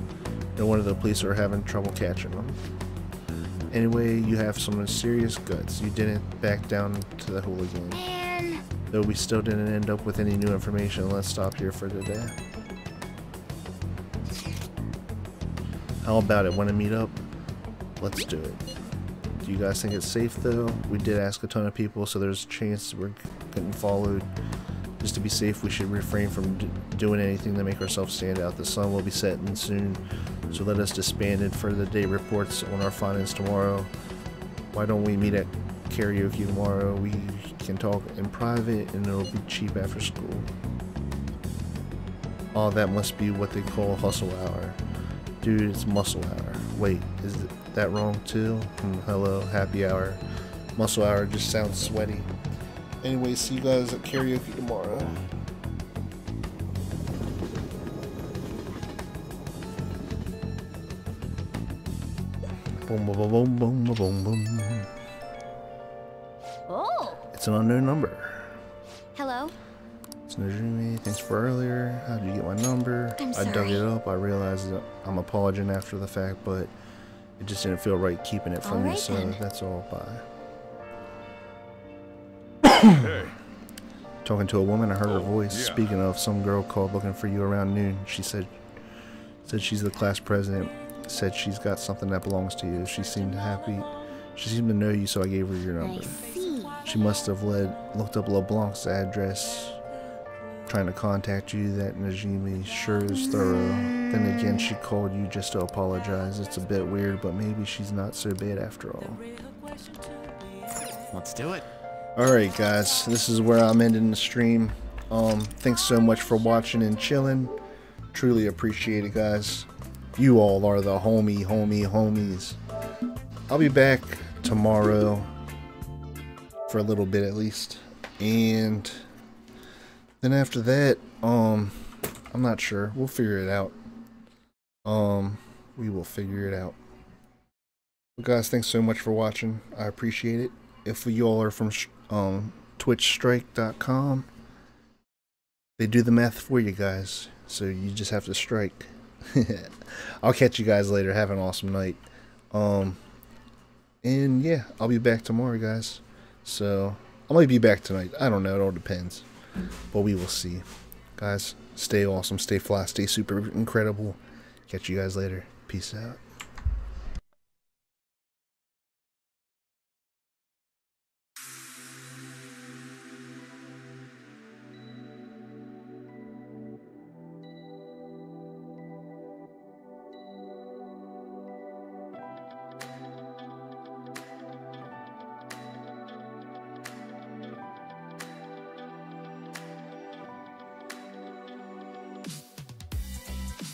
No wonder the police are having trouble catching him. Anyway, you have some serious guts. You didn't back down to the hooligan. Man. Though we still didn't end up with any new information, let's stop here for today. How about it? Want to meet up? Let's do it. Do you guys think it's safe though? We did ask a ton of people, so there's a chance we're getting followed. Just to be safe, we should refrain from doing anything to make ourselves stand out. The sun will be setting soon, so let us disband it for the day reports on our findings tomorrow. Why don't we meet at karaoke tomorrow? We can talk in private and it'll be cheap after school. Oh, that must be what they call hustle hour. Dude, it's muscle hour. Wait, is that wrong too? Hello, happy hour. Muscle hour just sounds sweaty. Anyway, see you guys at karaoke tomorrow. Boom, boom, boom, boom, boom, boom, boom. Oh. It's an unknown number. Hello? It's Najumi. Thanks for earlier. How did you get my number? I'm I dug sorry. it up. I realized that I'm apologizing after the fact, but it just didn't feel right keeping it from you, Alright so then. that's all. Bye. Hey. Talking to a woman, I heard her voice. yeah. Speaking of, some girl called looking for you around noon. She said she's the class president. Said she's got something that belongs to you. She seemed happy. She seemed to know you, so I gave her your number. She must have looked up LeBlanc's address, trying to contact you. That Najimi sure is thorough. Then again, she called you just to apologize. It's a bit weird, but maybe she's not so bad after all. Let's do it. Alright guys, this is where I'm ending the stream. Thanks so much for watching and chilling. Truly appreciate it, guys. You all are the homies. I'll be back tomorrow for a little bit at least. And then after that, I'm not sure. We'll figure it out. We will figure it out. Well, guys, thanks so much for watching. I appreciate it. If you all are from twitchstrike.com, they do the math for you guys, so you just have to strike. I'll catch you guys later. Have an awesome night. And yeah, I'll be back tomorrow, guys. So I might be back tonight. I don't know. It all depends, but we will see. Guys, stay awesome, stay fly, stay super incredible. Catch you guys later. Peace out.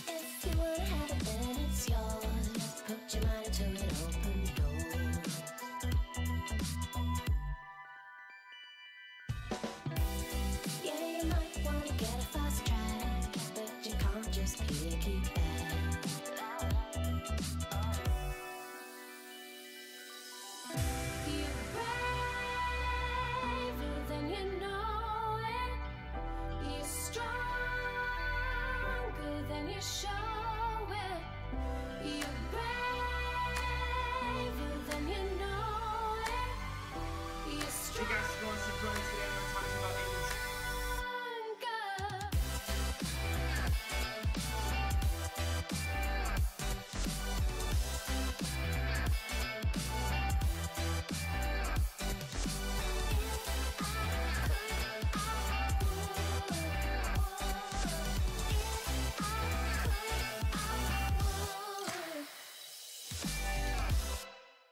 If you wanna have it, then it's yours. Put your mind to it, open doors. Yeah, you might wanna get a fast track, but you can't just piggyback. You're braver than you know it. You're stronger than you show it. You're braver than you know it. You're stronger.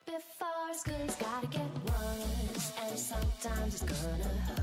Before school's gotta get worse, and sometimes it's gonna hurt.